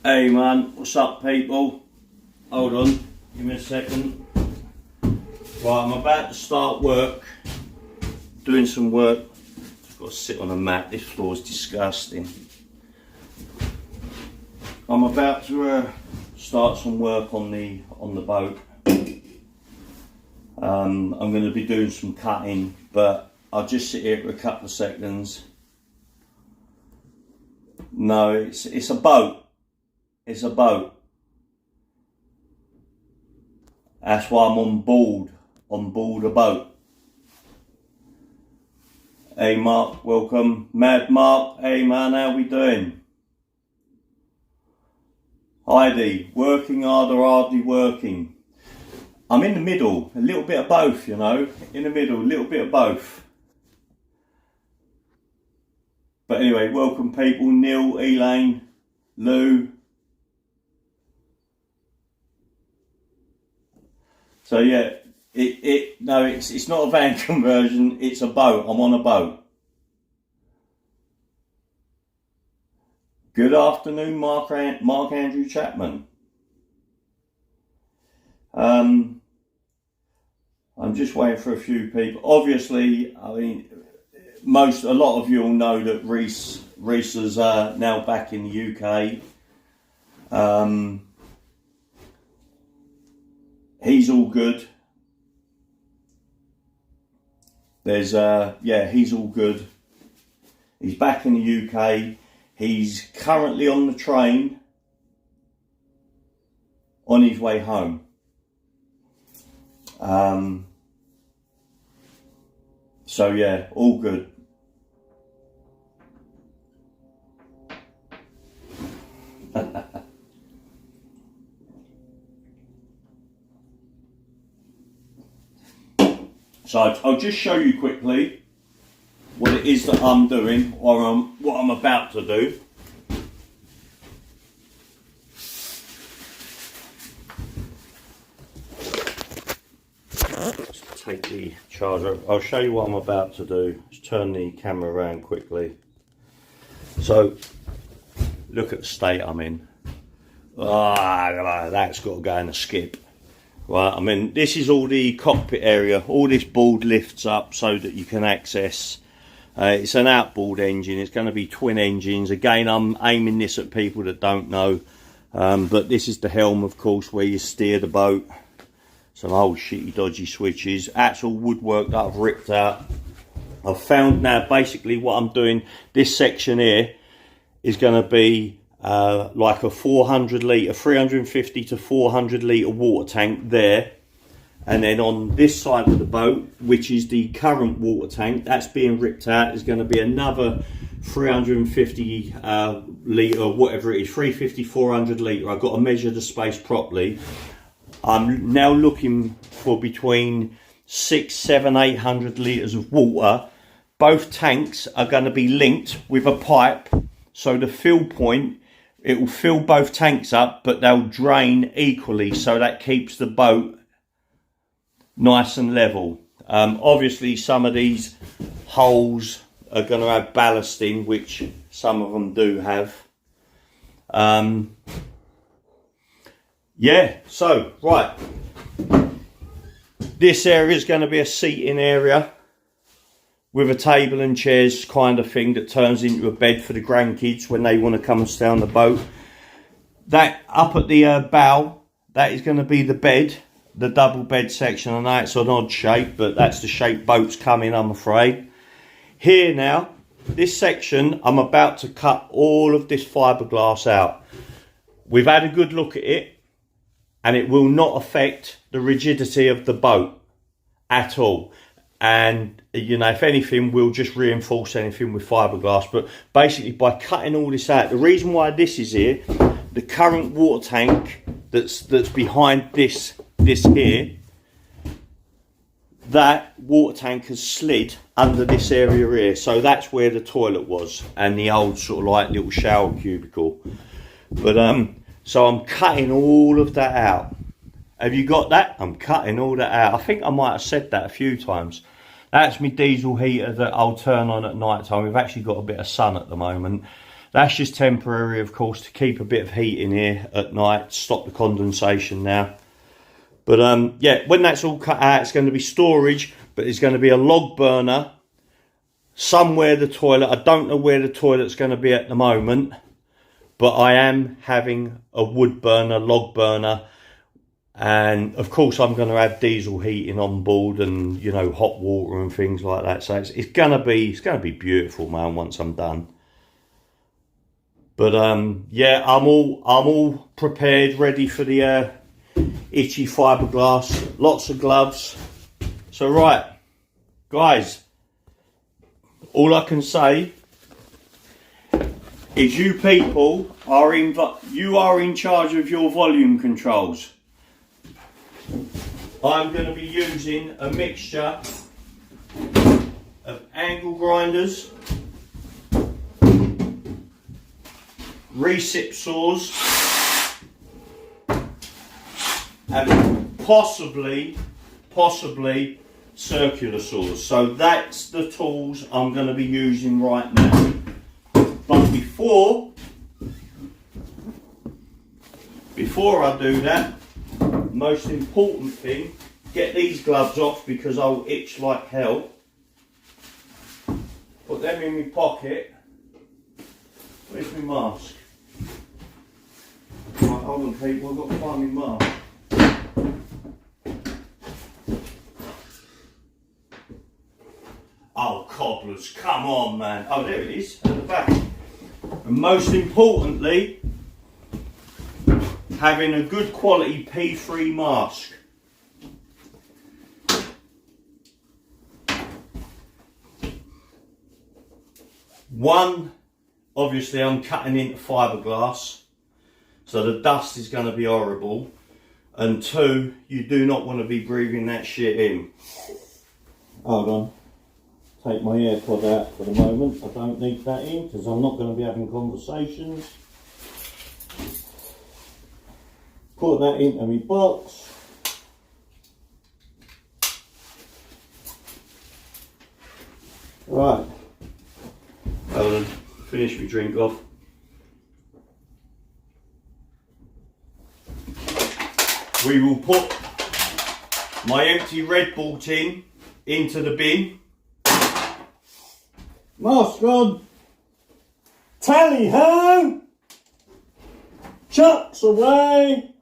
Hey man, what's up people? Hold on, give me a second. Right, I'm about to start work, doing some work. Just got to sit on a mat, this floor's disgusting. I'm about to start some work on the boat. I'm going to be doing some cutting, but I'll just sit here for a couple of seconds. No, it's a boat. It's a boat. That's why I'm on board a boat. Hey Mark, welcome. Mad Mark, hey man, how we doing? Heidi, working hard or hardly working? I'm in the middle, a little bit of both, you know. In the middle, a little bit of both. But anyway, welcome people, Neil, Elaine, Lou. So yeah, it's not a van conversion, it's a boat. I'm on a boat. Good afternoon, Mark Andrew Chapman. I'm just waiting for a few people. Obviously, I mean, a lot of you will know that Reece is now back in the UK. He's all good. He's all good. He's back in the UK. He's currently on the train on his way home. So yeah, all good. So I'll just show you quickly what it is that I'm doing, or what I'm about to do. Let's take the charger. I'll show you what I'm about to do. Let's turn the camera around quickly. So look at the state I'm in. That's got to go in a skip. Right, I mean, this is all the cockpit area. All this board lifts up so that you can access. It's an outboard engine. It's going to be twin engines. Again, I'm aiming this at people that don't know. But this is the helm, of course, where you steer the boat. Some old shitty dodgy switches. That's all woodwork that I've ripped out. I've found now basically what I'm doing. This section here is going to be like a 400 litre, 350 to 400 litre water tank there. And then on this side of the boat, which is the current water tank, that's being ripped out, is going to be another 350 litre, whatever it is, 350, 400 litre. I've got to measure the space properly. I'm now looking for between 600, 700, 800 litres of water. Both tanks are going to be linked with a pipe, so the fill point, it will fill both tanks up, but they'll drain equally, so that keeps the boat nice and level. Obviously, some of these holes are going to have ballast in, which some of them do have. Yeah, so, right. This area is going to be a seating area with a table and chairs kind of thing that turns into a bed for the grandkids when they want to come and stay on the boat. That up at the bow, that is going to be the bed, the double bed section. I know it's an odd shape, but that's the shape boats come in, I'm afraid. Here now, this section, I'm about to cut all of this fiberglass out. We've had a good look at it, and it will not affect the rigidity of the boat at all. And, you know, if anything, we'll just reinforce anything with fiberglass. But basically, by cutting all this out, the reason why this is here, the current water tank that's behind this here, that water tank has slid under this area here. So that's where the toilet was, and the old sort of like little shower cubicle. But so I'm cutting all of that out. Have you got that? I'm cutting all that out. I think I might have said that a few times. That's my diesel heater that I'll turn on at night time. We've actually got a bit of sun at the moment. That's just temporary, of course, to keep a bit of heat in here at night, stop the condensation now. But yeah, when that's all cut out, it's going to be storage, but it's going to be a log burner somewhere the toilet. I don't know where the toilet's going to be at the moment, but I am having a wood burner, log burner, and of course I'm going to have diesel heating on board and, you know, hot water and things like that. So it's going to be beautiful, man, once I'm done. But yeah, I'm all prepared, ready for the itchy fiberglass. Lots of gloves. So right, guys, all I can say is you people are in charge of your volume controls. I'm going to be using a mixture of angle grinders, recip saws, and possibly circular saws. So that's the tools I'm going to be using right now. But before I do that, most important thing, get these gloves off because I'll itch like hell. Put them in my pocket. Where's my mask? Right, hold on people, I've got to find my mask. Oh, cobblers, come on, man. Oh, there it is, at the back. And most importantly, having a good quality P3 mask. One, obviously I'm cutting into fiberglass, so the dust is going to be horrible. And two, you do not want to be breathing that shit in. Hold on. Take my AirPod out for the moment. I don't need that in because I'm not going to be having conversations. Put that into my box. Right. Hold on. Finish my drink off. We will put my empty Red Bull tin into the bin. Mask on. Tally ho! Chucks away.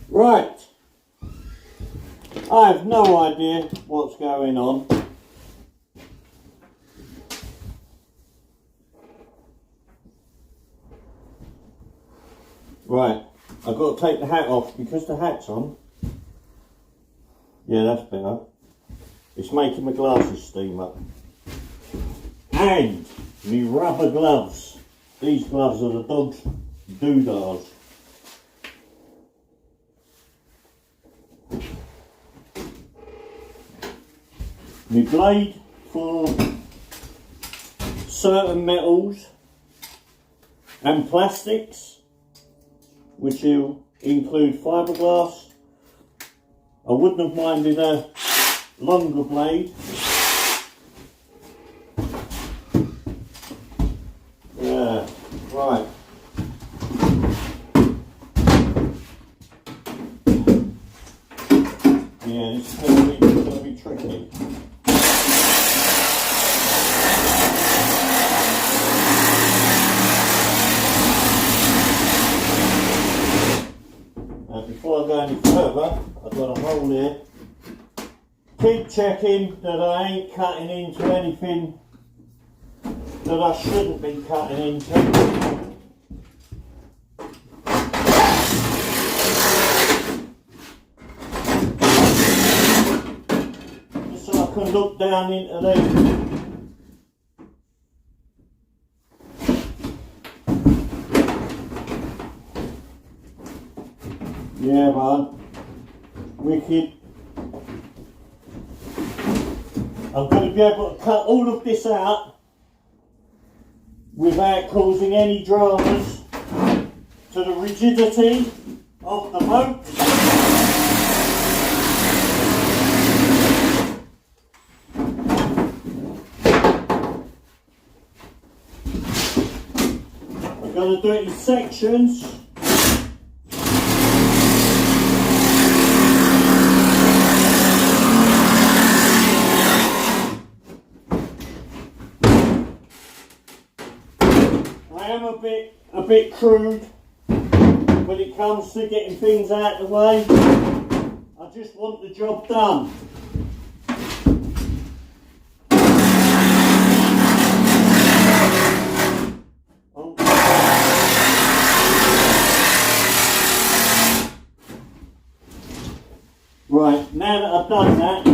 Right. I have no idea what's going on. Right. I've got to take the hat off because the hat's on. Yeah, that's better. It's making my glasses steam up. And me rubber gloves. These gloves are the dog's doodahs. My blade for certain metals and plastics, which will include fiberglass. I wouldn't have minded a longer blade. Yeah, right. Yeah, this is going to be tricky. Now, before I go any further, I've got a hole here. Keep checking that I ain't cutting into anything that I shouldn't be cutting into. Just so I can look down into these. Yeah, man. Wicked. I'm going to be able to cut all of this out without causing any dramas to the rigidity of the boat. going to do it in sections. I am a bit crude when it comes to getting things out of the way. I just want the job done. Right, now that I've done that,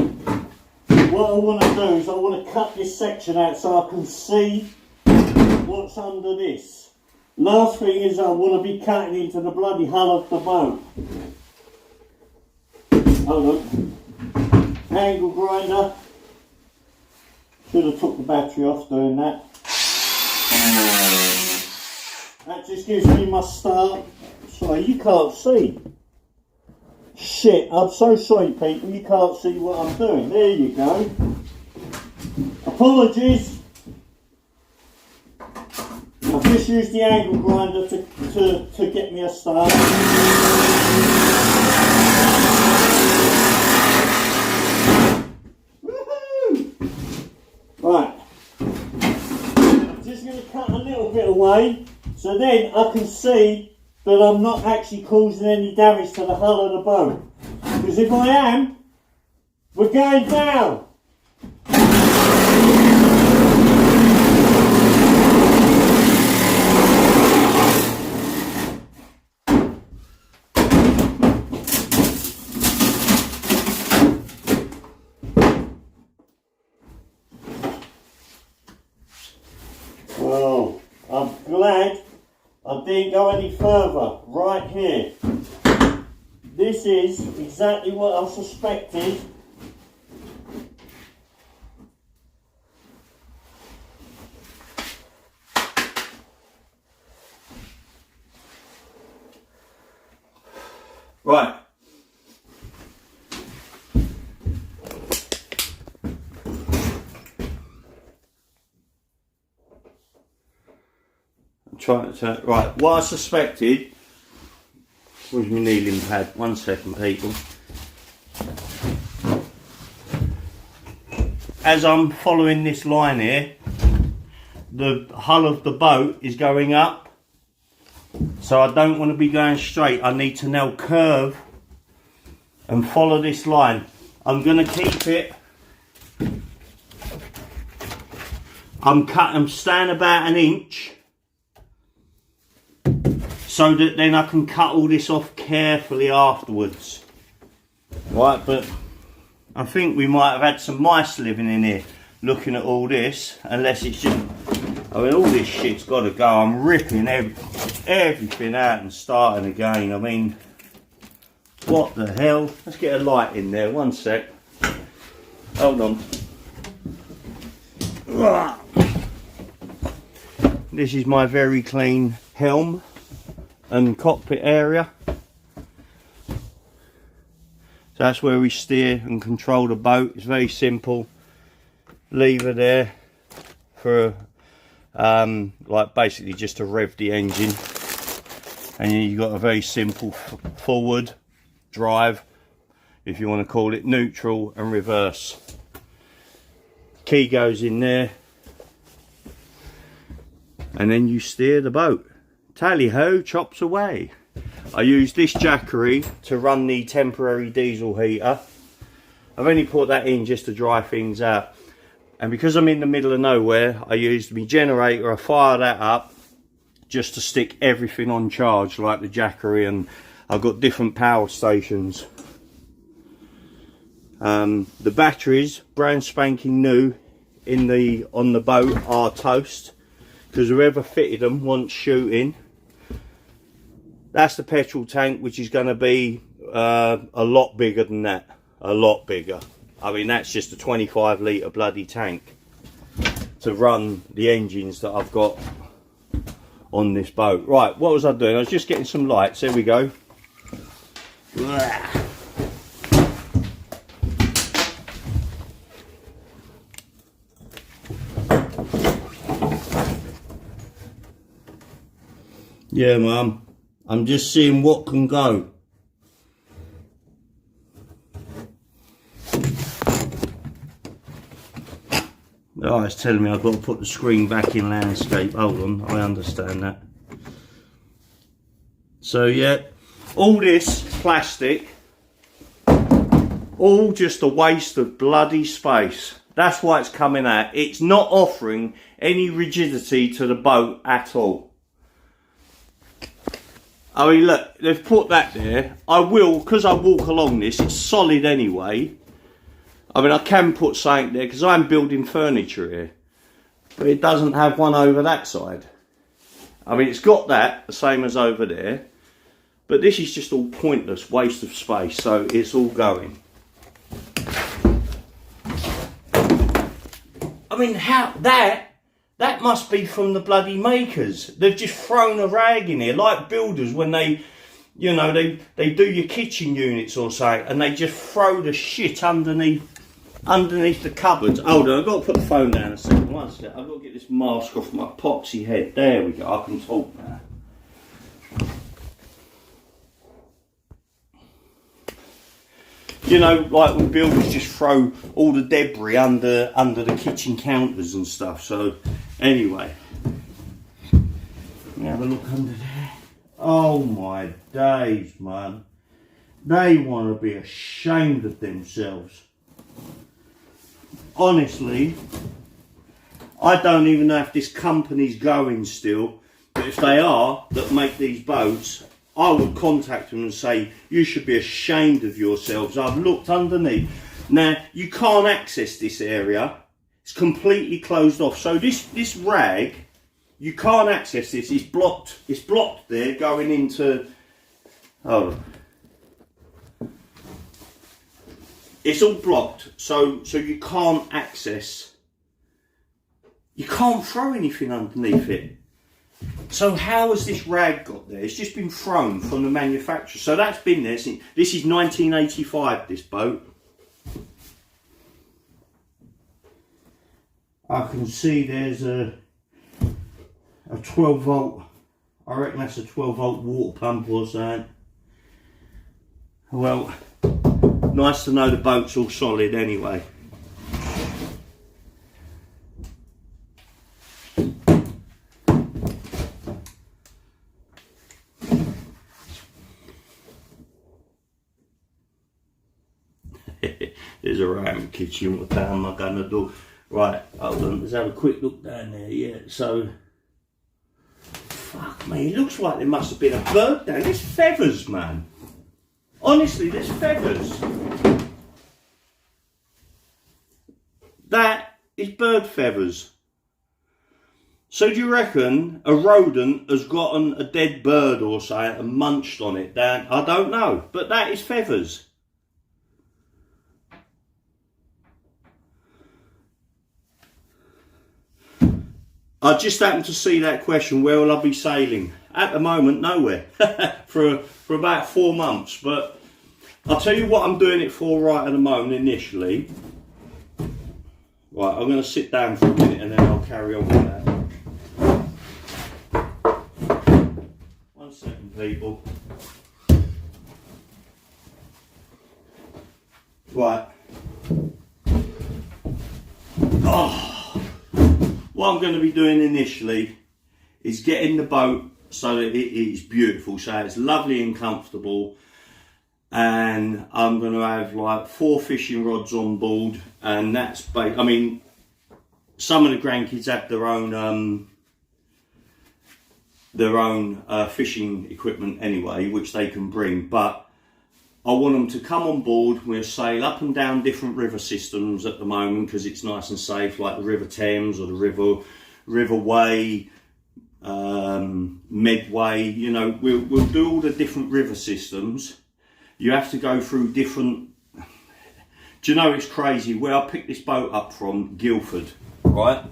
what I want to do is I want to cut this section out so I can see what's under this. Last thing is I want to be cutting into the bloody hull of the boat. Hold on. Angle grinder. Should have took the battery off doing that. That just gives me my start. Sorry, you can't see. Shit, I'm so sorry people, you can't see what I'm doing. There you go. Apologies. I've just used the angle grinder to get me a start. Woohoo! Right. I'm just going to cut a little bit away so then I can see that I'm not actually causing any damage to the hull of the boat. Because if I am, we're going down. Well, I'm glad I didn't go any further. Right here. This is exactly what I suspected. Right. I'm trying to turn. Right. What I suspected. Where's my kneeling pad? 1 second, people. As I'm following this line here, the hull of the boat is going up. So I don't want to be going straight. I need to now curve and follow this line. I'm going to keep it. I'm staying about 1 inch. So that then I can cut all this off carefully afterwards. Right, but I think we might have had some mice living in here looking at all this, unless it's just, I mean, all this shit's got to go. I'm ripping everything out and starting again. I mean, what the hell? Let's get a light in there, 1 sec. Hold on. This is my very clean helm and cockpit area. So that's where we steer and control the boat. It's very simple. Lever there for like basically just to rev the engine, and you've got a very simple forward, drive if you want to call it, neutral and reverse. Key goes in there and then you steer the boat. Tally ho, chops away. I use this jackery to run the temporary diesel heater. I've only put that in just to dry things out. And because I'm in the middle of nowhere, I used my generator. I fire that up just to stick everything on charge, like the jackery, and I've got different power stations. The batteries, brand spanking new on the boat, are toast, because whoever fitted them wants shooting. That's the petrol tank, which is going to be a lot bigger than that. A lot bigger. I mean, that's just a 25 litre bloody tank to run the engines that I've got on this boat. Right, what was I doing? I was just getting some lights. There we go. Yeah, Mum. I'm just seeing what can go. Oh, it's telling me I've got to put the screen back in landscape. Hold on, I understand that. So yeah, all this plastic, all just a waste of bloody space. That's why it's coming out. It's not offering any rigidity to the boat at all. I mean, look, they've put that there. I will, because I walk along this, it's solid anyway. I mean, I can put something there because I'm building furniture here. But it doesn't have one over that side. I mean, it's got that, the same as over there. But this is just all pointless, waste of space. So it's all going. I mean, how that must be from the bloody makers. They've just thrown a rag in here, like builders when they, you know, they do your kitchen units or something, and they just throw the shit underneath the cupboards. Hold on, I've got to put the phone down a second. One second, I've got to get this mask off my poxy head. There we go, I can talk now. You know, like when builders just throw all the debris under the kitchen counters and stuff. So, anyway, let me have a look under there. Oh my days, man. They want to be ashamed of themselves. Honestly, I don't even know if this company's going still. But if they are, that make these boats, I would contact them and say, you should be ashamed of yourselves. I've looked underneath. Now, you can't access this area. It's completely closed off. So this rag, you can't access this. It's blocked. It's blocked there going into... Oh. It's all blocked. So you can't access... You can't throw anything underneath it. So how has this rag got there? It's just been thrown from the manufacturer. So that's been there since... This is 1985, this boat. I can see there's a 12 volt... I reckon that's a 12 volt water pump or something. Well, nice to know the boat's all solid anyway. There's a ram kitchen. What the hell am I going to do? Right, hold on, let's have a quick look down there. Yeah, so... Fuck me, it looks like there must have been a bird down. There's feathers, man. Honestly, there's feathers. That is bird feathers. So do you reckon a rodent has gotten a dead bird or something and munched on it down? I don't know, but that is feathers. I just happened to see that question, where will I be sailing? At the moment, nowhere. for about 4 months. But I'll tell you what I'm doing it for right at the moment initially. Right, I'm going to sit down for a minute and then I'll carry on with that. 1 second, people. Right. Oh. What I'm going to be doing initially is getting the boat so that it is beautiful, so it's lovely and comfortable, and I'm going to have like 4 fishing rods on board, and that's I mean, some of the grandkids have their own fishing equipment anyway, which they can bring, but I want them to come on board. We'll sail up and down different river systems at the moment because it's nice and safe, like the River Thames or the River Way, Medway. You know, we'll do all the different river systems. You have to go through different... Do you know, it's crazy. Where I picked this boat up from, Guildford, right?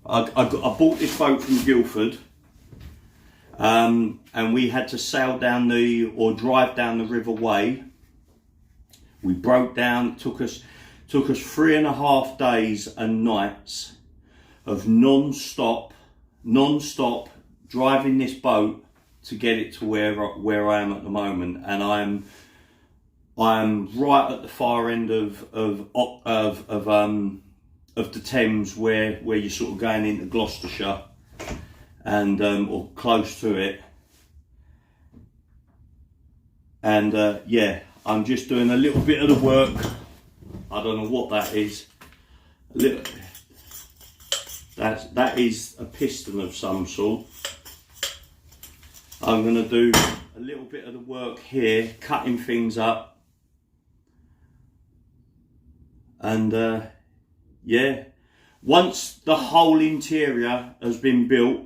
I bought this boat from Guildford. And we had to sail down drive down the River Way. We broke down, took us 3.5 days and nights of non-stop driving this boat to get it to where I am at the moment, and I'm right at the far end of the Thames, where you're sort of going into Gloucestershire, and or close to it. And yeah, I'm just doing a little bit of the work. I don't know what that is. That is a piston of some sort. I'm going to do a little bit of the work here, cutting things up. And yeah, once the whole interior has been built,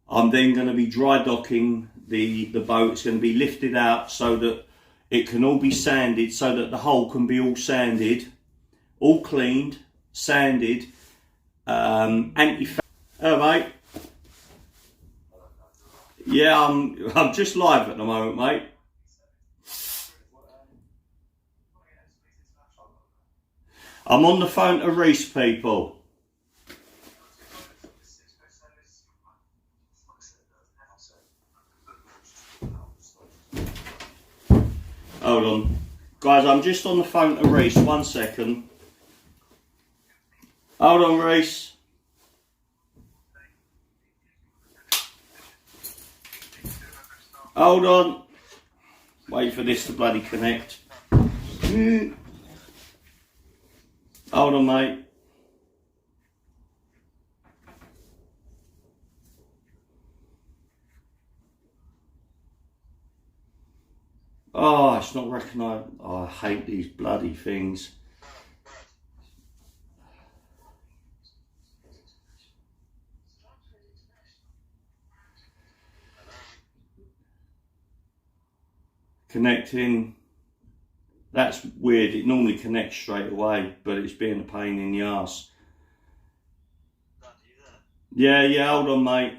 I'm then going to be dry docking the boat. It's going to be lifted out so that it can all be sanded, so that the hull can be all sanded, all cleaned, sanded, Oh mate. Yeah, I'm just live at the moment, mate. I'm on the phone to Reece, people. Hold on. Guys, I'm just on the phone to Reece. 1 second. Hold on, Reece. Hold on. Wait for this to bloody connect. Hold on, mate. Oh, it's not recognised. Oh, I hate these bloody things. Connecting. That's weird. It normally connects straight away, but it's being a pain in the arse. Yeah, hold on, mate.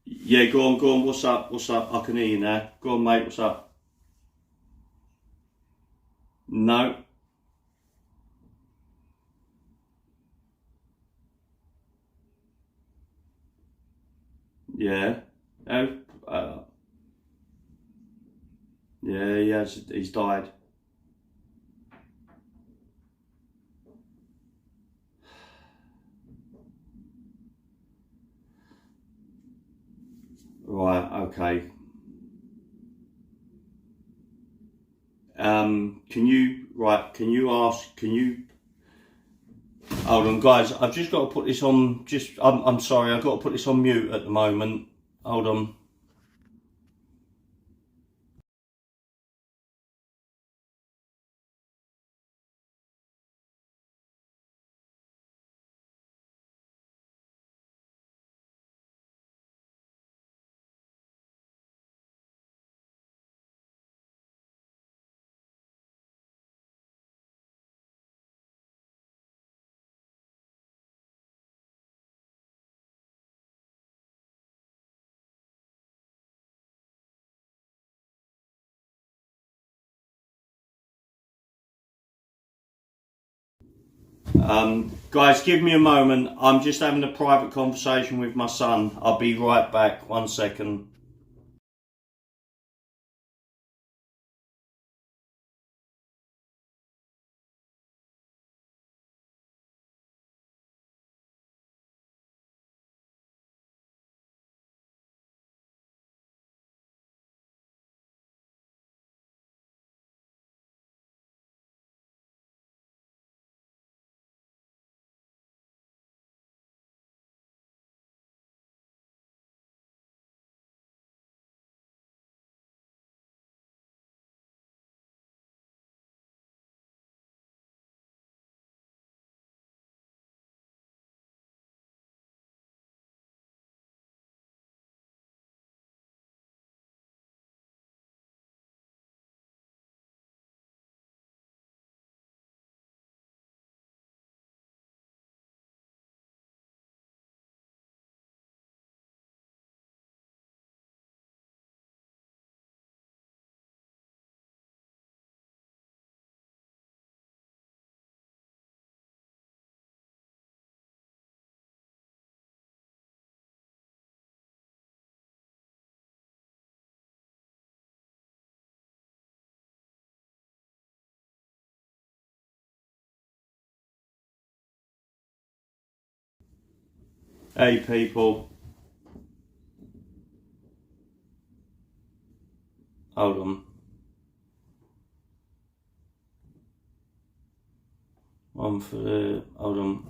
Yeah, go on. What's up? I can hear you now. Go on, mate. What's up? No. Yeah. Oh. Yeah, he's died. Right, okay. Can you hold on, guys, I've just got to put this on, I'm sorry, I've got to put this on mute at the moment. Hold on. Guys, give me a moment. I'm just having a private conversation with my son. I'll be right back. 1 second. Hey people. Hold on. One for the, hold on.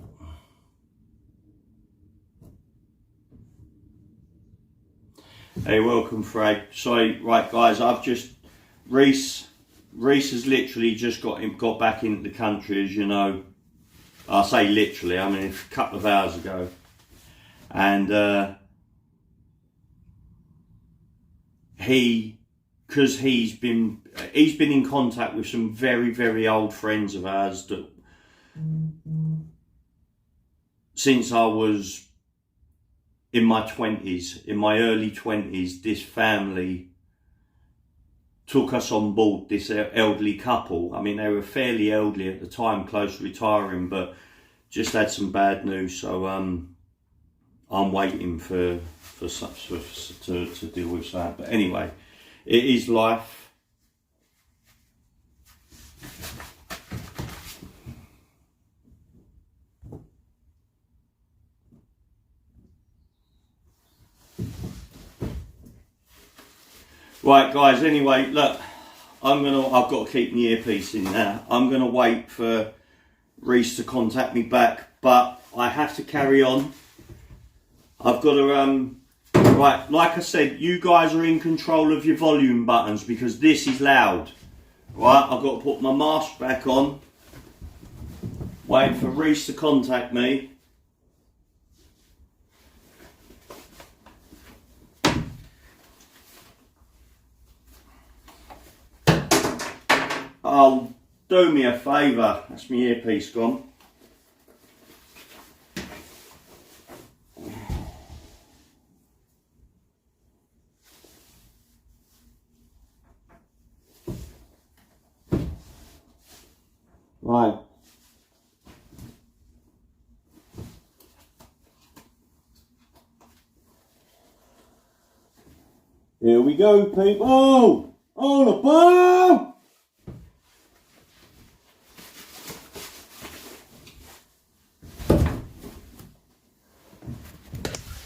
Hey, welcome Fred. Sorry, right guys, I've just, Reece has literally just got back into the country, as you know. I say literally, I mean a couple of hours ago. And because he's been in contact with some very, very old friends of ours that since I was in my 20s, in my early 20s, this family took us on board, this elderly couple. I mean, they were fairly elderly at the time, close to retiring, but just had some bad news. So I'm waiting to deal with that. But anyway, it is life. Right guys, anyway, look, I've got to keep my earpiece in now. I'm gonna wait for Reece to contact me back, but I have to carry on. I've got to, right, like I said, you guys are in control of your volume buttons because this is loud. Right, I've got to put my mask back on. Wait for Reece to contact me. Oh, do me a favour, that's my earpiece gone. Right. Here we go, people. Oh, on the bar!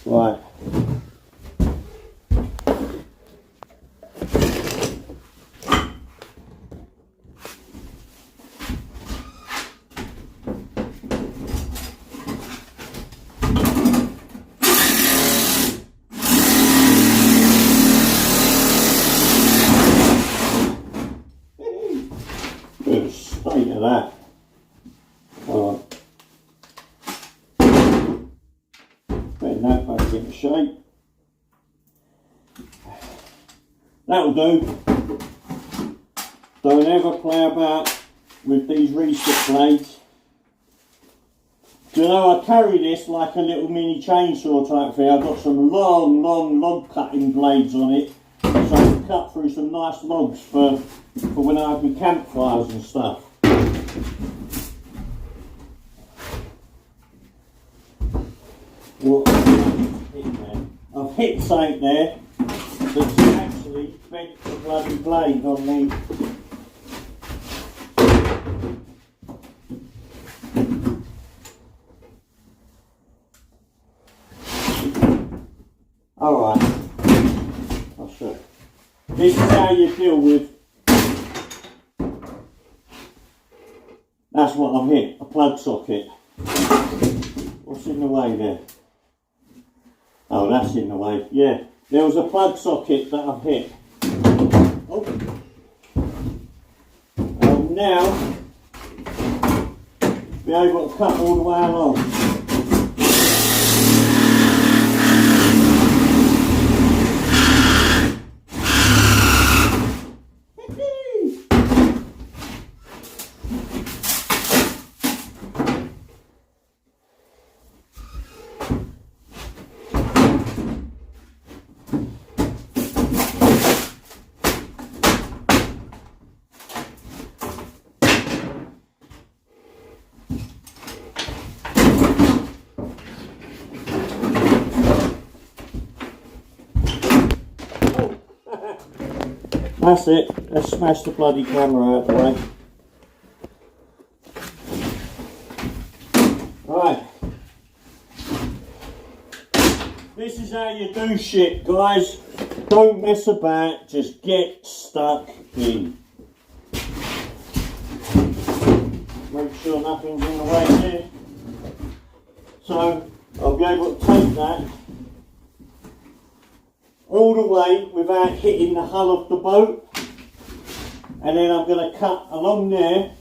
Right. Good state of that. All right. Putting that back into shape. That'll do. Don't ever play about with these reset blades. Do you know, I carry this like a little mini chainsaw type thing. I've got some long log cutting blades on it, so I can cut through some nice logs for when I have my campfires and stuff. Well, I've hit something there that's actually bent the bloody blade on me. Alright, I'll show you. This is how you deal with. That's what I've hit, a plug socket. What's in the way there? Oh, that's in the way, yeah. There was a plug socket that I've hit. Oh. And now, be able to cut all the way along. That's it, let's smash the bloody camera out of the way. Right. this is how you do shit, guys. Don't mess about, just get stuck in. Make sure nothing's in the way here. So I'll be able to take that all the way without hitting the hull of the boat. And then I'm going to cut along there.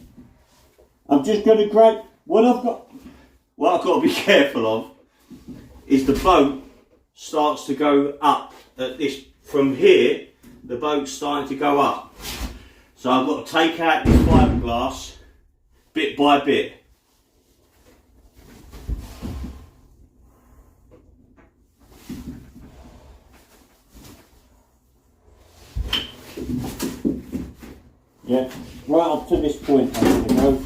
I'm just going to grab what I've got to be careful of is the boat starts to go up at this, from here the boat's starting to go up, so I've got to take out this fiberglass bit by bit. Yeah, right up to this point I'm going to go.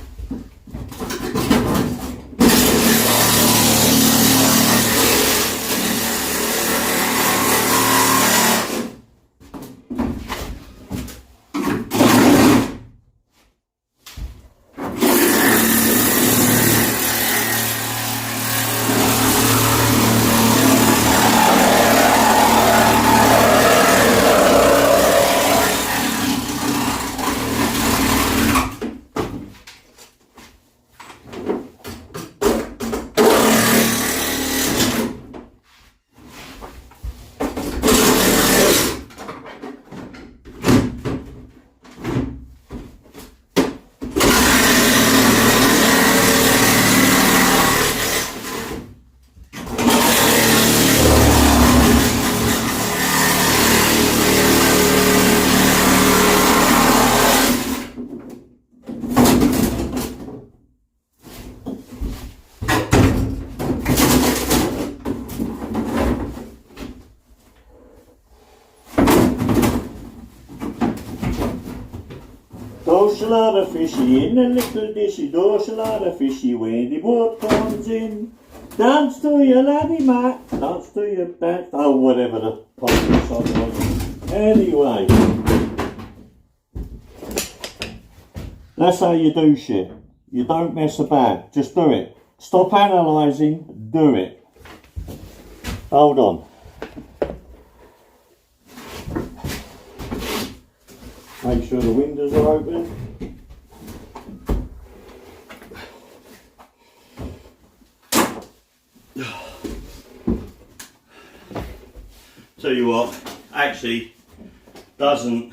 There's a lot of fishy in a little dishy, there's a lot of fishy when the boat comes in. Dance to your laddie mat, dance to your dance, oh whatever the popular song was. Anyway, that's how you do shit. You don't mess about, just do it. Stop analysing, do it. Hold on. Make sure the windows are open. Tell you what, actually doesn't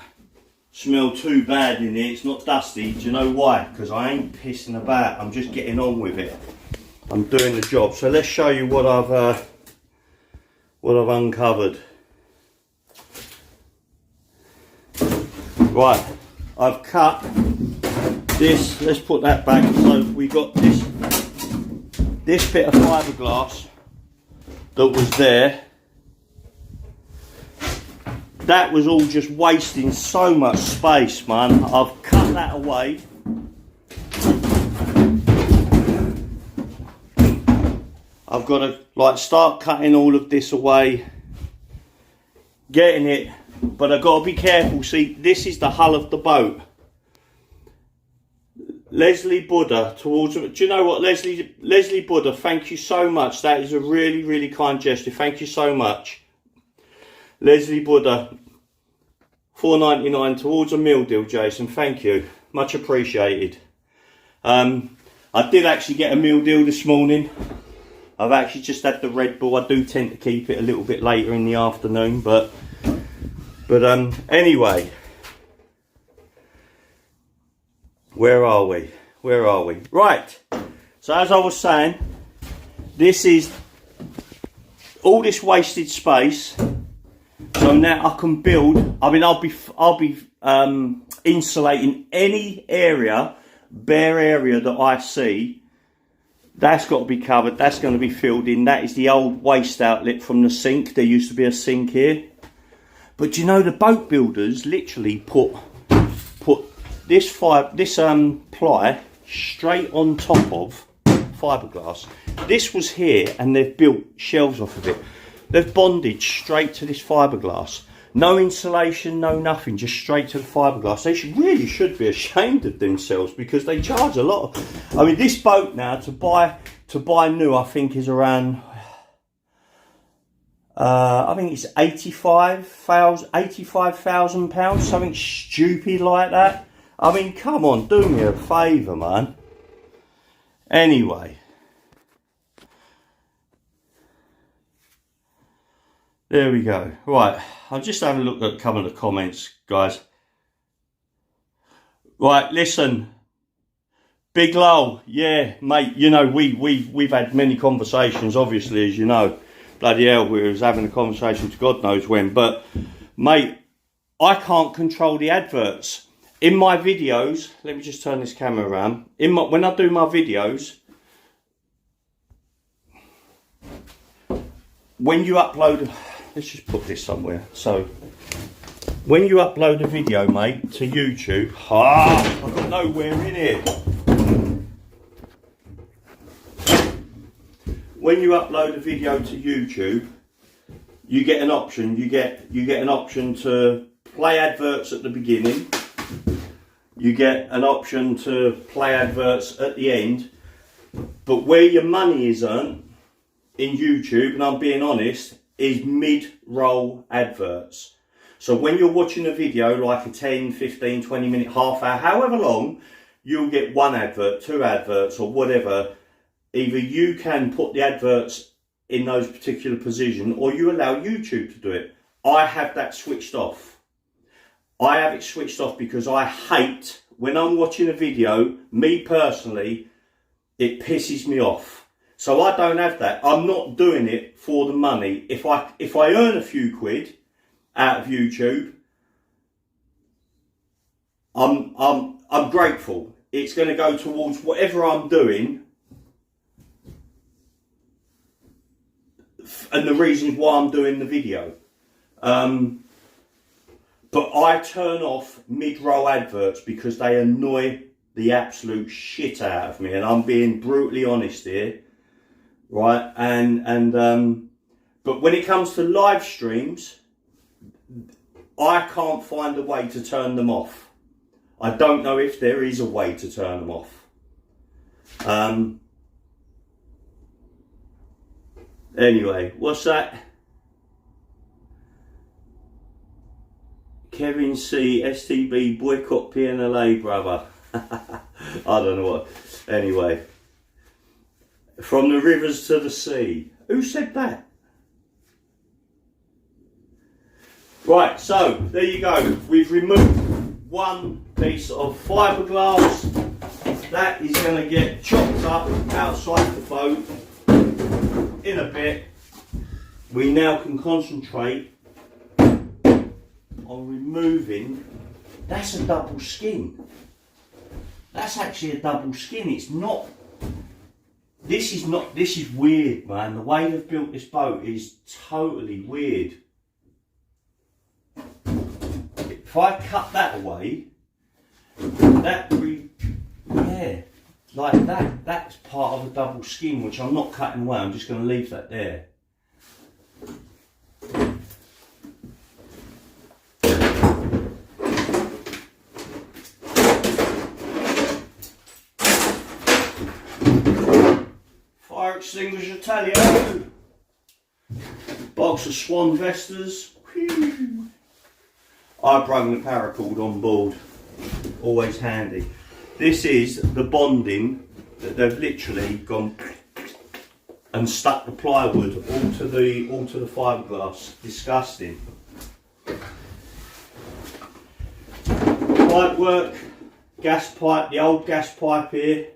smell too bad in here. It's not dusty. Do you know why? Because I ain't pissing about. I'm just getting on with it. I'm doing the job. So let's show you what I've uncovered. Right, I've cut this, let's put that back. So we got this bit of fiberglass that was there. That was all just wasting so much space, man. I've cut that away. I've got to like start cutting all of this away, getting it. But I've got to be careful. See, this is the hull of the boat. Leslie Buddha towards... Do you know what, Leslie Buddha, thank you so much. That is a really, really kind gesture. Thank you so much. Leslie Buddha, $4.99 towards a meal deal, Jason. Thank you. Much appreciated. I did actually get a meal deal this morning. I've actually just had the Red Bull. I do tend to keep it a little bit later in the afternoon, but anyway, where are we? Right, so as I was saying, this is all this wasted space. So now I can build. I mean, I'll be insulating any area, bare area that I see. That's got to be covered. That's going to be filled in. That is the old waste outlet from the sink. There used to be a sink here. But you know, the boat builders literally put this ply straight on top of fiberglass. This was here, and they've built shelves off of it. They've bonded straight to this fiberglass. No insulation, no nothing, just straight to the fiberglass. They really should be ashamed of themselves, because they charge a lot. I mean, this boat now to buy new, I think is around I think it's £85,000, something stupid like that. I mean, come on, do me a favour, man. Anyway. There we go. Right, I'll just have a look at a couple of the comments, guys. Right, listen. Big Lowell, yeah, mate, you know, we've had many conversations, obviously, as you know. Bloody hell, we was having a conversation to God knows when. But, mate, I can't control the adverts. In my videos, let me just turn this camera around. When I do my videos, when you upload, let's just put this somewhere. So, when you upload a video, mate, to YouTube, I've got nowhere in it. When you upload a video to YouTube, you get an option. You get an option to play adverts at the beginning. You get an option to play adverts at the end. But where your money is earned in YouTube, and I'm being honest, is mid-roll adverts. So when you're watching a video, like a 10, 15, 20 minute, half hour, however long, you'll get one advert, two adverts, or whatever. Either you can put the adverts in those particular positions, or you allow YouTube to do it. I have that switched off. I have it switched off because I hate, when I'm watching a video, me personally, it pisses me off. So I don't have that. I'm not doing it for the money. If I earn a few quid out of YouTube, I'm grateful. It's going to go towards whatever I'm doing. And the reasons why I'm doing the video. But I turn off mid-roll adverts because they annoy the absolute shit out of me. And I'm being brutally honest here. Right? But when it comes to live streams, I can't find a way to turn them off. I don't know if there is a way to turn them off. Anyway, what's that? Kevin C, STB, boycott PNLA, brother. I don't know what. Anyway. From the rivers to the sea. Who said that? Right, so, there you go. We've removed one piece of fiberglass. That is going to get chopped up outside the boat. In a bit, we now can concentrate on removing. That's a double skin. That's actually a double skin. It's not. This is weird, man. The way they've built this boat is totally weird. If I cut that away, like that's part of a double skin, which I'm not cutting away. I'm just going to leave that there. Fire extinguisher talio. Box of Swan Vestas. Whew. I've broken the paracord on board. Always handy. This is the bonding that they've literally gone and stuck the plywood onto the fiberglass. Disgusting. Pipe work, gas pipe, the old gas pipe here.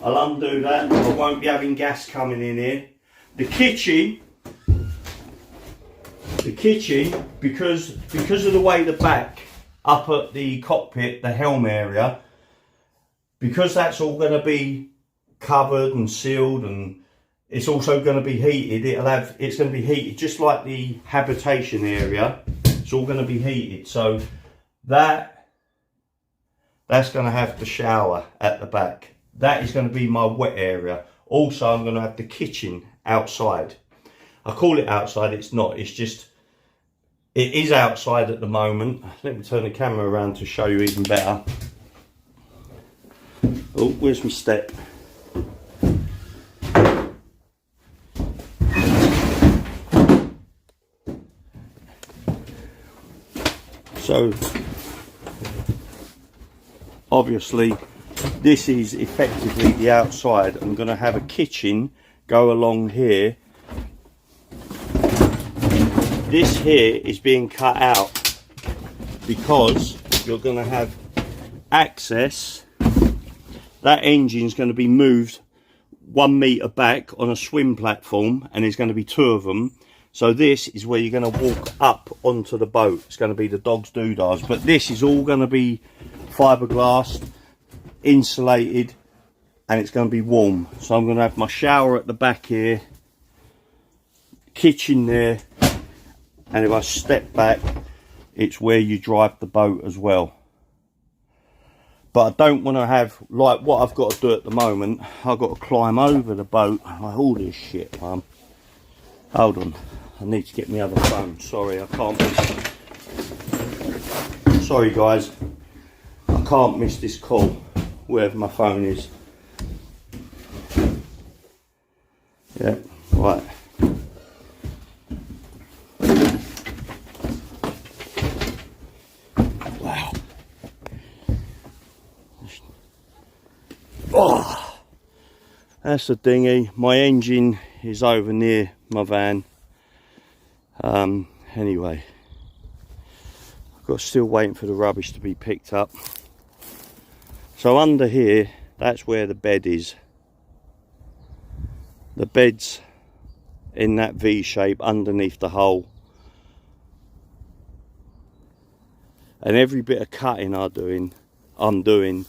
I'll undo that. I won't be having gas coming in here. The kitchen, because of the way the back up at the cockpit, the helm area, because that's all going to be covered and sealed, and it's also going to be heated. It's going to be heated just like the habitation area. It's all going to be heated. So that's going to have the shower at the back. That is going to be my wet area. Also, I'm going to have the kitchen outside. I call it outside. It's not. It's just. It is outside at the moment. Let me turn the camera around to show you even better. Oh, where's my step? So obviously this is effectively the outside. I'm going to have a kitchen go along here. This here is being cut out because you're going to have access. That engine's going to be moved 1 metre back on a swim platform, and there's going to be 2 of them. So this is where you're going to walk up onto the boat. It's going to be the dog's doodahs, but this is all going to be fiberglass, insulated, and it's going to be warm. So I'm going to have my shower at the back here, kitchen there, and if I step back, it's where you drive the boat as well. But I don't want to have, like what I've got to do at the moment, I've got to climb over the boat, like all this shit, Mum. Hold on, I need to get my other phone. Sorry, I can't miss. Sorry guys, I can't miss this call, wherever my phone is. Yeah, right. Wow. Oh, that's the dinghy. My engine is over near my van. Anyway, I've got still waiting for the rubbish to be picked up. So under here, that's where the bed is. The bed's in that V shape underneath the hole. And every bit of cutting I'm doing,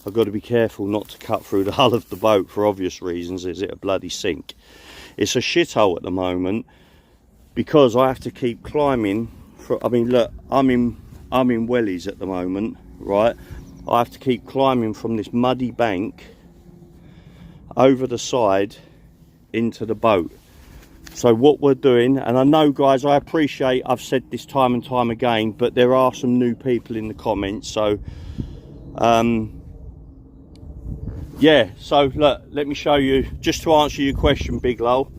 I've got to be careful not to cut through the hull of the boat for obvious reasons. Is it a bloody sink? It's a shithole at the moment because I have to keep climbing. I mean, look, I'm in wellies at the moment, right? I have to keep climbing from this muddy bank over the side into the boat. So what we're doing, and I know guys, I appreciate I've said this time and time again, but there are some new people in the comments, so yeah, so look, let me show you, just to answer your question, Big Lol.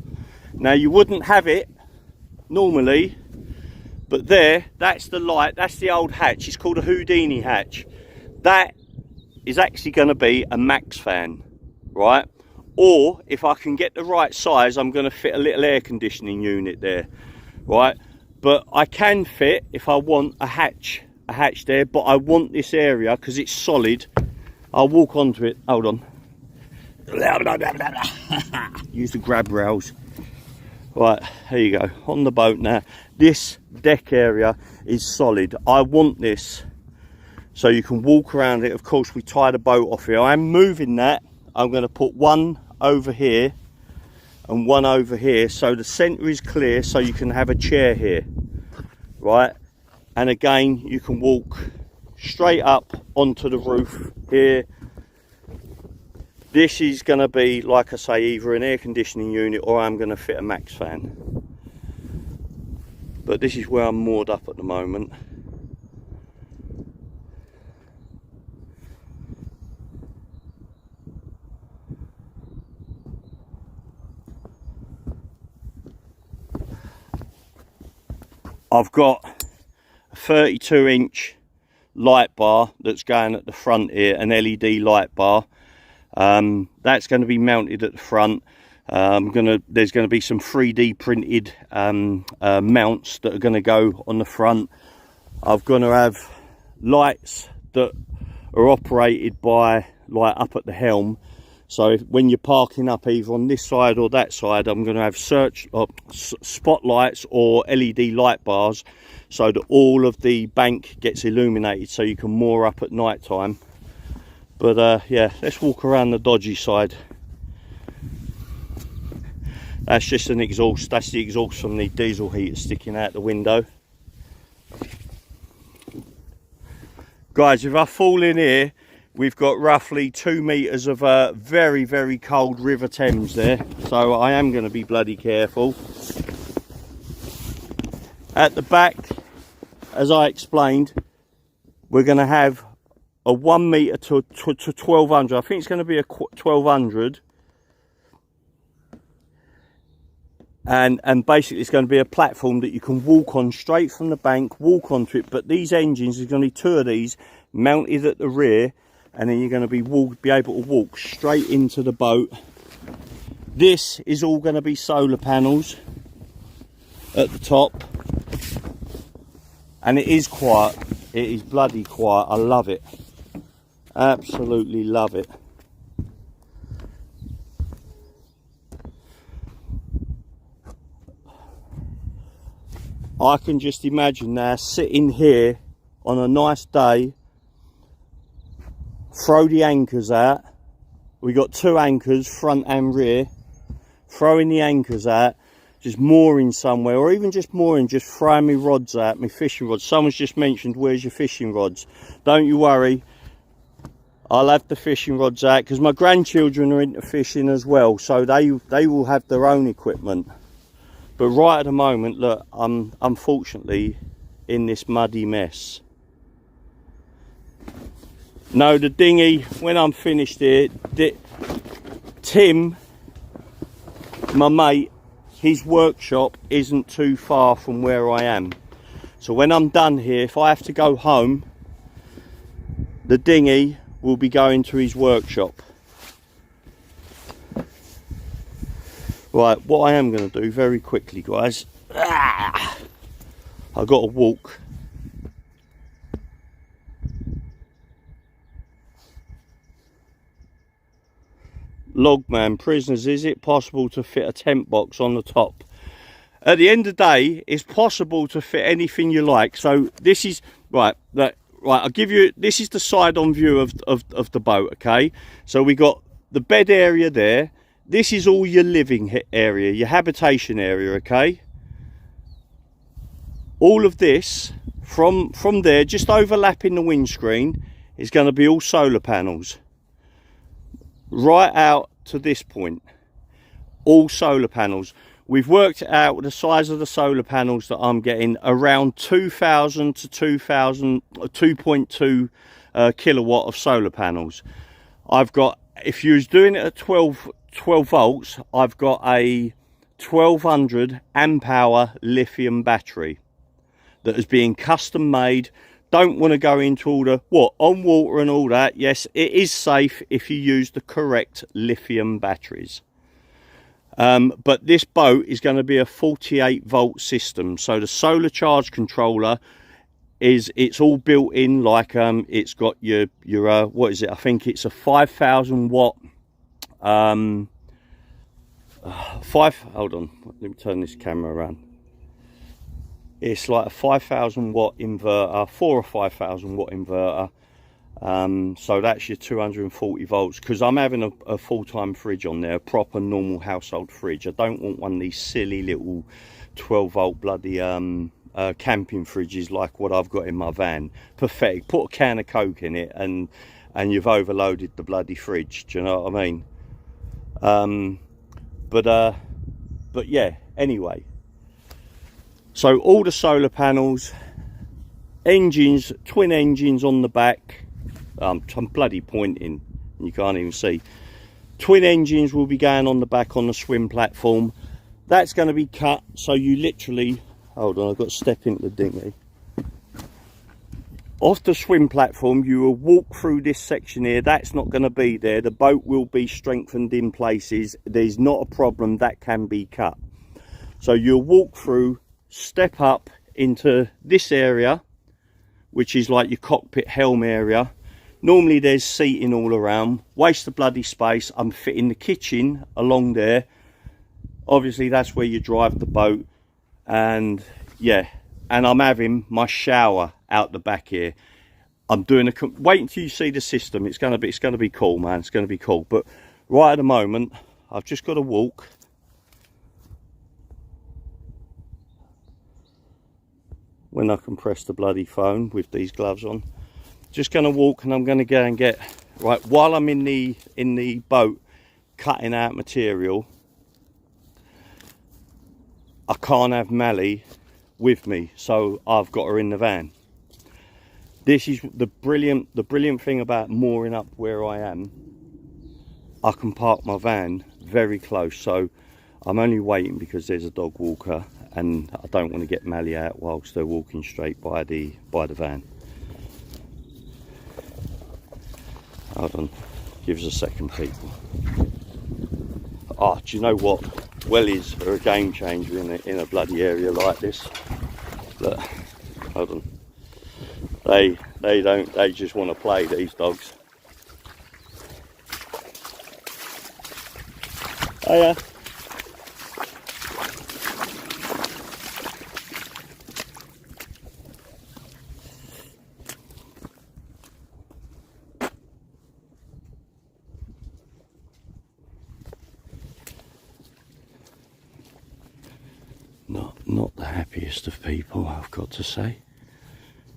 Now you wouldn't have it normally, but there, that's the light, that's the old hatch. It's called a Houdini hatch. That is actually going to be a max fan, right? Or if I can get the right size, I'm going to fit a little air conditioning unit there, right? But I can fit, if I want, a hatch there, but I want this area because it's solid. I'll walk onto it. Hold on. Use the grab rails. Right, here you go. On the boat now. This deck area is solid. I want this so you can walk around it. Of course, we tie the boat off here. I'm moving that. I'm going to put one over here and one over here so the centre is clear, so you can have a chair here, right? And again, you can walk straight up onto the roof here. This is going to be, like I say, either an air conditioning unit or I'm going to fit a max fan. But this is where I'm moored up at the moment. I've got a 32-inch light bar that's going at the front here, an LED light bar. That's going to be mounted at the front. There's going to be some 3D printed mounts that are going to go on the front. I'm going to have lights that are operated by, like, up at the helm. So when you're parking up either on this side or that side, I'm going to have spotlights or LED light bars so that all of the bank gets illuminated so you can moor up at night time. But yeah, let's walk around the dodgy side. That's just an exhaust. That's the exhaust from the diesel heater sticking out the window. Guys, if I fall in here, we've got roughly 2 meters of very, very cold River Thames there. So I am going to be bloody careful. At the back, as I explained, we're going to have a 1 meter to 1200. I think it's going to be a 1200. and basically it's going to be a platform that you can walk on straight from the bank, walk onto it. But these engines, there's going to be 2 of these mounted at the rear, and then you're going to be able to walk straight into the boat. This is all going to be solar panels at the top, and it is quiet. It is bloody quiet. I love it, absolutely love it. I can just imagine now sitting here on a nice day, throw the anchors out. We got 2 anchors, front and rear. Throwing the anchors out, just mooring somewhere, or even just mooring, just throwing my rods out, my fishing rods. Someone's just mentioned, where's your fishing rods? Don't you worry, I'll have the fishing rods out, because my grandchildren are into fishing as well, so they will have their own equipment. But right at the moment, look, I'm unfortunately in this muddy mess. No, the dinghy, when I'm finished here, Tim, my mate, his workshop isn't too far from where I am. So when I'm done here, if I have to go home, the dinghy will be going to his workshop. Right, what I am going to do very quickly, guys, I've got to walk. Logman, prisoners, is it possible to fit a tent box on the top? At the end of the day, it's possible to fit anything you like. So this is right. I'll give you. This is the side-on view of the boat. Okay. So we got the bed area there. This is all your living area, your habitation area. Okay. All of this from there, just overlapping the windscreen, is going to be all solar panels. Right out to this point, all solar panels. We've worked it out with the size of the solar panels that I'm getting, around 2,000 to 2.2 kilowatt of solar panels. I've got, if you was doing it at 12 volts, I've got a 1200 amp hour lithium battery that is being custom made. Don't want to go into all the on water and all that. Yes, it is safe if you use the correct lithium batteries. But this boat is going to be a 48 volt system. So the solar charge controller it's all built in, like it's got your what is it? I think it's a 5,000 watt hold on, let me turn this camera around. It's like a 5,000 watt inverter, 4 or 5,000 watt inverter. So that's your 240 volts, because I'm having a full-time fridge on there, a proper normal household fridge. I don't want one of these silly little 12 volt bloody camping fridges like what I've got in my van. Pathetic. Put a can of Coke in it and you've overloaded the bloody fridge. Do you know what I mean? But yeah, anyway. So all the solar panels, engines, twin engines on the back. I'm bloody pointing, you can't even see. Twin engines will be going on the back on the swim platform. That's going to be cut, so you literally, hold on, I've got to step into the dinghy. Off the swim platform, you will walk through this section here. That's not going to be there. The boat will be strengthened in places. There's not a problem, that can be cut. So you'll walk through, step up into this area, which is like your cockpit helm area. Normally there's seating all around, waste of bloody space. I'm fitting the kitchen along there. Obviously that's where you drive the boat, and yeah, and I'm having my shower out the back here. I'm doing wait until you see the system. It's going to be cool, man. It's going to be cool. But right at the moment, I've just got to walk. When I can press the bloody phone with these gloves on. Just going to walk, and I'm going to go and get, right, while I'm in the boat cutting out material, I can't have Mally with me, so I've got her in the van. This is the brilliant thing about mooring up where I am. I can park my van very close, so I'm only waiting because there's a dog walker and I don't want to get Mally out whilst they're walking straight by the van. Hold on, give us a second, people. Oh, do you know what? Wellies are a game changer in a bloody area like this. Look, hold on. They just want to play, these dogs. Hiya. Not the happiest of people, I've got to say.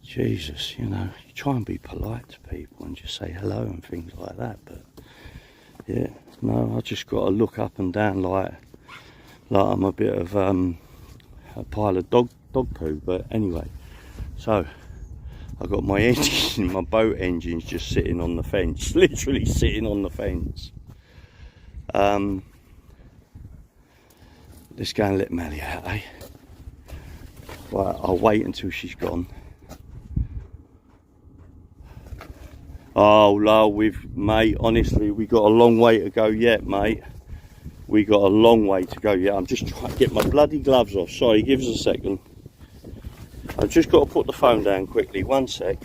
Jesus, you know, you try and be polite to people and just say hello and things like that, but yeah, no, I just got to look up and down like I'm a bit of a pile of dog poo. But anyway, so I got my engine, my boat engine's just sitting on the fence, literally sitting on the fence. Let's go and let Mally out, eh? Right, I'll wait until she's gone. Oh, lol, mate, honestly, we got a long way to go yet, mate. We got a long way to go yet. I'm just trying to get my bloody gloves off. Sorry, give us a second. I've just got to put the phone down quickly. 1 sec.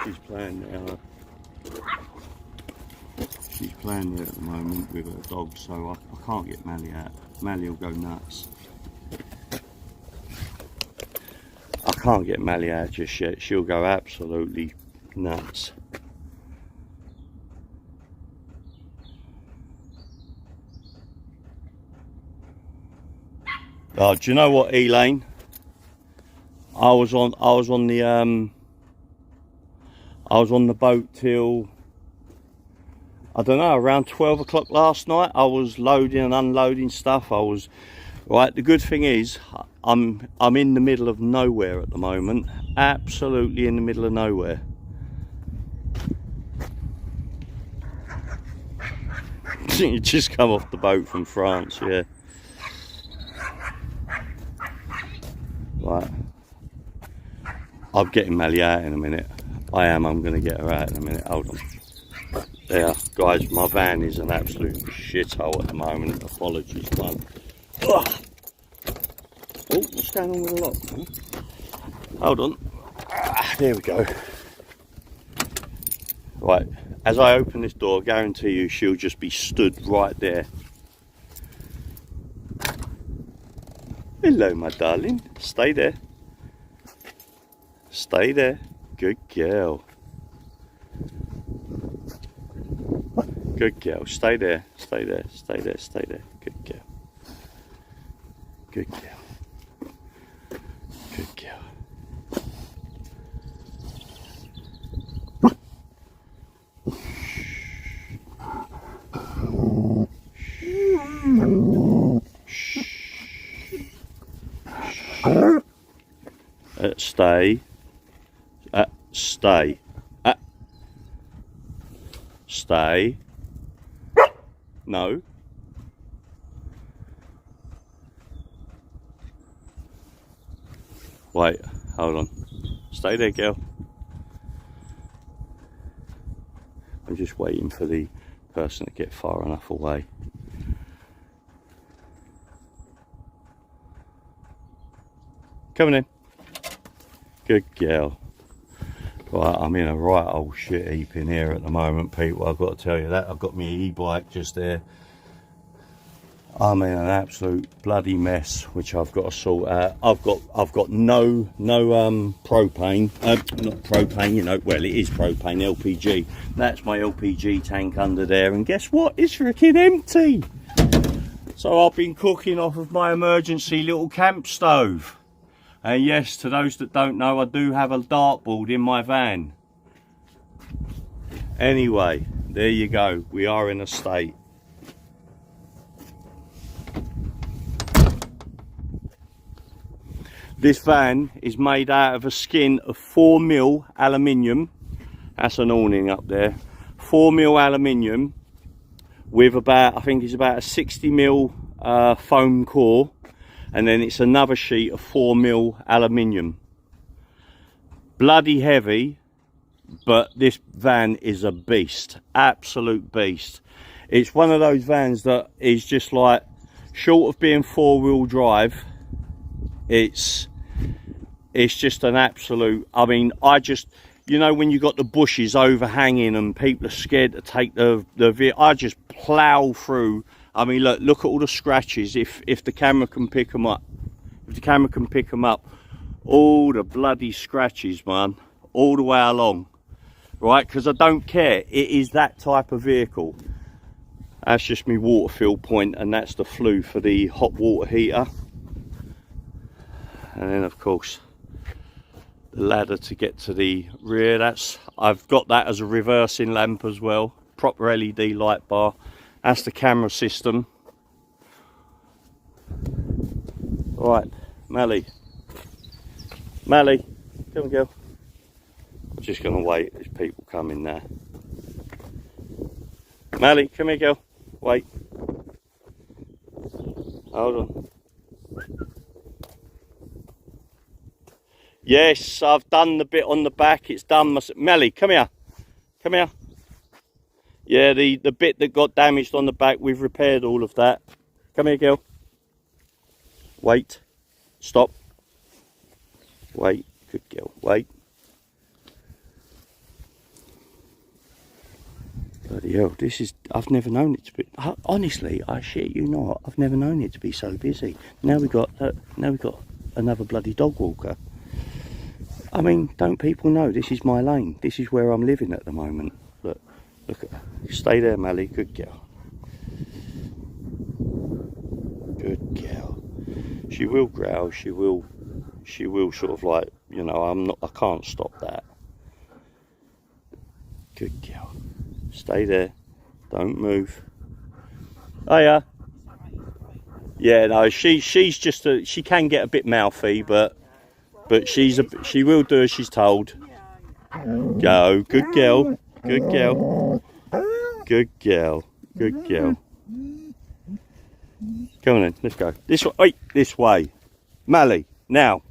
She's playing there. She's playing there at the moment with her dog, so I can't get Mally out. Mally will go nuts. I can't get Mally out just yet. She'll go absolutely nuts. Oh, do you know what, Elaine? I was on the boat till, I don't know, around 12 o'clock last night. I was loading and unloading stuff. Right, the good thing is I'm in the middle of nowhere at the moment. Absolutely in the middle of nowhere. You just come off the boat from France, yeah. Right. I'm getting Mally out in a minute. I'm going to get her out in a minute. Hold on. There, guys, my van is an absolute shithole at the moment. Apologies, man. Oh, what's going on with the lock? Huh? Hold on. There we go. Right, as I open this door, I guarantee you she'll just be stood right there. Hello, my darling. Stay there. Stay there. Good girl. Good girl. Stay there. Stay there. Stay there. Stay there. Good girl. Good girl. Good girl. Stay. Stay. Stay. No. Wait, hold on. Stay there, girl. I'm just waiting for the person to get far enough away. Coming in. Good girl. Right, I'm in a right old shit heap in here at the moment, people. I've got to tell you that. I've got my e-bike just there. I'm in an absolute bloody mess, which I've got to sort out. I've got no propane, not propane, you know. Well, it is propane, LPG. That's my LPG tank under there, and guess what? It's freaking empty. So I've been cooking off of my emergency little camp stove. And yes, to those that don't know, I do have a dartboard in my van. Anyway, there you go. We are in a state. This van is made out of a skin of 4mm aluminium. That's an awning up there. 4mm aluminium with about, I think it's about a 60mm foam core, and then it's another sheet of 4mm aluminium. Bloody heavy, but this van is a beast, absolute beast. It's one of those vans that is just like, short of being 4-wheel drive, it's just an absolute, I mean, you know, when you got the bushes overhanging and people are scared to take the vehicle, I just plow through. I mean, look at all the scratches. If the camera can pick them up, all the bloody scratches, man, all the way along, right? Because I don't care. It is that type of vehicle. That's just my water fill point, and that's the flue for the hot water heater. And then, of course, the ladder to get to the rear. I've got that as a reversing lamp as well, proper LED light bar. That's the camera system. Right, Mally, come on, girl. I'm just gonna wait, there's people coming now. Mally, come here, girl. Wait, hold on. Yes, I've done the bit on the back. It's done. Melly, come here. Come here. Yeah, the bit that got damaged on the back, we've repaired all of that. Come here, girl. Wait. Stop. Wait. Good girl. Wait. Bloody hell, this is, I've never known it to be, honestly, I shit you not, I've never known it to be so busy. Now we got another bloody dog walker. I mean, don't people know this is my lane? This is where I'm living at the moment. Look at her. Stay there, Mally. Good girl. Good girl. She will growl. She will sort of like, you know, I can't stop that. Good girl. Stay there. Don't move. Oh yeah. Yeah, no, she's just she can get a bit mouthy, but she will do as she's told. Go, good girl, good girl, good girl, good girl. Come on then, let's go. This way, wait, this way. Mally, now.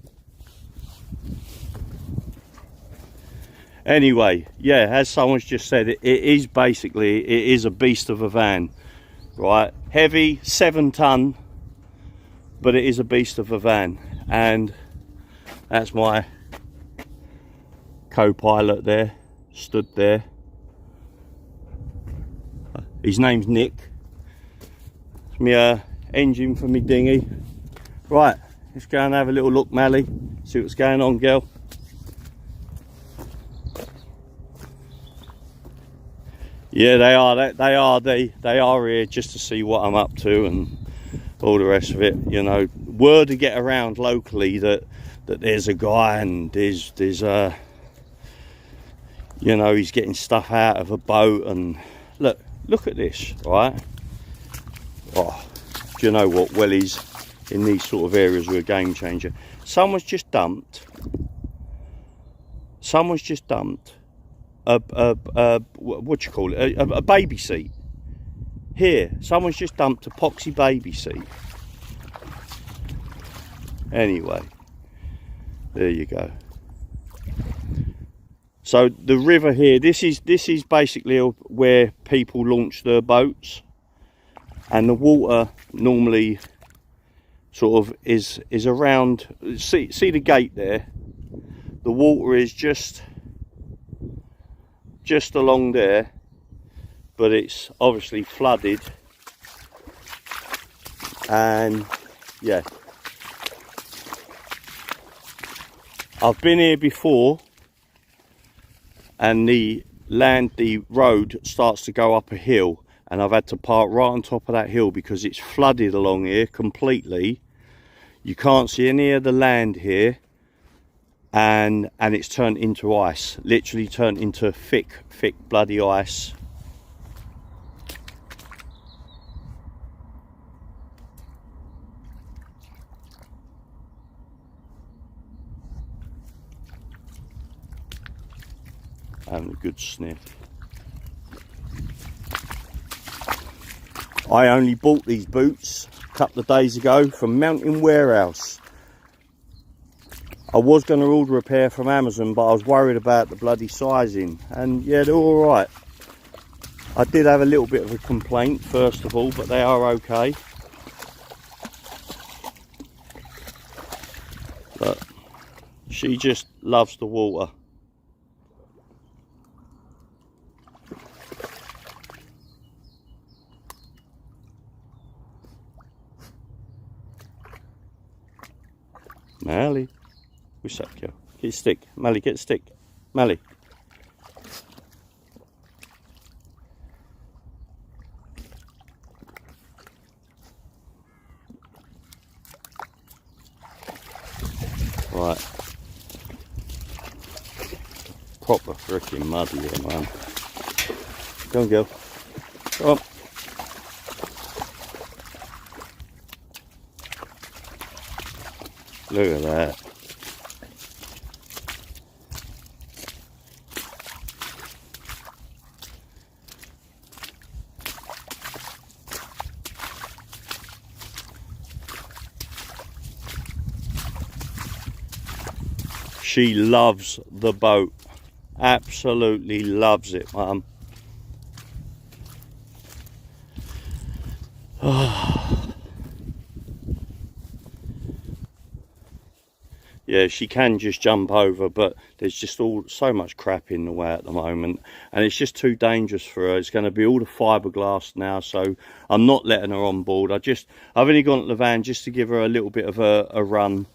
Anyway, yeah, as someone's just said, it is a beast of a van, right? Heavy, 7 ton, but it is a beast of a van. And that's my co-pilot there, stood there. His name's Nick. It's my engine for me dinghy. Right, let's go and have a little look, Mally. See what's going on, girl. Yeah, they are here just to see what I'm up to and all the rest of it. You know, word to get around locally that there's a guy and there's you know, he's getting stuff out of a boat. And look at this, right? Oh, do you know what? Wellies in these sort of areas are a game changer. Someone's just dumped what you call it, a baby seat here. Someone's just dumped a poxy baby seat. Anyway, there you go. So the river here, this is basically where people launch their boats, and the water normally sort of is around. See the gate there. The water is just along there, but it's obviously flooded. And yeah, I've been here before, and the road starts to go up a hill, and I've had to park right on top of that hill because it's flooded along here completely. You can't see any of the land here, and it's turned into ice, literally turned into thick bloody ice. having a good sniff. I only bought these boots a couple of days ago from Mountain Warehouse. I was going to order a pair from Amazon, but I was worried about the bloody sizing, and yeah, they're all right. I did have a little bit of a complaint first of all, but they are okay. But she just loves the water. Mally, what's up, girl? Get a stick. Mally, get a stick. Mally. Right. Proper freaking muddy here, man. Go on, girl. Come on. Look at that. She loves the boat. Absolutely loves it, Mum. Yeah, she can just jump over, but there's just so much crap in the way at the moment, and it's just too dangerous for her. It's going to be all the fiberglass now, so I'm not letting her on board. I've only gone to the van just to give her a little bit of a run,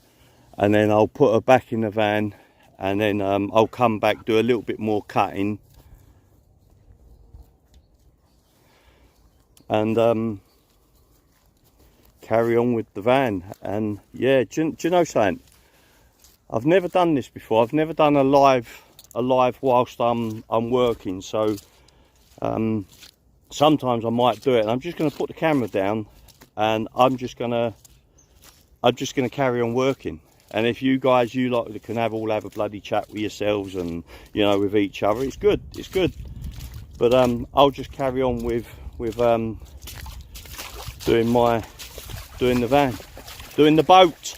and then I'll put her back in the van, and then I'll come back, do a little bit more cutting, and carry on with the van. And yeah, do you know something? I've never done this before. I've never done a live whilst I'm working. So sometimes I might do it, and I'm just going to put the camera down, and I'm just going to carry on working. And if you guys can all have a bloody chat with yourselves, and you know, with each other, it's good. It's good. But I'll just carry on with doing the van, doing the boat.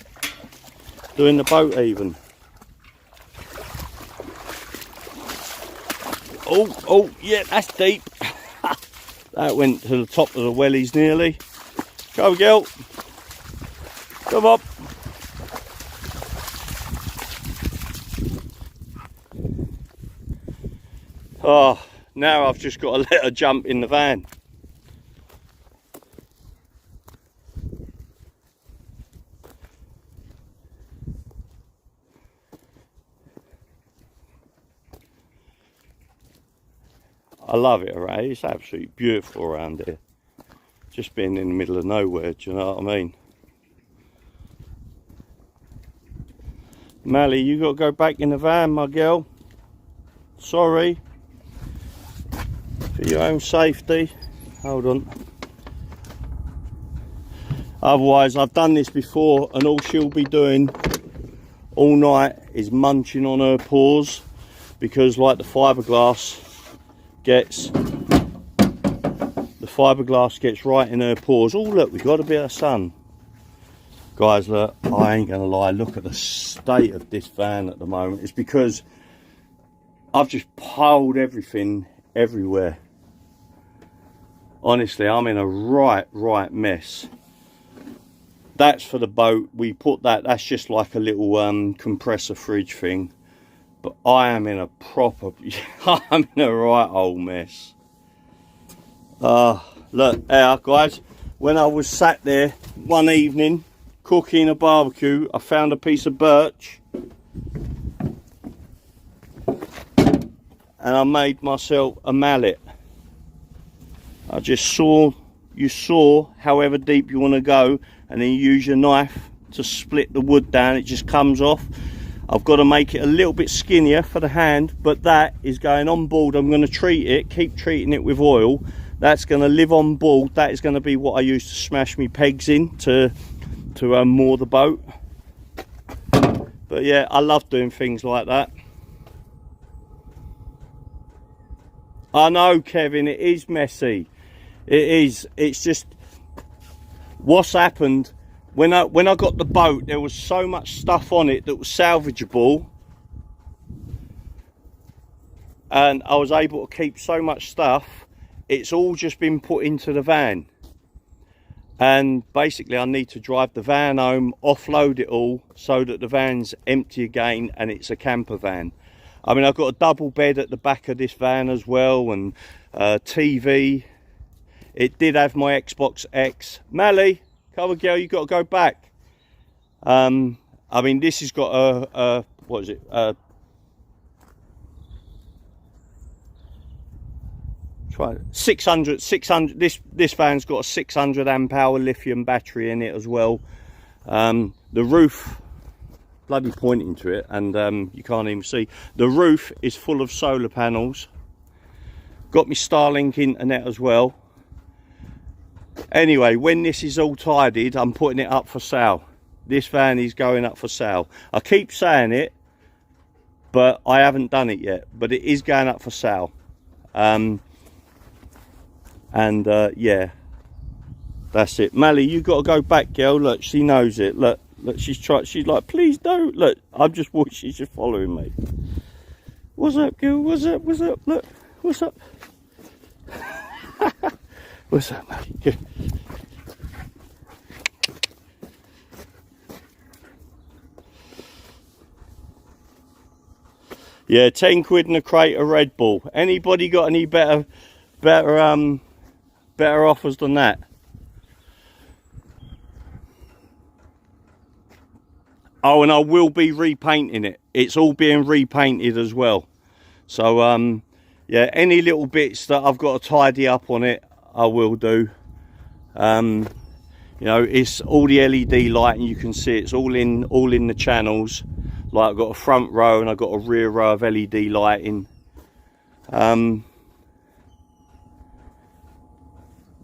Doing the boat even. Oh, yeah, that's deep. That went to the top of the wellies nearly. Go, girl. Come up. Oh, now I've just got to let her jump in the van. I love it around. It's absolutely beautiful around here. Just being in the middle of nowhere, do you know what I mean? Mally, you got to go back in the van, my girl. Sorry. For your own safety. Hold on. Otherwise, I've done this before, and all she'll be doing all night is munching on her paws, because like the fiberglass gets right in her paws. Oh look, we've got a bit of sun. Guys, look, I ain't gonna lie, look at the state of this van at the moment. It's because I've just piled everything everywhere. Honestly, I'm in a right mess. That's for the boat. We put that's just like a little compressor fridge thing. But I am in a I'm in a right old mess. Look, guys, when I was sat there one evening cooking a barbecue, I found a piece of birch. And I made myself a mallet. I just you saw however deep you want to go, and then you use your knife to split the wood down. It just comes off. I've got to make it a little bit skinnier for the hand, but that is going on board. I'm going to treat it, keep treating it with oil. That's going to live on board. That is going to be what I use to smash me pegs in to moor the boat. But yeah, I love doing things like that. I know, Kevin, it is messy. It is. It's just what's happened when I got the boat. There was so much stuff on it that was salvageable, and I was able to keep so much stuff. It's all just been put into the van, and basically I need to drive the van home, offload it all so that the van's empty again and it's a camper van. I mean, I've got a double bed at the back of this van as well, and TV. It did have my Xbox X. Mally, come on, girl, you got to go back. I mean, this has got a what is it? 600. This van's got a 600 amp hour lithium battery in it as well. The roof, bloody pointing to it, and you can't even see. The roof is full of solar panels. Got me Starlink internet as well. Anyway, when this is all tidied, I'm putting it up for sale. This van is going up for sale. I keep saying it, but I haven't done it yet. But it is going up for sale. Yeah, that's it. Mally, you got to go back, girl. Look, she knows it. Look, she's like, please don't. Look, I'm just watching. She's just following me. What's up, girl? What's up? What's up? Look, what's up? What's up, Mally? Yeah, 10 quid and a crate of Red Bull. Anybody got any better offers than that? Oh, and I will be repainting it. It's all being repainted as well. So yeah, any little bits that I've got to tidy up on it, I will do. You know, it's all the LED lighting. You can see it's all in the channels. Like, I've got a front row and I've got a rear row of LED lighting. The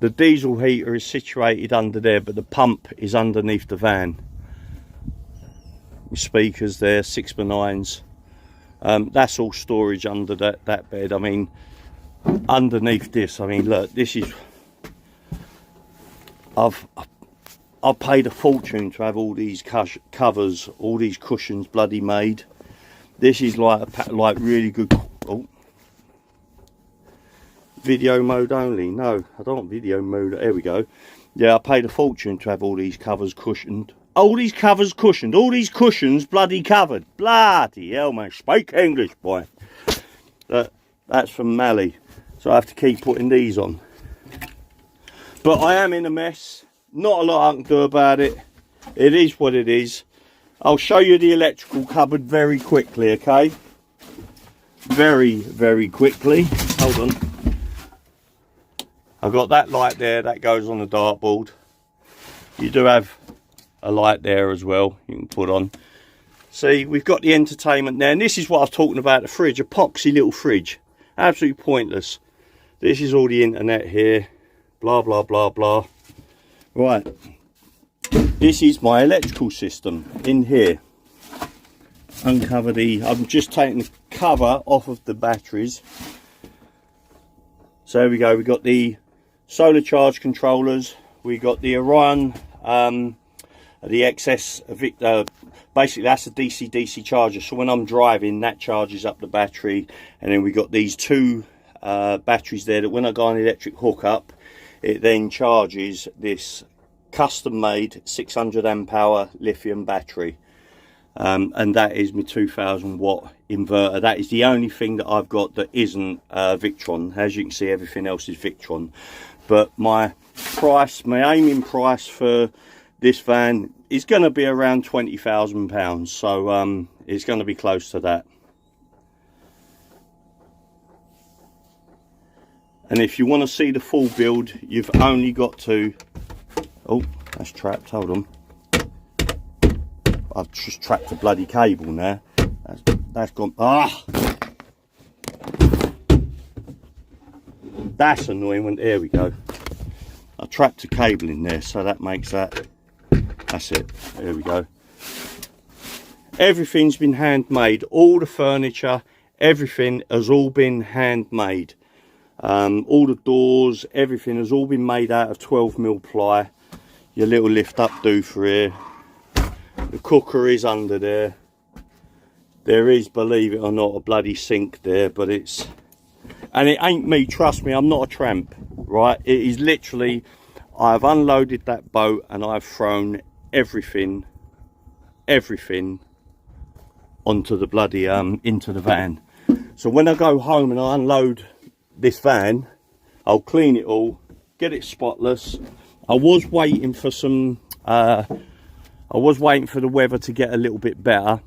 diesel heater is situated under there, but the pump is underneath the van. Speakers there, 6x9s. That's all storage under that bed. I mean, underneath this, I mean, look, this is, I've paid a fortune to have all these covers, all these cushions bloody made. This is like really good. Oh, video mode only. No, I don't want video mode. There we go. Yeah, I paid a fortune to have all these covers cushioned. All these covers cushioned. All these cushions bloody covered. Bloody hell, man. Speak English, boy. That's from Mally. So I have to keep putting these on. But I am in a mess. Not a lot I can do about it. It is what it is. I'll show you the electrical cupboard very quickly, okay? Very, very quickly. Hold on. I've got that light there. That goes on the dartboard. You do have a light there as well. You can put on. See, we've got the entertainment there. And this is what I was talking about, the fridge. Epoxy little fridge. Absolutely pointless. This is all the internet here. Blah, blah, blah, blah. Right, this is my electrical system in here. Uncover I'm just taking the cover off of the batteries. So there we go, we got the solar charge controllers, we got the Orion, the XS Victor. Basically that's a DC charger, so when I'm driving that charges up the battery. And then we got these two batteries there that when I go on the electric hookup, it then charges this custom-made 600 amp hour lithium battery, and that is my 2000 watt inverter. That is the only thing that I've got that isn't Victron. As you can see, everything else is Victron. But my aiming price for this van is going to be around £20,000, so it's going to be close to that. And if you want to see the full build, you've only got to... Oh, that's trapped. Hold on. I've just trapped the bloody cable now. That's gone. Ah! That's annoying. There we go. I trapped a cable in there, so that makes that. That's it. There we go. Everything's been handmade. All the furniture, everything has all been handmade. All the doors, everything has all been made out of 12mm ply. Your little lift up do for here. The cooker is under there. There is, believe it or not, a bloody sink there, but it's, and it ain't me, trust me, I'm not a tramp, right? It is literally, I've unloaded that boat and I've thrown everything onto the bloody into the van. So when I go home and I unload this van, I'll clean it all, get it spotless. I was waiting for some I was waiting for the weather to get a little bit better,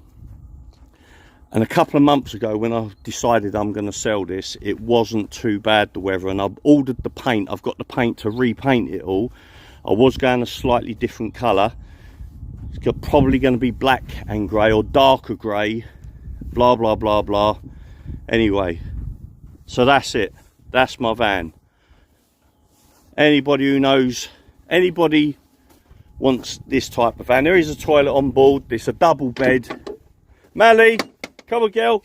and a couple of months ago when I decided I'm going to sell this, it wasn't too bad, the weather, and I've ordered the paint. I've got the paint to repaint it all. I was going a slightly different colour. It's probably going to be black and grey or darker grey, blah blah blah blah. Anyway, so that's it. That's my van. Anybody who knows, anybody wants this type of van, there is a toilet on board. It's a double bed. Mally, come on girl.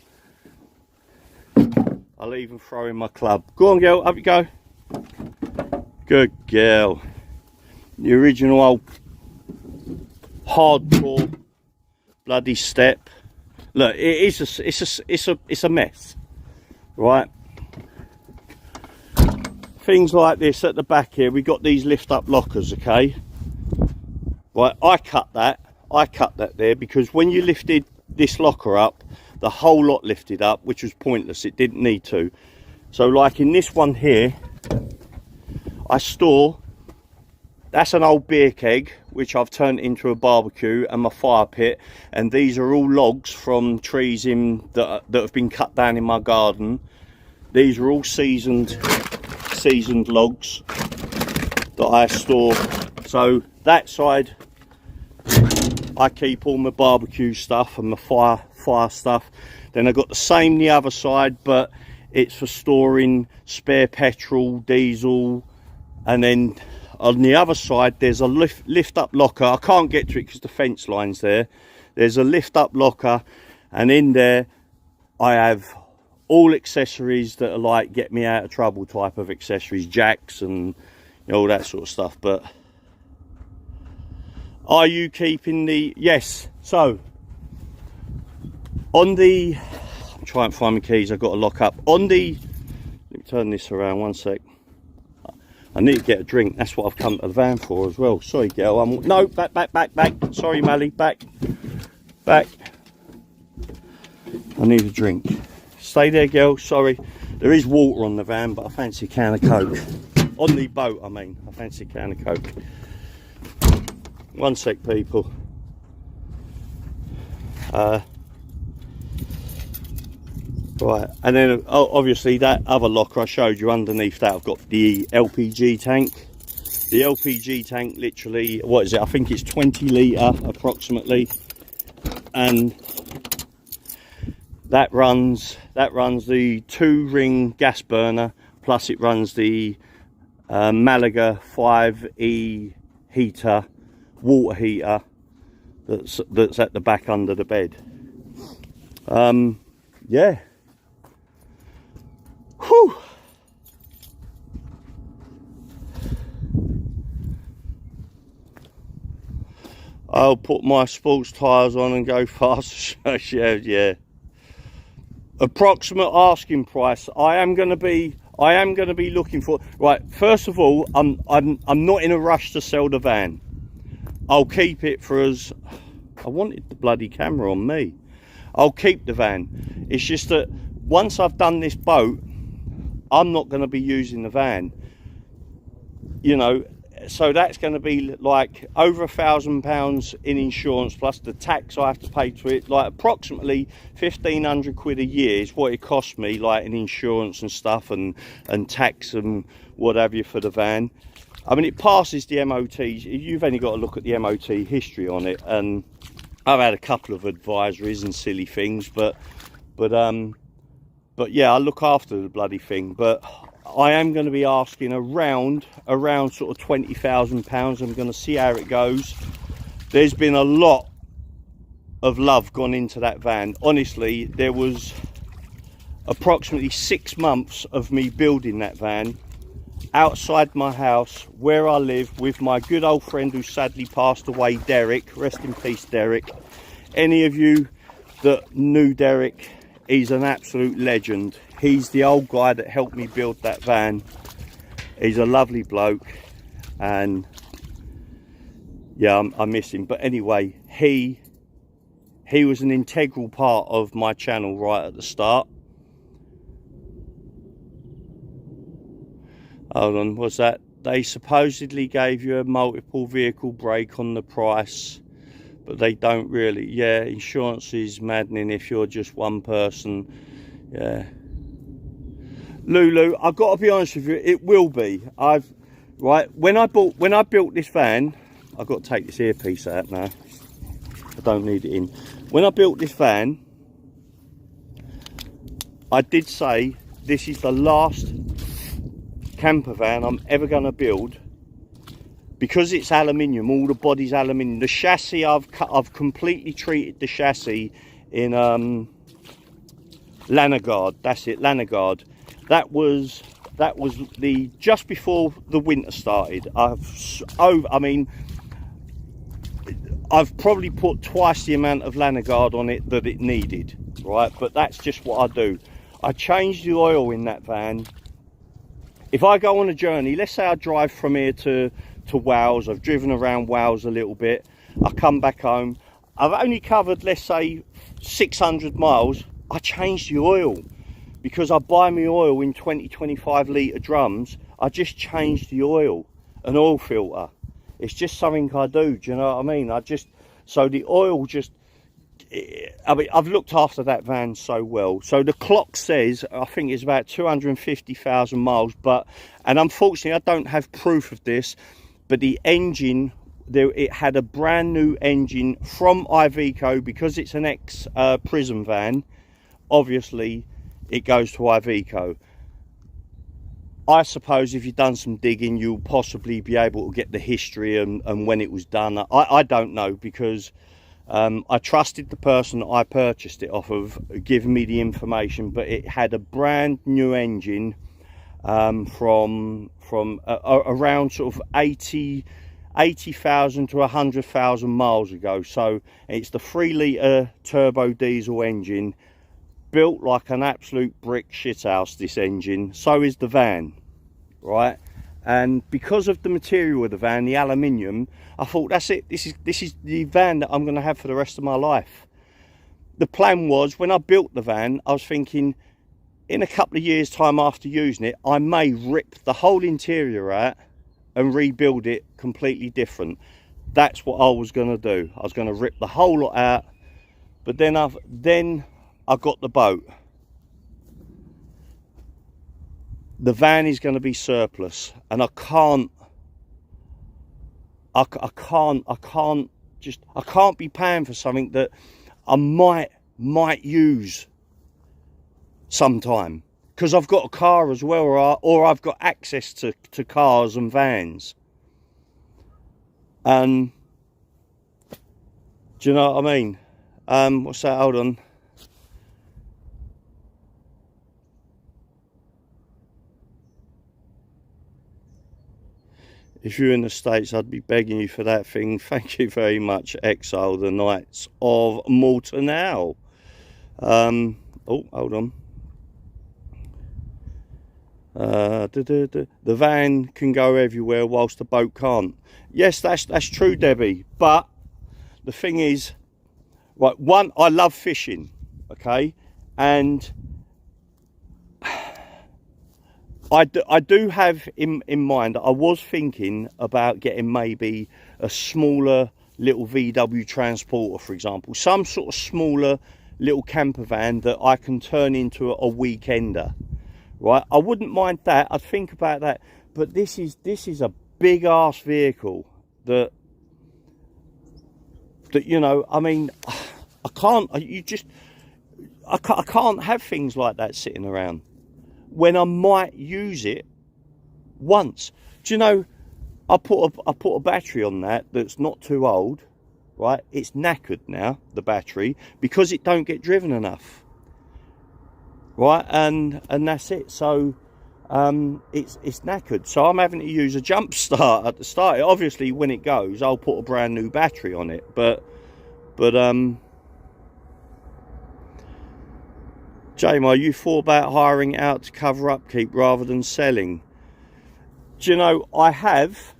I'll even throw in my club. Go on girl, up you go. Good girl. The original old hardcore bloody step. Look, it's a mess, right? Things like this at the back here, we got these lift up lockers, okay? Right, I cut that there because when you lifted this locker up, the whole lot lifted up, which was pointless. It didn't need to. So like in this one here, I store, that's an old beer keg which I've turned into a barbecue, and my fire pit, and these are all logs from trees that have been cut down in my garden. These are all seasoned logs that I store. So that side I keep all my barbecue stuff and my fire stuff. Then I've got the same the other side, but it's for storing spare petrol, diesel, and then on the other side there's a lift up locker. I can't get to it because the fence line's there. There's a lift up locker, and in there I have all accessories that are like get me out of trouble type of accessories, jacks and you know, all that sort of stuff. But are you keeping the, yes, so on the, I'm trying to find my keys, I've got to lock up on the, let me turn this around one sec. I need to get a drink. That's what I've come to the van for as well. Sorry, girl. No, back. Sorry, Mally. Back. I need a drink. Stay there, girl. Sorry. There is water on the van, but I fancy a can of Coke. On the boat, I mean. I fancy a can of Coke. One sec, people. Right, and then obviously that other locker I showed you, underneath that I've got the LPG tank. The LPG tank, literally, what is it? I think it's 20 litre approximately, and that runs the 2-ring gas burner, plus it runs the Malaga 5E heater, water heater that's at the back under the bed. Yeah. Whew. I'll put my sports tyres on and go fast. Yeah. Approximate asking price. I am going to be looking for. Right. First of all, I'm not in a rush to sell the van. I'll keep it for us. I wanted the bloody camera on me. I'll keep the van. It's just that once I've done this boat, I'm not going to be using the van, you know, so that's going to be like over £1,000 in insurance, plus the tax I have to pay to it. Like approximately 1,500 quid a year is what it cost me, like in insurance and stuff, and tax and what have you for the van. I mean, it passes the MOT. You've only got to look at the MOT history on it, and I've had a couple of advisories and silly things, but yeah, I look after the bloody thing. But I am going to be asking around sort of £20,000. I'm going to see how it goes. There's been a lot of love gone into that van. Honestly, there was approximately 6 months of me building that van outside my house where I live with my good old friend who sadly passed away, Derek. Rest in peace, Derek. Any of you that knew Derek, he's an absolute legend. He's the old guy that helped me build that van. He's a lovely bloke, and yeah, I miss him. But anyway, he was an integral part of my channel right at the start. Hold on, what's that? They supposedly gave you a multiple vehicle break on the price, but they don't really. Yeah, insurance is maddening if you're just one person. Yeah. Lulu, I've got to be honest with you, it will be. When I built this van, I've got to take this earpiece out now. I don't need it in. When I built this van, I did say this is the last camper van I'm ever going to build, because it's aluminium. All the body's aluminium. The chassis, I've completely treated the chassis in Lanagard. That's it, Lanagard. That was the just before the winter started. I've probably put twice the amount of Lanagard on it that it needed, right? But that's just what I do. I change the oil in that van. If I go on a journey, let's say I drive from here to Wales, I've driven around Wales a little bit, I come back home, I've only covered, let's say, 600 miles, I change the oil, because I buy my oil in 20-25 litre drums. I just change the oil, an oil filter. It's just something I do, do you know what I mean? So the oil just, I mean, I've looked after that van so well. So the clock says, I think it's about 250,000 miles, and unfortunately I don't have proof of this, but the engine, it had a brand new engine from Iveco, because it's an ex-prison van. Obviously it goes to Iveco. I suppose if you've done some digging, you'll possibly be able to get the history and when it was done. I don't know, because I trusted the person I purchased it off of giving me the information, but it had a brand new engine from around sort of 80,000 to 100,000 miles ago. So it's the 3 litre turbo diesel engine, built like an absolute brick shithouse, this engine. So is the van, right? And because of the material of the van, the aluminium, I thought, that's it, this is the van that I'm going to have for the rest of my life. The plan was, when I built the van, I was thinking, in a couple of years time after using it, I may rip the whole interior out and rebuild it completely different. That's what I was going to do. I was going to rip the whole lot out. But then I got the boat. The van is going to be surplus, and I can't be paying for something that I might use sometime, because I've got a car as well, or I've got access to cars and vans. And do you know what I mean? What's that? Hold on. If you're in the States, I'd be begging you for that thing. Thank you very much, Exile, the Knights of Malta now. Oh, hold on. The van can go everywhere whilst the boat can't. Yes, that's true, Debbie. But the thing is, right, one, I love fishing, okay? And I do have in mind, I was thinking about getting maybe a smaller little VW transporter, for example. Some sort of smaller little camper van that I can turn into a weekender, right? I wouldn't mind that. I'd think about that. But this is a big ass vehicle that you know, I mean, I can't have things like that sitting around when I might use it once. Do you know, I put a battery on that's not too old, right? It's knackered now, the battery, because it don't get driven enough, right, and that's it. So it's knackered, so I'm having to use a jump start at the start. Obviously when it goes, I'll put a brand new battery on it, but Jamar, you thought about hiring it out to cover upkeep rather than selling? Do you know, I have,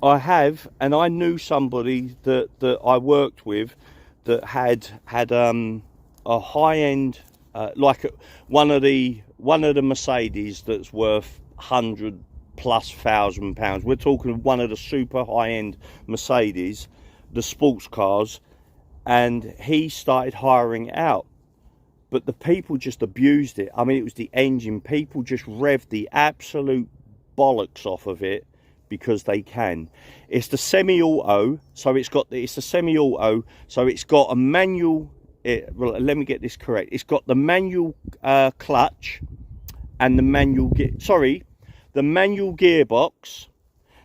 and I knew somebody that I worked with that had a high-end, like one of the Mercedes that's worth £100,000+. We're talking one of the super high-end Mercedes, the sports cars, and he started hiring it out. But the people just abused it. I mean, it was the engine. People just revved the absolute bollocks off of it because they can. It's the semi-auto, so it's the semi-auto, so it's got a manual. Well, let me get this correct. It's got the manual clutch and the manual the manual gearbox.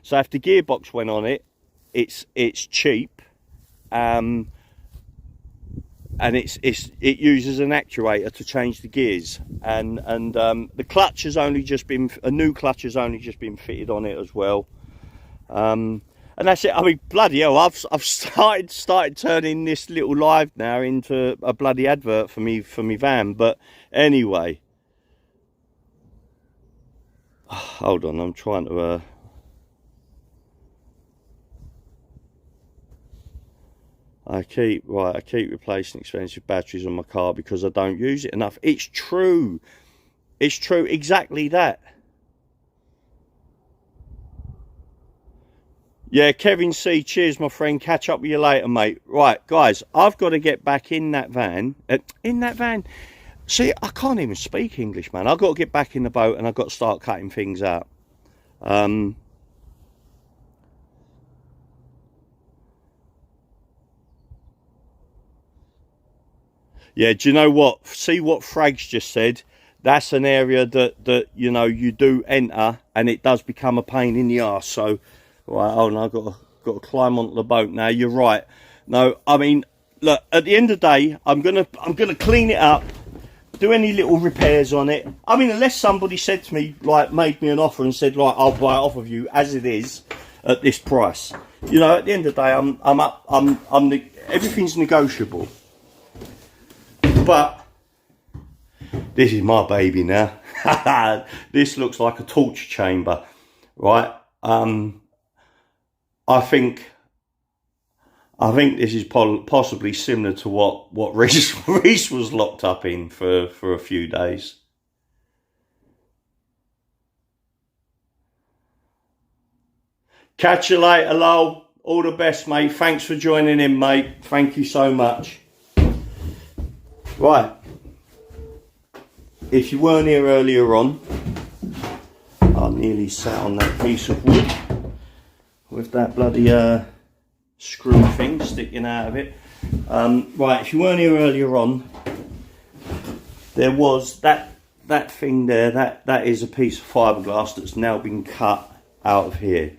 So if the gearbox went on it, it's cheap. And it uses an actuator to change the gears, and the clutch has only just been, a new clutch has only just been fitted on it as well, and that's it. I mean, bloody hell, I've started turning this little live now into a bloody advert for me van. But anyway, hold on, I'm trying to I keep replacing expensive batteries on my car because I don't use it enough. It's true. It's true. Exactly that. Yeah, Kevin C. Cheers, my friend. Catch up with you later, mate. Right, guys, I've got to get back in that van. See, I can't even speak English, man. I've got to get back in the boat and I've got to start cutting things out. Yeah, do you know what? See what Frag's just said? That's an area that you know, you do enter and it does become a pain in the arse. So, right, hold on, I've got to climb onto the boat now. You're right. No, I mean, look, at the end of the day, I'm gonna clean it up, do any little repairs on it. I mean, unless somebody said to me, like, made me an offer and said, like, I'll buy it off of you as it is at this price. You know, at the end of the day, everything's negotiable. But this is my baby now. This looks like a torture chamber, right? I think this is possibly similar to what Reece was locked up in for a few days. Catch you later, lol. All the best, mate. Thanks for joining in, mate. Thank you so much. Right, if you weren't here earlier on, I nearly sat on that piece of wood with that bloody screw thing sticking out of it. Right, if you weren't here earlier on, there was that thing there, that is a piece of fiberglass that's now been cut out of here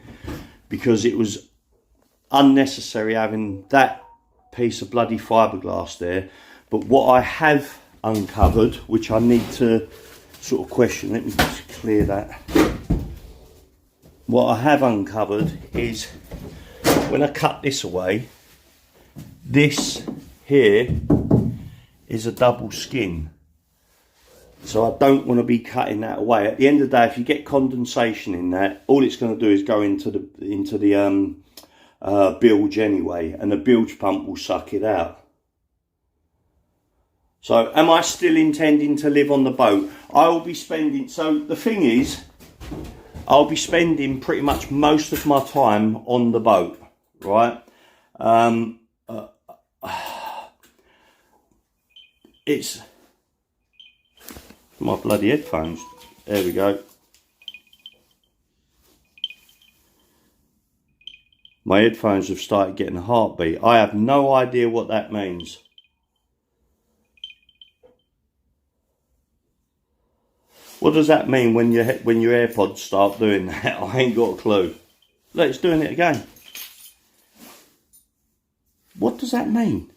because it was unnecessary having that piece of bloody fiberglass there. But what I have uncovered, which I need to sort of question, let me just clear that. What I have uncovered is when I cut this away, this here is a double skin. So I don't want to be cutting that away. At the end of the day, if you get condensation in that, all it's going to do is go into the bilge anyway, and the bilge pump will suck it out. So am I still intending to live on the boat? I will be spending, so the thing is, I'll be spending pretty much most of my time on the boat, right? It's my bloody headphones. There we go. My headphones have started getting a heartbeat. I have no idea what that means. What does that mean when your AirPods start doing that? I ain't got a clue. Look, it's doing it again. What does that mean?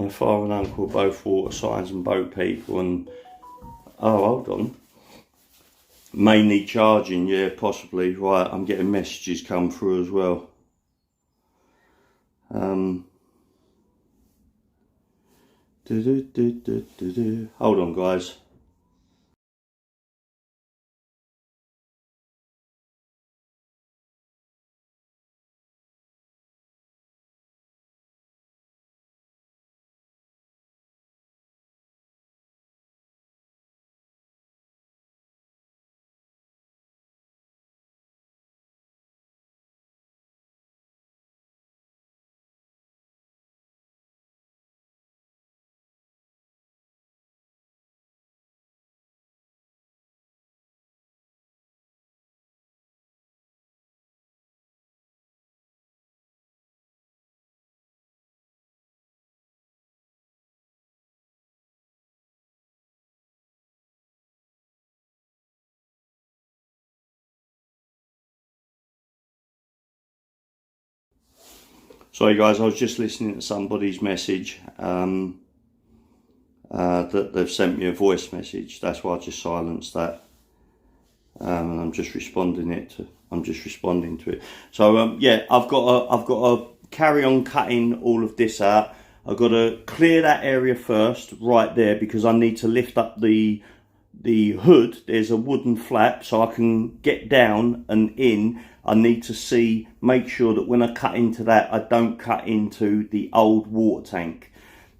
My father and uncle are both water signs and boat people, and oh, hold on. May need charging, yeah, possibly. Right, I'm getting messages come through as well. Hold on, guys. Sorry guys, I was just listening to somebody's message that they've sent me a voice message. That's why I just silenced that, and I'm just responding to it. So yeah, I've got to carry on cutting all of this out. I've got to clear that area first, right there, because I need to lift up the hood. There's a wooden flap, so I can get down and in. I need to make sure that when I cut into that, I don't cut into the old water tank.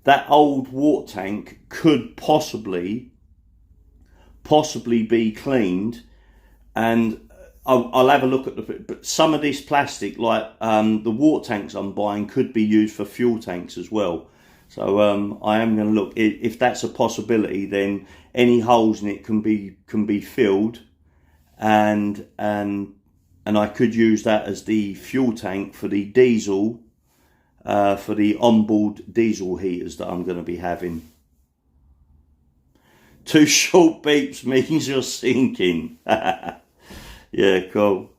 That old water tank could possibly be cleaned, and I'll have a look at but some of this plastic, like the water tanks I'm buying, could be used for fuel tanks as well. So I am going to look. If that's a possibility, then any holes in it can be filled, and I could use that as the fuel tank for the diesel, for the onboard diesel heaters that I'm going to be having. 2 short beeps means you're sinking. Yeah, cool.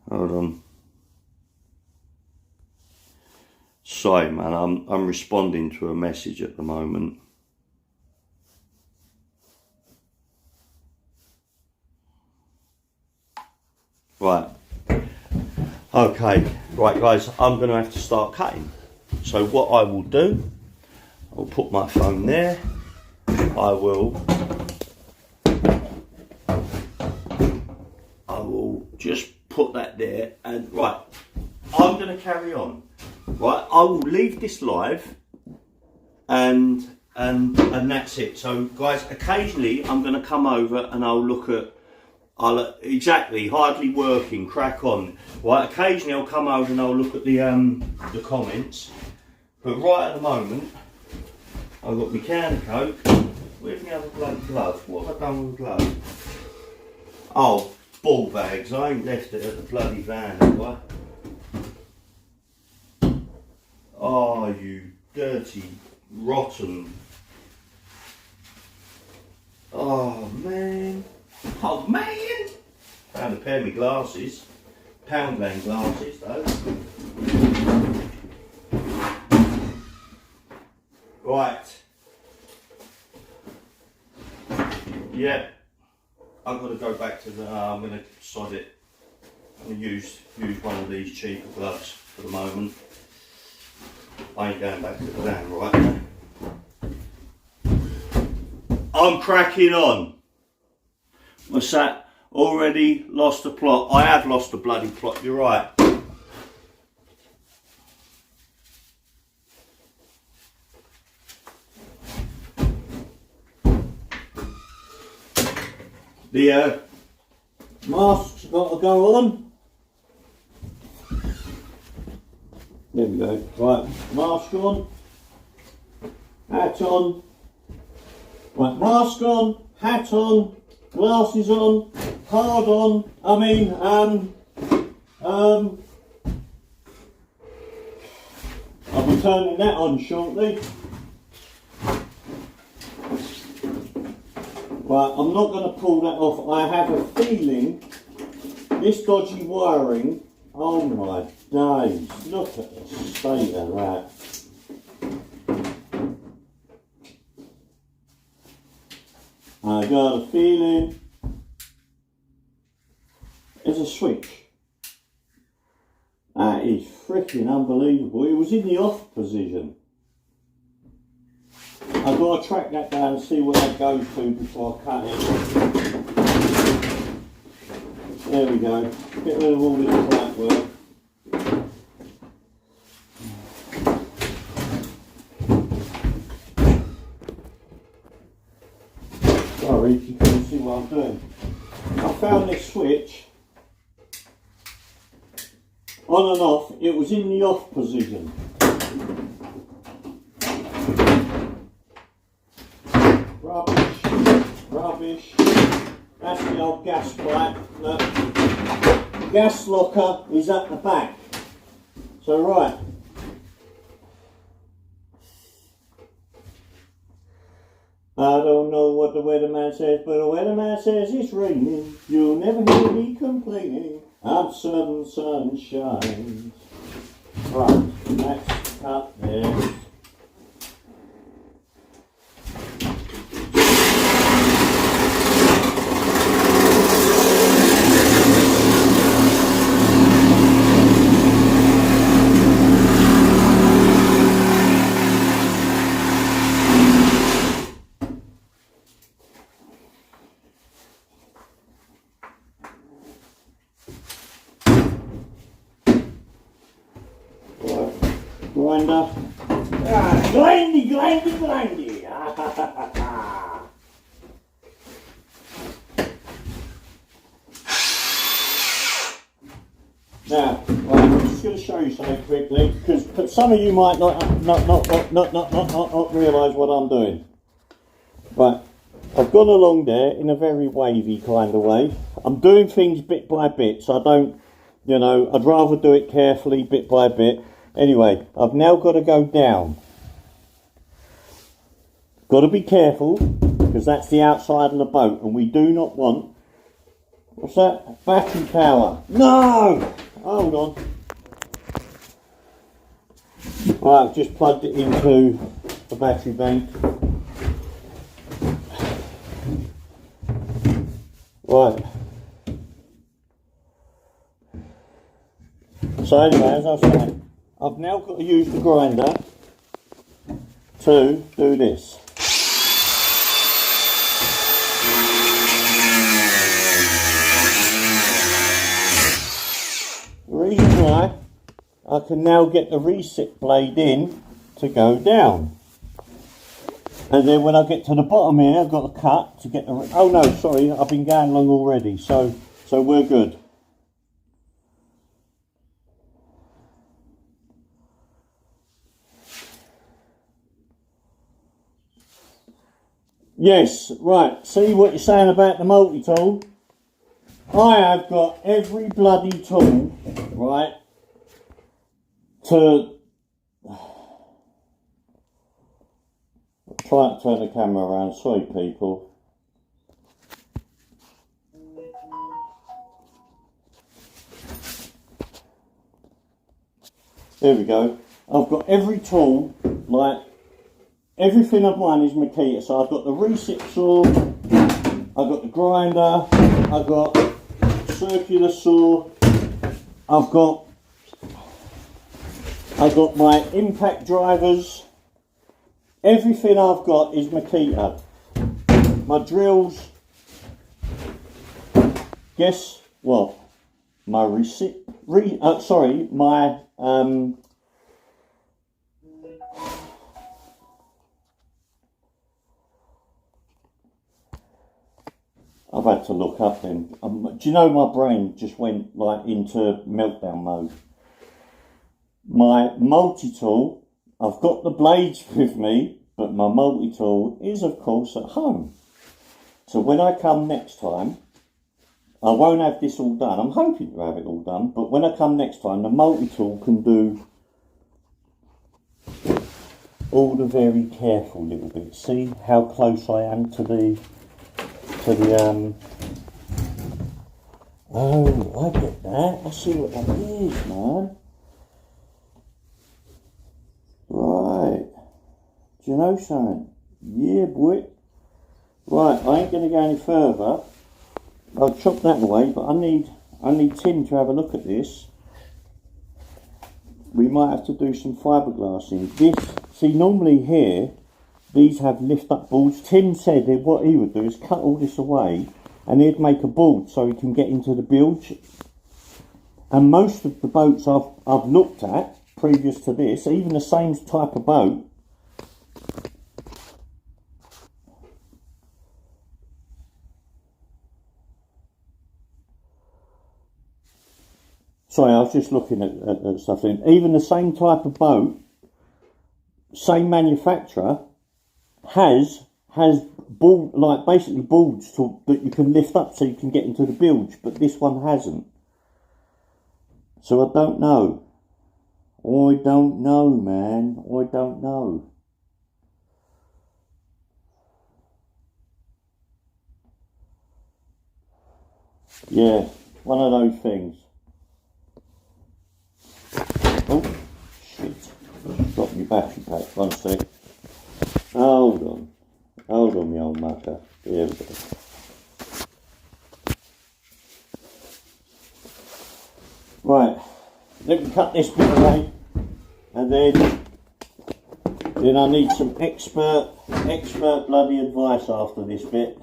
Hold on. Sorry, man. I'm responding to a message at the moment. Right. Okay. Right, guys. I'm going to have to start cutting. So what I will do, I'll put my phone there. I will just put that there, and right, I'm going to carry on. Right, I will leave this live, and that's it. So guys, occasionally I'm going to come over and I'll look at, exactly, hardly working, crack on. Right, occasionally I'll come over and I'll look at the comments, but right at the moment I've got my can of Coke. Where's my other bloody glove? What have I done with the glove? Oh, ball bags. I ain't left it at the bloody van, have I? Oh, you dirty, rotten. Oh, man. Oh, man. Found a pair of my glasses. Poundland glasses, though. Right. Yeah. I've got to go back to the, I'm going to sod it. I'm going to use one of these cheaper gloves for the moment. I ain't going back to the van right now. I'm cracking on. What's that? Already lost the plot. I have lost the bloody plot, you're right. The mask's got to go on. There we go. Right, mask on, hat on. Right, mask on, hat on, glasses on, card on. I'll be turning that on shortly. Right, I'm not going to pull that off. I have a feeling this dodgy wiring, oh my days, look at the state of that. I got a feeling there's a switch. That is freaking unbelievable. It was in the off position. I've got to track that down and see what that goes to before I cut it. There we go. Get rid of all this black work. Sorry if you can't see what I'm doing. I found this switch. On and off, it was in the off position. Rubbish, rubbish. That's the old gas pipe. Look. The gas locker is at the back. So right. I don't know what the weatherman says, but the weatherman says it's raining. You'll never hear me complaining. I'm sudden sunshine. Right, that's cut there. Grinder. Grindy, grindy, grindy. Now, right, I'm just going to show you something quickly because some of you might not realise what I'm doing. Right, I've gone along there in a very wavy kind of way. I'm doing things bit by bit, so I don't, you know, I'd rather do it carefully, bit by bit. Anyway, I've now got to go down. Got to be careful because that's the outside of the boat and we do not want, what's that? Battery power. No! Hold on. Right, I've just plugged it into the battery bank. Right. So anyway, as I was saying, I've now got to use the grinder to do this. The reason why, I can now get the reset blade in to go down. And then when I get to the bottom here, I've got to cut to get the... Oh no, sorry, I've been going along already, so we're good. Yes, right, see what you're saying about the multi-tool? I have got every bloody tool, right, to... Try to turn the camera around, sorry people. There we go. I've got every tool, like, everything of mine is Makita. So I've got the reset saw, I've got the grinder, I've got circular saw, I've got my impact drivers. Everything I've got is Makita. My drills, guess what? My I've had to look up them. Do you know my brain just went like into meltdown mode? My multi-tool, I've got the blades with me, but my multi-tool is of course at home. So when I come next time, I won't have this all done. I'm hoping to have it all done, but when I come next time, the multi-tool can do all the very careful little bits. See how close I am to the to the oh, I get that. I see what that is, man. Right. Do you know something? Yeah, boy. Right, I ain't gonna go any further. I'll chop that away, but I need Tim to have a look at this. We might have to do some fiberglass in this. See, normally here, these have lift up boards. Tim said that what he would do is cut all this away and he'd make a board so he can get into the bilge. And most of the boats I've looked at previous to this, even the same type of boat, sorry, I was just looking at stuff. Even the same type of boat, same manufacturer, has board, like basically boards that you can lift up so you can get into the bilge, but this one hasn't. So I don't know. I don't know, man. I don't know. Yeah, one of those things. Oh, shit. Just dropped my battery pack. One sec. Hold on. Hold on, my old mucker. There we go. Right. Let me cut this bit away. And then I need some expert bloody advice after this bit.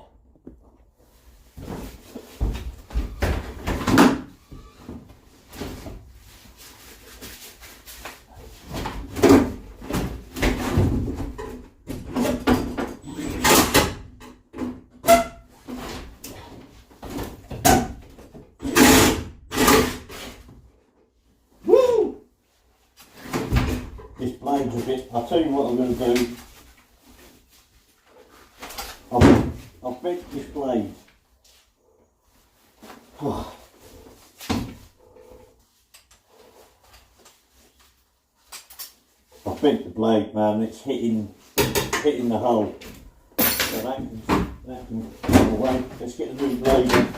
This blade's a bit, I'll tell you what I'm going to do. I'll bent this blade. Oh. I've bent the blade, man, it's hitting the hole. So that can come away. Let's get the new blade in.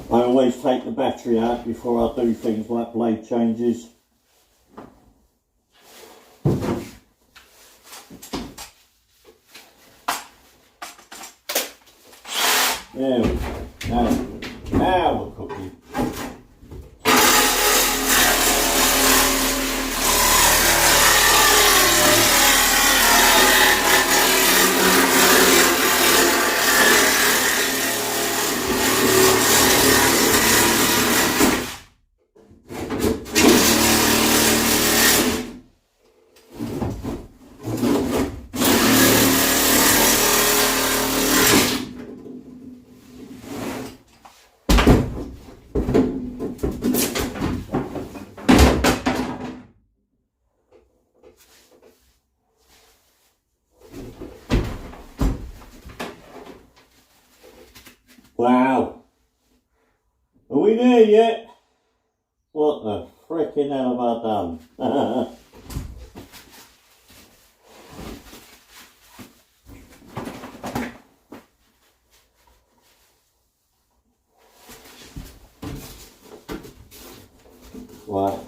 I always take the battery out before I do things like blade changes. There we go. Now we're cooking. Wow. Are we there yet? What the frickin' hell have I done? Right.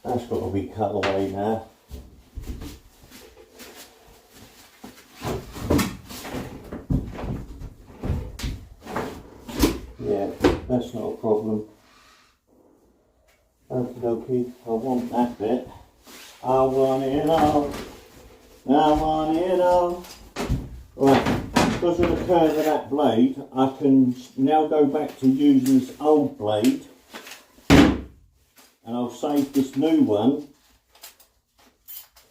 That's got to be cut away now. Yeah, that's not a problem. Okie dokie, I want that bit. I want it all. I want it all. Right, because of the curve of that blade, I can now go back to using this old blade. And I'll save this new one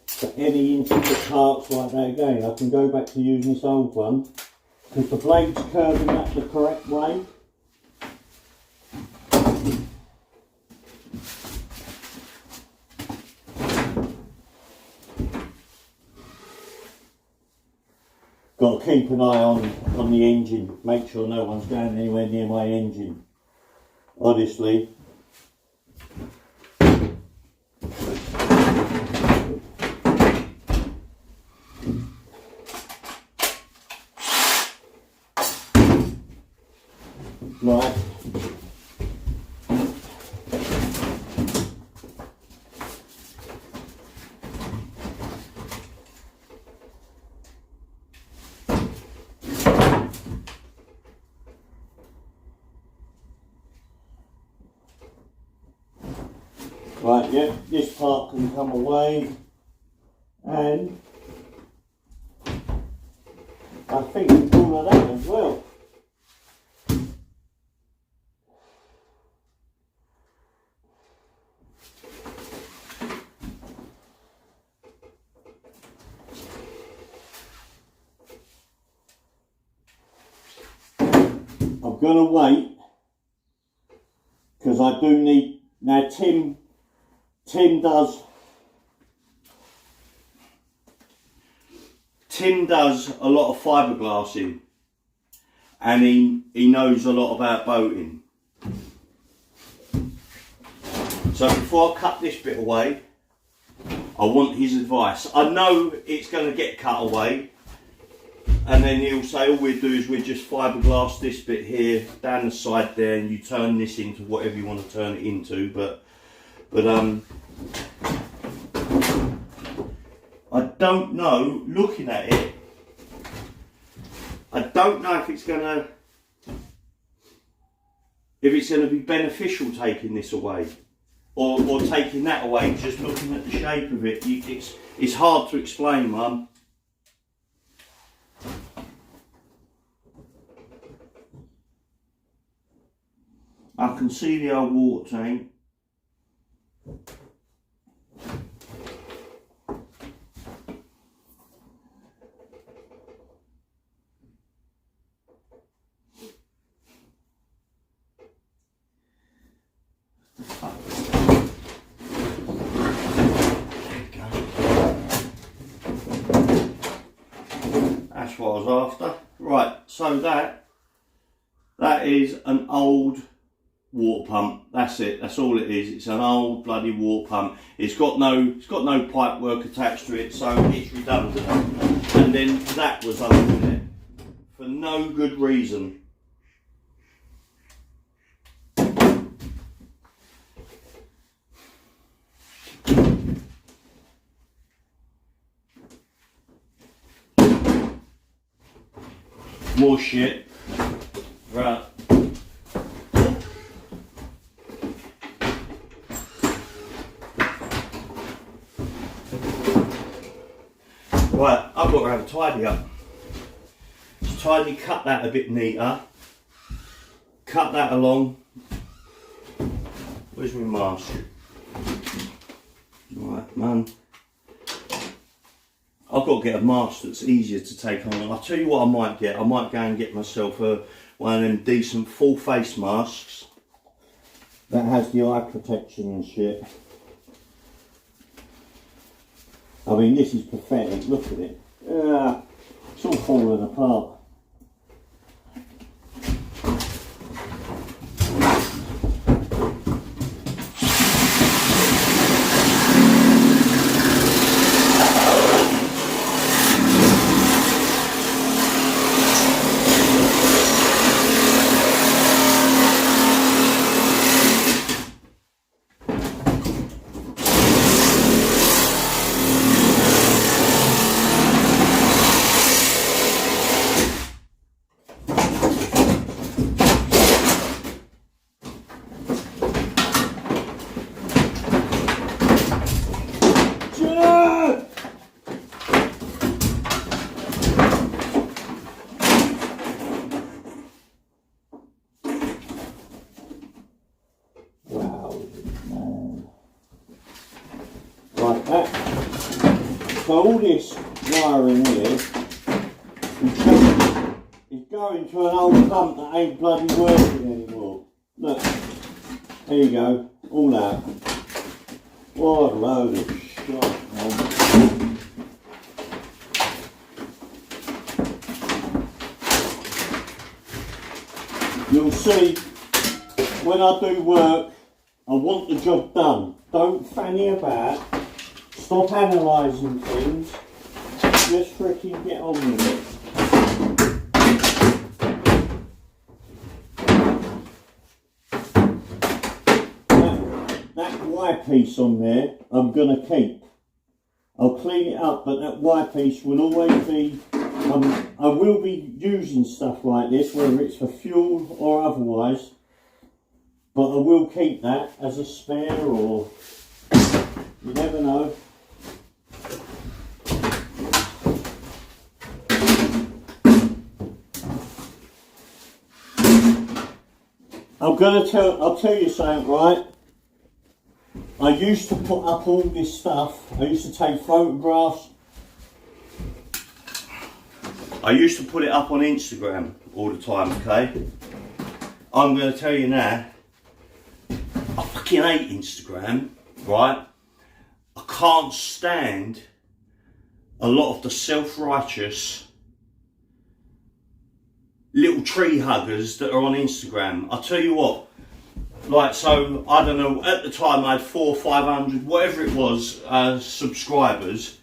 for any intricate parts like that again. I can go back to using this old one because the blade's curving that the correct way. got to keep an eye on the engine, make sure no one's going anywhere near my engine, honestly. Right. Right, yeah, this part can come away, and I think all of that as well. I'm going to wait, because I do need, now Tim does a lot of fiberglassing, and he knows a lot about boating. So before I cut this bit away, I want his advice. I know it's going to get cut away, and then he'll say all we do is we just fiberglass this bit here down the side there, and you turn this into whatever you want to turn it into. But I don't know, looking at it, I don't know if it's gonna be beneficial taking this away or taking that away. Just looking at the shape of it, it's hard to explain, Mum. I can see the old water tank. That's what I was after. Right, so that is an old water pump. That's it. That's all it is. It's an old bloody water pump. It's got no pipe work attached to it, so it's redundant. And then that was under it for no good reason. More shit. Right. Right, I've got to have a tidy up. Just tidy, cut that a bit neater. Cut that along. Where's my mask? Right, man. I've got to get a mask that's easier to take on. I'll tell you what I might get. I might go and get myself one of them decent full face masks that has the eye protection and shit. I mean, this is pathetic. Look at it. It's all falling apart. So all this wiring here is going to an old pump that ain't bloody working anymore. Look, there you go, all out. What a load of shit, man. see, when I do work, I want the job done. Don't fanny about. Stop analysing things. Just freaking get on with it. That wire piece on there, I'm going to keep. I'll clean it up, but that wire piece will always be, I will be using stuff like this, whether it's for fuel or otherwise, but I will keep that as a spare, or you never know. I'll tell you something, right? I used to put up all this stuff. I used to take photographs. I used to put it up on Instagram all the time, okay? I'm going to tell you now, I fucking hate Instagram, right? I can't stand a lot of the self-righteous little tree huggers that are on Instagram. I'll tell you what, like, so, I don't know, at the time I had 400 or 500, whatever it was, subscribers.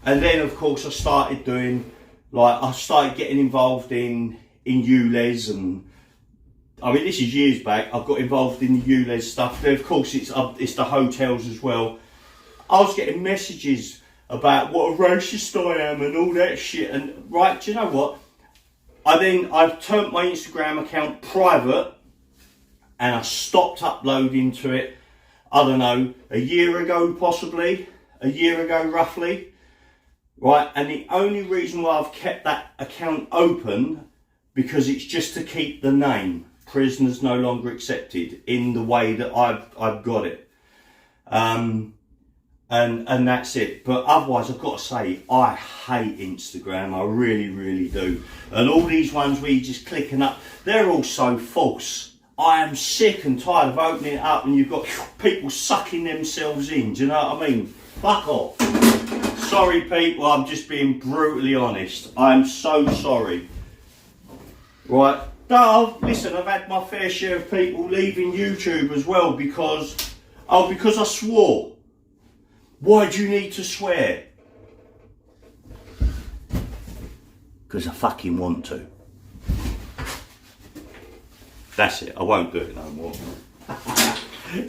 And then, of course, I started doing, like, I started getting involved in ULEZ, and, I mean, this is years back. I've got involved in the ULEZ stuff. Then, of course, it's the hotels as well. I was getting messages about what a racist I am and all that shit. And, right, do you know what? I've turned my Instagram account private, and I stopped uploading to it, I don't know, a year ago possibly, a year ago roughly, right? And the only reason why I've kept that account open, because it's just to keep the name, Prisoners No Longer Accepted, in the way that I've got it. And that's it. But otherwise, I've got to say, I hate Instagram. I really, really do. And all these ones where you're just clicking up, they're all so false. I am sick and tired of opening it up and you've got people sucking themselves in. Do you know what I mean? Fuck off. Sorry, people. I'm just being brutally honest. I'm so sorry. Right. No, listen, I've had my fair share of people leaving YouTube as well because I swore. Why do you need to swear? Because I fucking want to. That's it, I won't do it no more.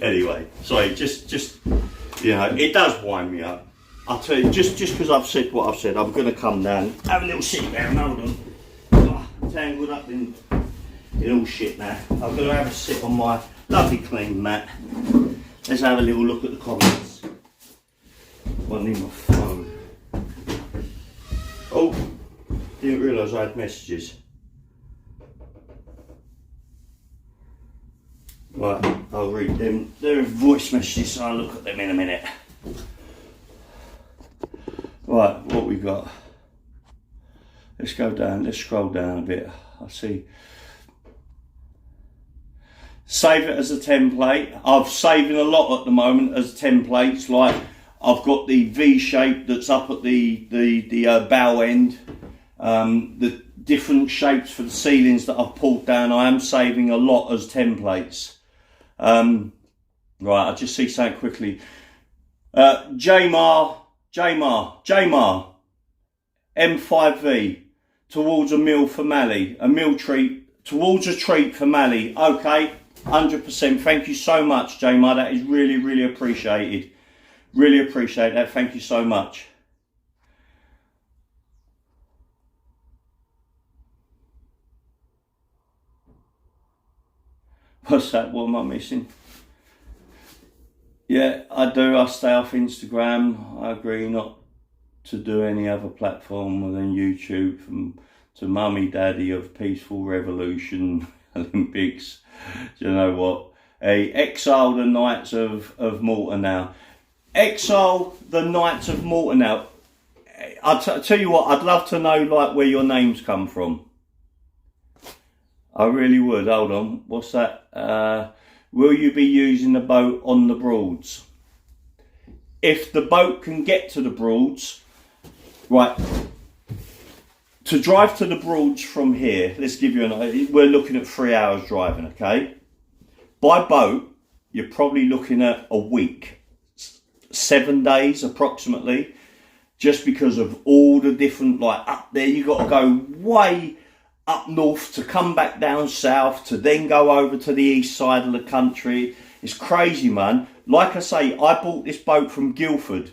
Anyway, sorry, just you know, it does wind me up. I'll tell you, just because I've said what I've said, I'm going to come down, have a little sit down, hold on. Oh, tangled up in all shit now. I'm going to have a sit on my lovely clean mat. Let's have a little look at the comments. One in my phone. Oh, didn't realise I had messages. Right, I'll read them. They're voice messages, so I'll look at them in a minute. Right, what we got? Let's go down, let's scroll down a bit. I see. Save it as a template. I'm saving a lot at the moment as templates. Like, I've got the V shape that's up at the bow end. The different shapes for the ceilings that I've pulled down, I am saving a lot as templates. Right, I'll just see something quickly. Jamar, M5V, towards a meal for Mally, towards a treat for Mally. Okay, 100%. Thank you so much, Jamar. That is really, really appreciated. Really appreciate that. Thank you so much. What's that? What am I missing? Yeah, I do. I stay off Instagram. I agree not to do any other platform other than YouTube. To mummy, daddy of Peaceful Revolution Olympics. Do you know what? Exile the Knights of Malta now. Exile the Knights of Malta now. I'll tell you what, I'd love to know, like, where your names come from. I really would. Hold on. What's that? Will you be using the boat on the Broads? If the boat can get to the Broads, right, To drive to the Broads from here, let's give you we're looking at 3 hours driving, okay? By boat, you're probably looking at a week, 7 days approximately, just because of all the different, like up there, you got to go way up north to come back down south to then go over to the east side of the country. It's crazy, man. Like I say, I bought this boat from Guildford.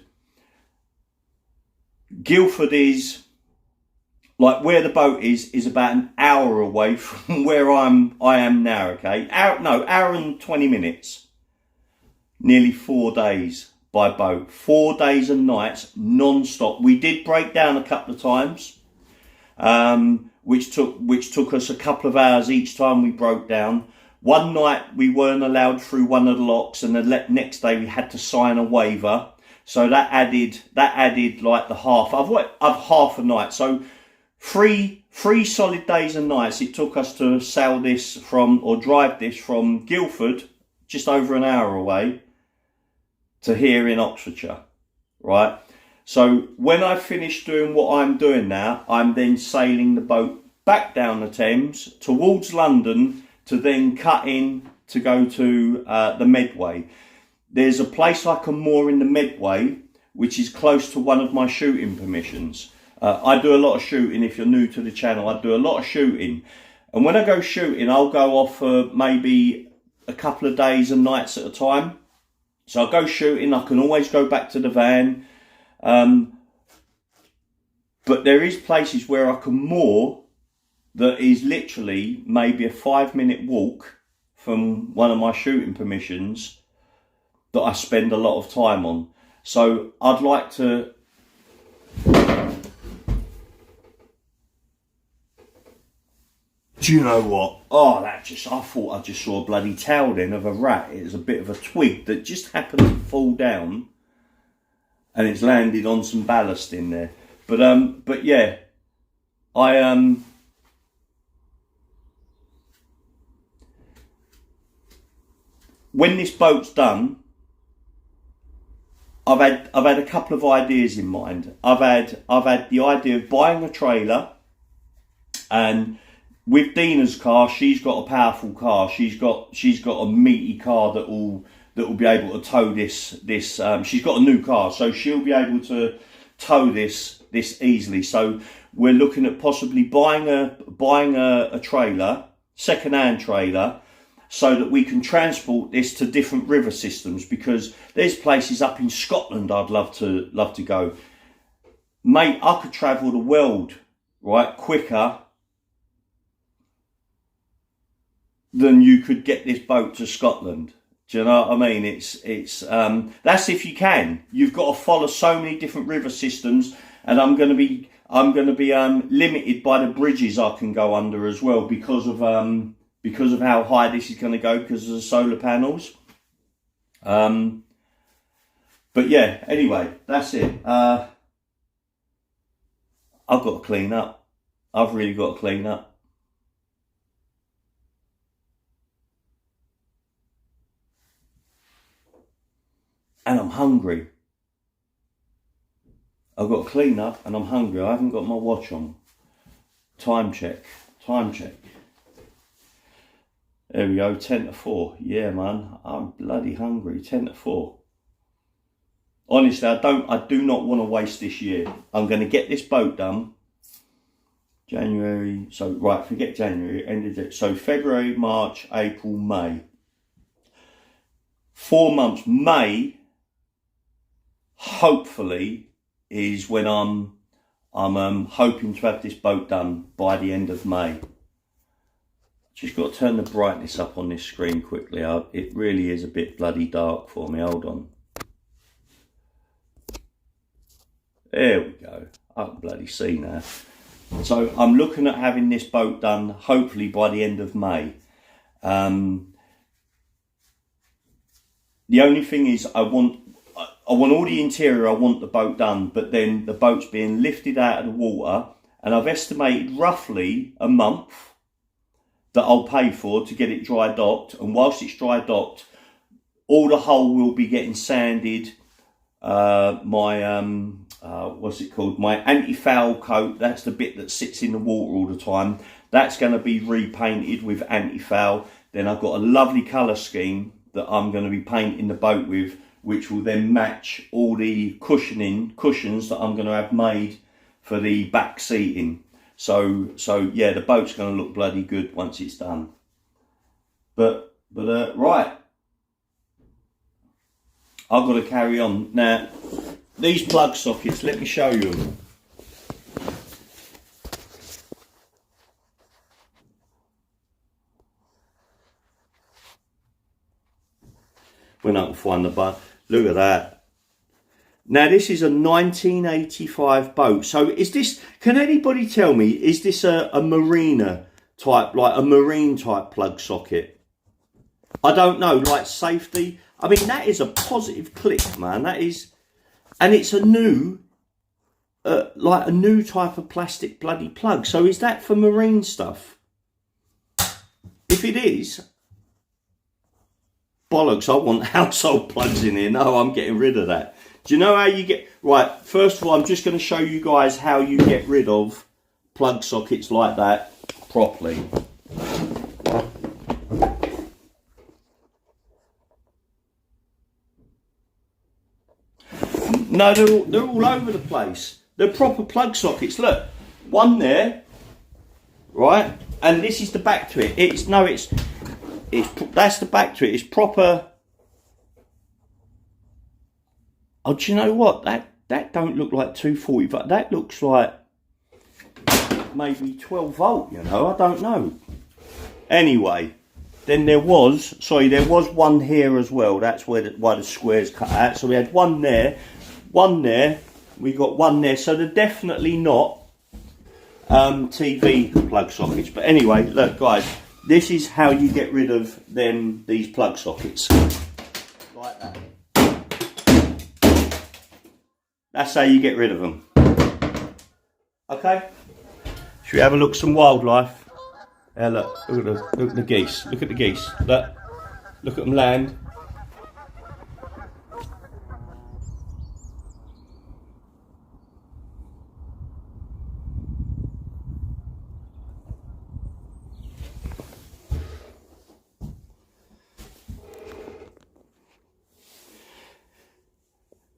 Guildford is, like where the boat is about an hour away from where I am now, okay? Hour and 20 minutes. Nearly 4 days by boat. 4 days and nights, non-stop. We did break down a couple of times, which took us a couple of hours each time we broke down. One night we weren't allowed through one of the locks, and the next day we had to sign a waiver. So that added like the half of half a night. So three solid days and nights it took us to sail this drive this from Guildford, just over an hour away, to here in Oxfordshire, right? So when I finish doing what I'm doing now, I'm then sailing the boat back down the Thames towards London to then cut in to go to the Medway. There's a place I can moor in the Medway, which is close to one of my shooting permissions. I do a lot of shooting. If you're new to the channel, I do a lot of shooting. And when I go shooting, I'll go off for maybe a couple of days and nights at a time. So I go shooting, I can always go back to the van. But there is places where I can moor that is literally maybe a 5-minute walk from one of my shooting permissions that I spend a lot of time on. So I'd like to... Do you know what? Oh, I thought I just saw a bloody tail then of a rat. It was a bit of a twig that just happened to fall down, and it's landed on some ballast in there. But yeah, when this boat's done, I've had a couple of ideas in mind. I've had the idea of buying a trailer, and with Dina's car, she's got a powerful car. She's got a meaty car that will be able to tow this. She's got a new car, so she'll be able to tow this easily. So we're looking at possibly buying a trailer, second-hand trailer, so that we can transport this to different river systems, because there's places up in Scotland I'd love to go. Mate, I could travel the world, right, quicker than you could get this boat to Scotland. Do you know what I mean? It's that's if you can. You've got to follow so many different river systems, and I'm going to be limited by the bridges I can go under as well, because of how high this is going to go because of the solar panels. But yeah, anyway, that's it. I've got to clean up. I've really got to clean up. And I'm hungry. I've got to clean up and I'm hungry. I haven't got my watch on. Time check. There we go, 10 to 4. Yeah, man, I'm bloody hungry. 10 to 4. Honestly, I do not want to waste this year. I'm going to get this boat done. January, so right, forget January, ended it. So February, March, April, May. 4 months. May, hopefully, is when I'm hoping to have this boat done by the end of May. Just got to turn the brightness up on this screen quickly. It really is a bit bloody dark for me. Hold on. There we go. I can bloody see now. So I'm looking at having this boat done hopefully by the end of May. The only thing is I want all the interior. I want the boat done, but then the boat's being lifted out of the water, and I've estimated roughly a month that I'll pay for to get it dry docked. And whilst it's dry docked, all the hull will be getting sanded. My what's it called? My anti-foul coat. That's the bit that sits in the water all the time. That's going to be repainted with anti-foul. Then I've got a lovely colour scheme that I'm going to be painting the boat with, which will then match all the cushions that I'm going to have made for the back seating. So yeah, the boat's going to look bloody good once it's done. But right, I've got to carry on now. These plug sockets, let me show you them. When I can find the boat, look at that. Now this is a 1985 boat. So is this, can anybody tell me, is this a marina type, like a marine type plug socket? I don't know, like safety. I mean, that is a positive click, man. That is, and it's a new, like a new type of plastic bloody plug. So is that for marine stuff? If it is, bollocks, I want household plugs in here. No, I'm getting rid of that. Do you know how you get... Right, first of all, I'm just going to show you guys how you get rid of plug sockets like that properly. No, they're all over the place. They're proper plug sockets. Look, one there, right? And this is the back to it. That's the back to it. It's proper. Oh, do you know what? That don't look like 240, but that looks like maybe 12 volt, you know, I don't know. Anyway, then there was one here as well. That's why the square's cut out. So we had one there, we got one there. So they're definitely not TV plug sockets. But anyway, look guys, this is how you get rid of these plug sockets. Like that. That's how you get rid of them. Okay? Should we have a look at some wildlife? Yeah, look at the geese. Look at the geese. Look at them land.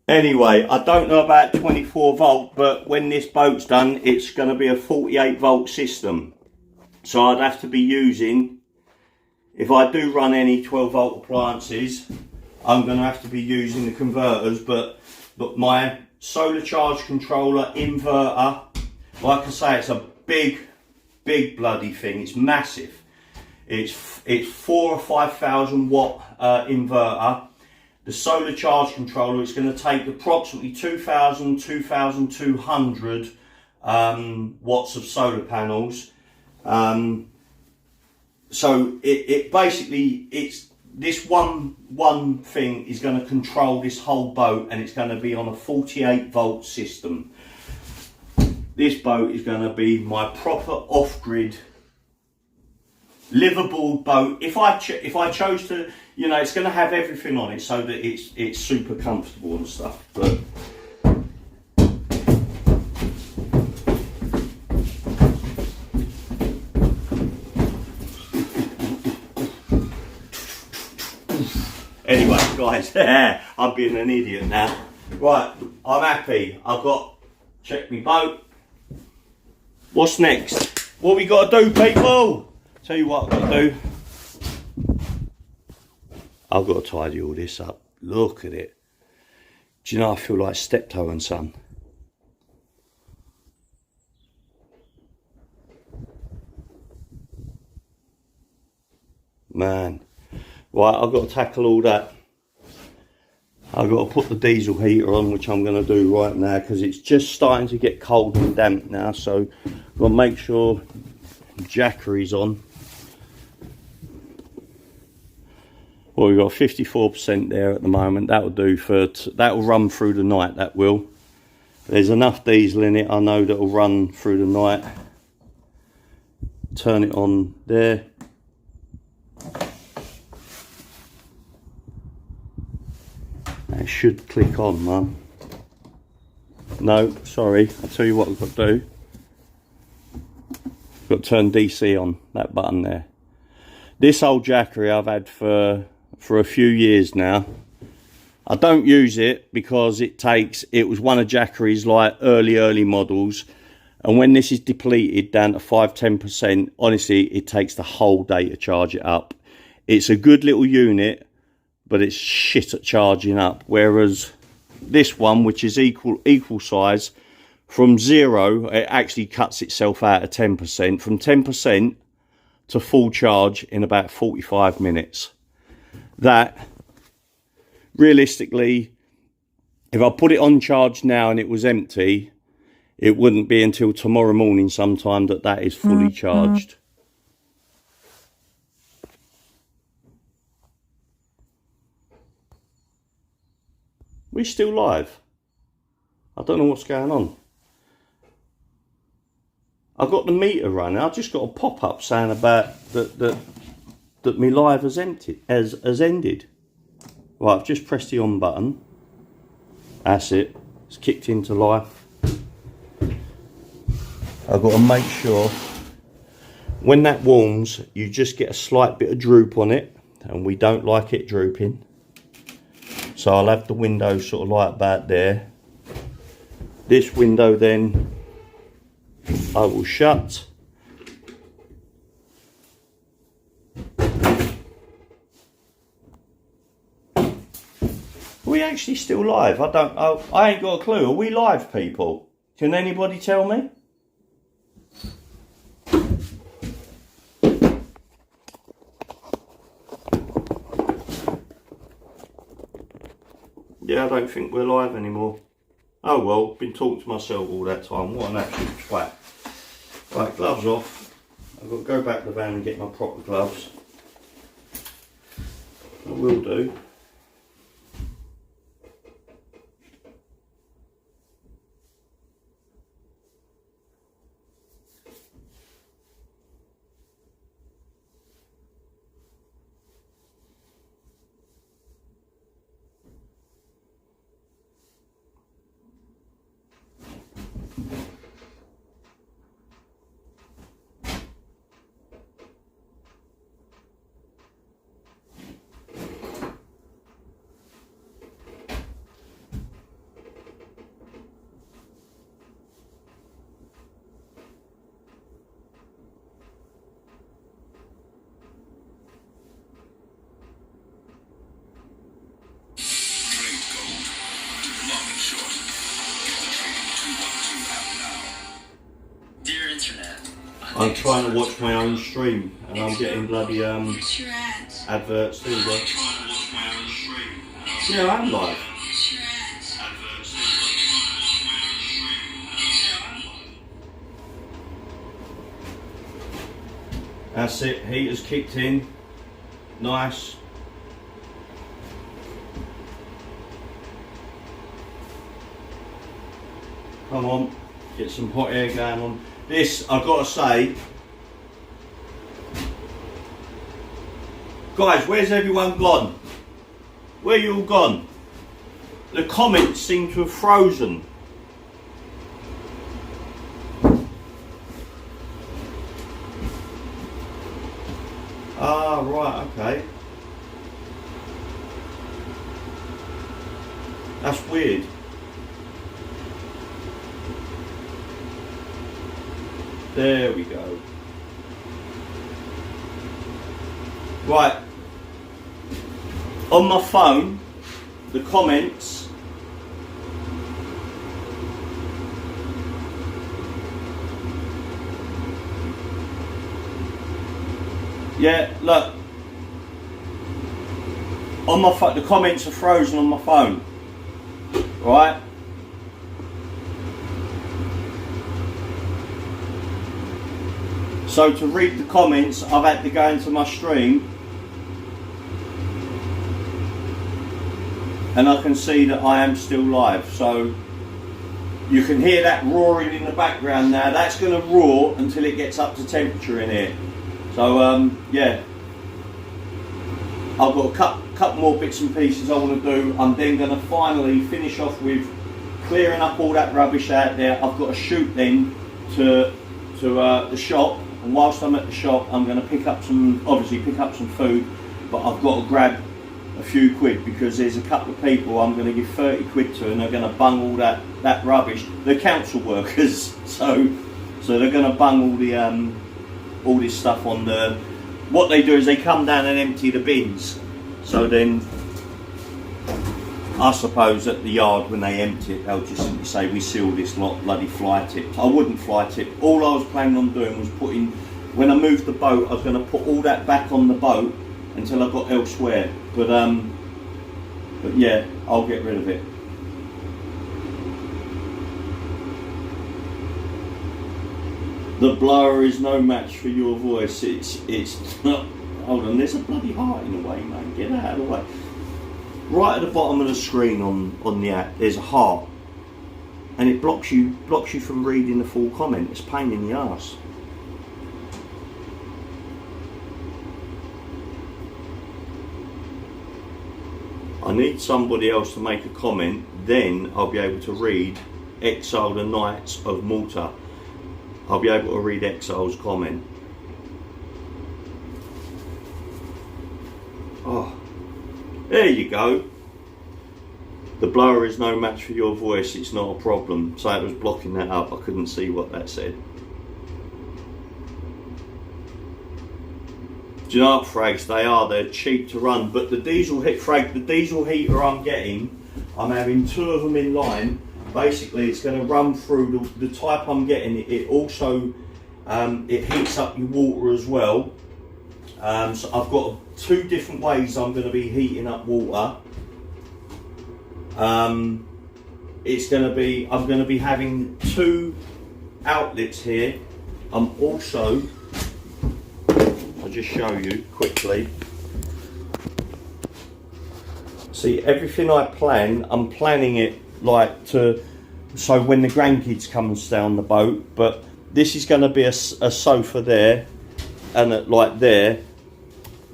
Anyway, I don't know about 24 volt, but when this boat's done, it's going to be a 48 volt system. So I'd have to be using, if I do run any 12 volt appliances, I'm going to have to be using the converters. But my solar charge controller inverter, like I say, it's a big bloody thing. It's massive. It's 4,000 or 5,000 watt inverter. The solar charge controller is going to take approximately 2,200 watts of solar panels. So it basically, this one thing is going to control this whole boat, and it's going to be on a 48 volt system. This boat is going to be my proper off-grid LiveAboard boat. If I chose to, you know, it's going to have everything on it so that it's super comfortable and stuff. But anyway, guys, I'm being an idiot now. Right, I'm happy. I've got check my boat. What's next? What we got to do, people? Tell you what I've got to do. I've got to tidy all this up. Look at it. Do you know, I feel like Steptoe and Son. Man. Right, I've got to tackle all that. I've got to put the diesel heater on, which I'm going to do right now, because it's just starting to get cold and damp now. So I've got to make sure Jackery's on. Well, we've got 54% there at the moment. That'll do that'll run through the night, that will. There's enough diesel in it, I know, that'll run through the night. Turn it on there. That should click on, Mum. No, sorry, I'll tell you what I've got to do. I've got to turn DC on, that button there. This old Jackery I've had for a few years now. I don't use it because it was one of Jackery's like early models, and when this is depleted down to 5-10%, honestly it takes the whole day to charge it up. It's a good little unit, but it's shit at charging up, whereas this one, which is equal size, from 0 it actually cuts itself out at 10%. From 10% to full charge in about 45 minutes. That, realistically, if I put it on charge now and it was empty, it wouldn't be until tomorrow morning sometime that is fully charged. We're still live. I don't know what's going on. I've got the meter running. I've just got a pop-up saying about that my live has ended. Right, I've just pressed the on button. That's it. It's kicked into life. I've got to make sure when that warms, you just get a slight bit of droop on it, and we don't like it drooping. So I'll have the window sort of like about there. This window then I will shut. Are we actually still live? I ain't got a clue. Are we live, people? Can anybody tell me? Yeah, I don't think we're live anymore. Oh well, been talking to myself all that time. What an absolute twat. Right, gloves off. I've got to go back to the van and get my proper gloves. I will do. I'm trying to watch my own stream and I'm getting bloody adverts. There you go. Yeah, I'm live. That's it, heater's kicked in. Nice. Come on, get some hot air going on. This, I've got to say, guys, where's everyone gone? Where you all gone? The comments seem to have frozen. Ah, right, okay. That's weird. There we go. Right. On my phone, the comments. Yeah, look. On my phone, the comments are frozen on my phone. Right? So to read the comments, I've had to go into my stream and I can see that I am still live. So you can hear that roaring in the background now. That's going to roar until it gets up to temperature in here. So yeah, I've got a couple more bits and pieces I want to do. I'm then going to finally finish off with clearing up all that rubbish out there. I've got to shoot then to the shop, and whilst I'm at the shop, I'm going to pick up some food, but I've got to grab a few quid because there's a couple of people I'm going to give 30 quid to, and they're going to bung all that rubbish. They're council workers, so they're going to bung all this stuff on the. What they do is they come down and empty the bins. So then, I suppose at the yard when they empty it, they'll just simply say, we seal this lot, bloody fly tips. I wouldn't fly tip. All I was planning on doing was when I moved the boat, I was going to put all that back on the boat until I got elsewhere. But yeah, I'll get rid of it. The blower is no match for your voice. It's not. Hold on, there's a bloody heart in the way, man. Get out of the way. Right at the bottom of the screen on the app, there's a heart, and it blocks you from reading the full comment. It's a pain in the arse. I need somebody else to make a comment, then I'll be able to read Exile the Knights of Malta. I'll be able to read Exile's comment. Oh, there you go. The blower is no match for your voice, it's not a problem. So it was blocking that up, I couldn't see what that said. Do you know what, frags? They're cheap to run, but the diesel heater I'm getting, I'm having 2 of them in line. Basically, it's going to run through the type I'm getting. It also it heats up your water as well. So I've got 2 different ways I'm going to be heating up water. I'm going to be having 2 outlets here. I'm also, I'll just show you quickly. See, everything I plan, I'm planning it like so when the grandkids come and stay on the boat. But this is going to be a sofa there, and like there,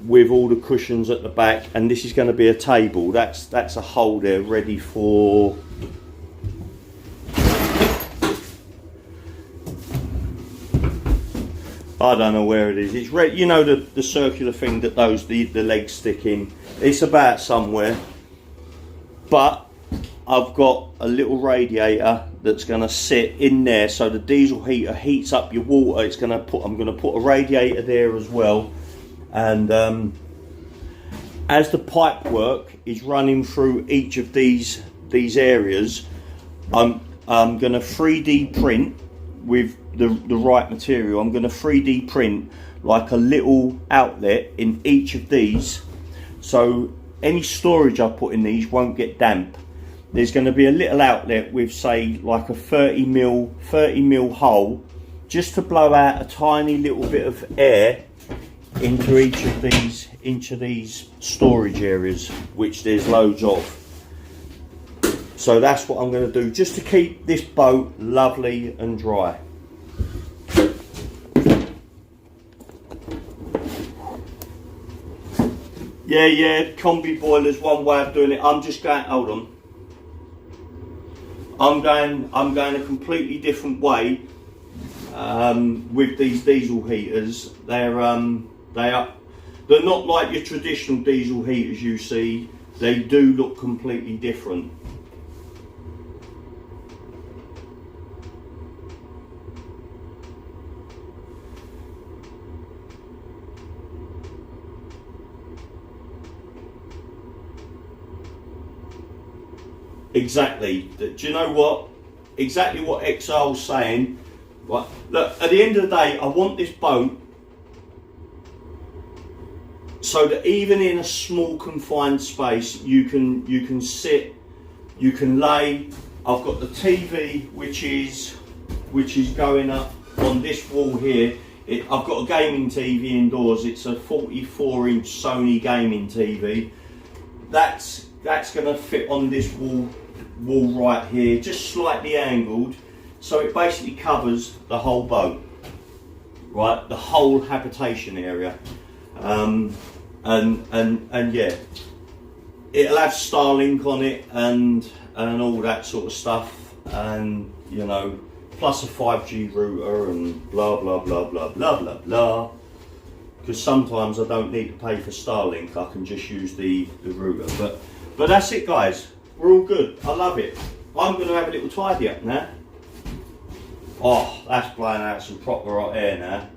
with all the cushions at the back, and this is going to be a table. That's a hole there ready for. I don't know where it is. It's you know the circular thing that the legs stick in. It's about somewhere, but I've got a little radiator that's going to sit in there, so the diesel heater heats up your water. I'm going to put a radiator there as well, and as the pipe work is running through each of these areas, I'm going to 3D print with the right material. I'm going to 3D print like a little outlet in each of these, so any storage I put in these won't get damp. There's going to be a little outlet with, say, like a 30 mil hole, just to blow out a tiny little bit of air into each of these storage areas, which there's loads of. So that's what I'm going to do, just to keep this boat lovely and dry. Yeah, combi boiler's one way of doing it. I'm just going, hold on. I'm going a completely different way with these diesel heaters. They're not like your traditional diesel heaters you see. They do look completely different. Exactly. Do you know what? Exactly what Exile's saying. Right. Look, at the end of the day, I want this boat so that even in a small confined space, you can sit, you can lay. I've got the TV, which is going up on this wall here. I've got a gaming TV indoors. It's a 44-inch Sony gaming TV. That's going to fit on this wall right here, just slightly angled, so it basically covers the whole boat, right, the whole habitation area, and yeah, it'll have Starlink on it and all that sort of stuff. and you know, plus a 5G router and blah blah blah blah blah blah blah. Because sometimes I don't need to pay for Starlink, I can just use the router. But that's it, guys. We're all good. I love it. I'm going to have a little tidy up now. Oh, that's blowing out some proper hot air now.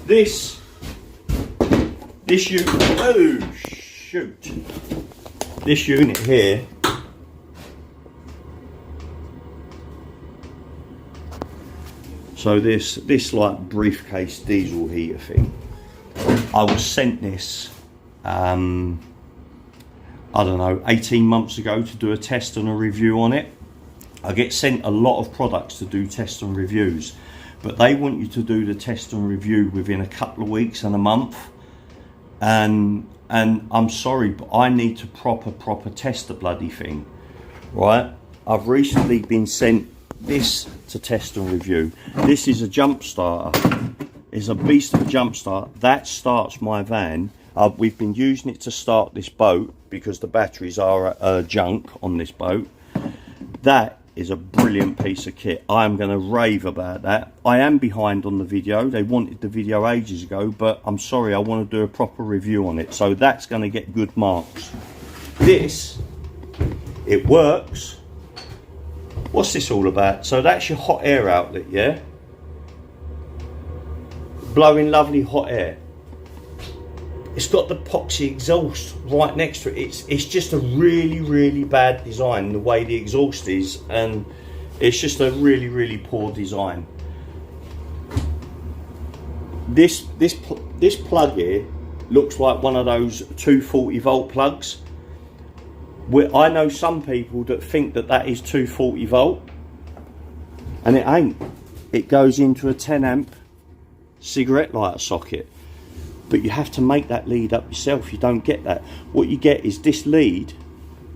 This unit, oh shoot, this unit here, so this like briefcase diesel heater thing, I was sent this I don't know, 18 months ago to do a test and a review on it. I get sent a lot of products to do test and reviews, but they want you to do the test and review within a couple of weeks and a month. And I'm sorry, but I need to proper test the bloody thing, right? I've recently been sent this to test and review. This is a jump starter. It's a beast of a jump start. That starts my van. We've been using it to start this boat because the batteries are junk on this boat. That is a brilliant piece of kit. I'm going to rave about that. I am behind on the video. They wanted the video ages ago, but I'm sorry, I want to do a proper review on it. So that's going to get good marks. This, it works. What's this all about? So that's your hot air outlet, yeah? Blowing lovely hot air. It's got the epoxy exhaust right next to it. It's just a really bad design, the way the exhaust is, and it's just a really poor design. This plug here looks like one of those 240 volt plugs. I know some people that think that is 240 volt, and it ain't. It goes into a 10 amp cigarette lighter socket. But you have to make that lead up yourself. You don't get that. What you get is this lead,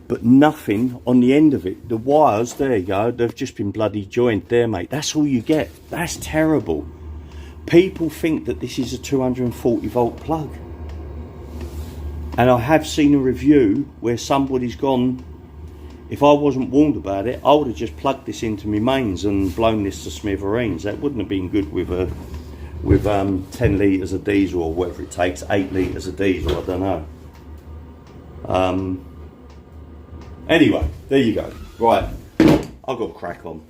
but nothing on the end of it. The wires, there you go, they've just been bloody joined there, mate. That's all you get. That's terrible. People think that this is a 240 volt plug. And I have seen a review where somebody's gone, if I wasn't warned about it, I would have just plugged this into my mains and blown this to smithereens. That wouldn't have been good with 10 litres of diesel, or whatever it takes, 8 litres of diesel, I don't know. Anyway, there you go. Right, I've got to crack on.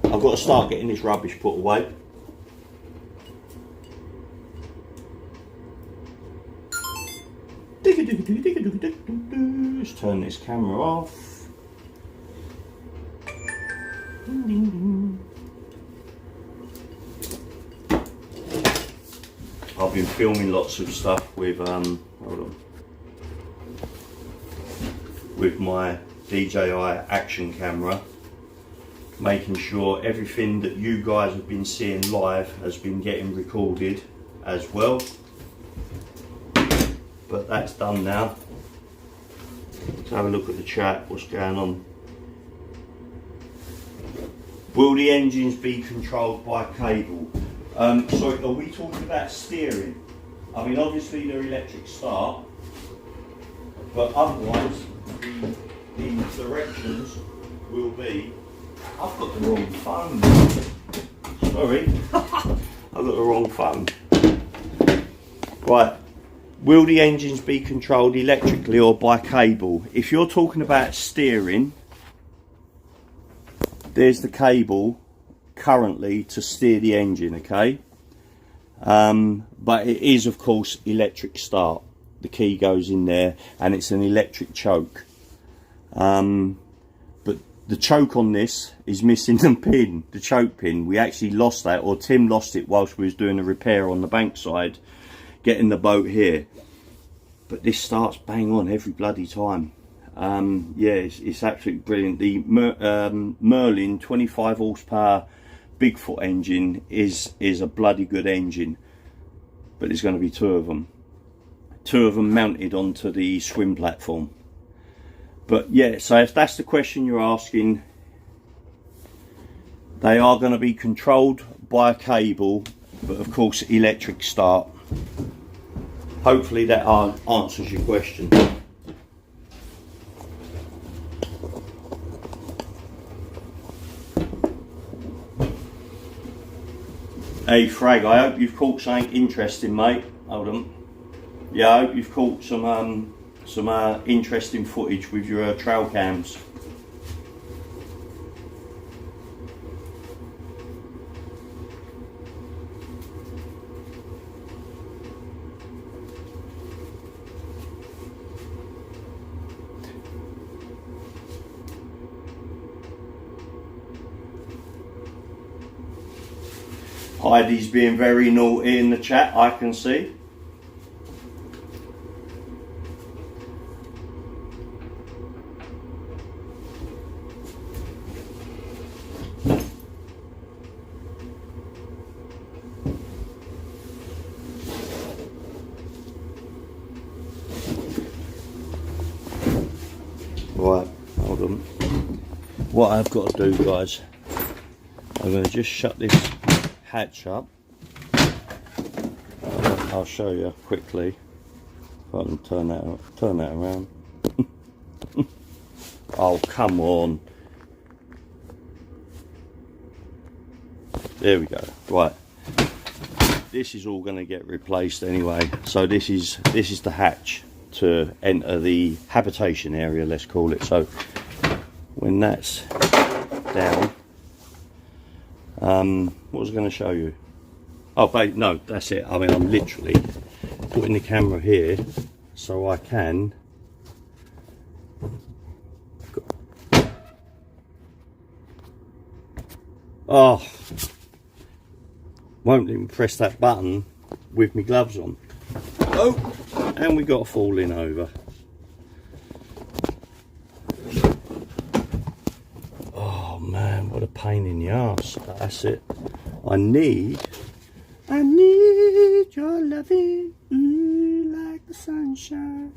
I've got to start getting this rubbish put away. Let's turn this camera off. I've been filming lots of stuff with hold on, with my DJI action camera, making sure everything that you guys have been seeing live has been getting recorded as well. But that's done now. Let's have a look at the chat. What's going on? Will the engines be controlled by cable? Sorry, are we talking about steering? I mean, obviously they're electric start, but otherwise the directions will be... I've got the wrong phone. Sorry, I've got the wrong phone. Right, will the engines be controlled electrically or by cable? If you're talking about steering, there's the cable currently to steer the engine, okay? But it is of course electric start. The key goes in there and it's an electric choke. But the choke on this is missing the pin, the choke pin. We actually lost that, or Tim lost it whilst we was doing a repair on the bankside, getting the boat here. But this starts bang on every bloody time. Yeah, it's absolutely brilliant. The Merlin 25 horsepower Bigfoot engine is a bloody good engine, but there's going to be two of them mounted onto the swim platform. But yeah, so if that's the question you're asking, they are going to be controlled by a cable, but of course electric start. Hopefully that answers your question. Hey Frag, I hope you've caught something interesting, mate. Hold on. Yeah, I hope you've caught some interesting footage with your trail cams. Heidi's being very naughty in the chat, I can see. Right, hold on. What I've got to do, guys, I'm going to just shut this hatch up. I'll show you quickly. If I can turn that around. Oh, come on. There we go. Right. This is all going to get replaced anyway. So this is the hatch to enter the habitation area, let's call it. So when that's down, what was I going to show you? Oh, but no, that's it. I mean, I'm literally putting the camera here so I can. Oh, won't even press that button with my gloves on. Oh, and we got falling over. Oh man, what a pain in the arse. That's it. I need your loving, ooh, like the sunshine.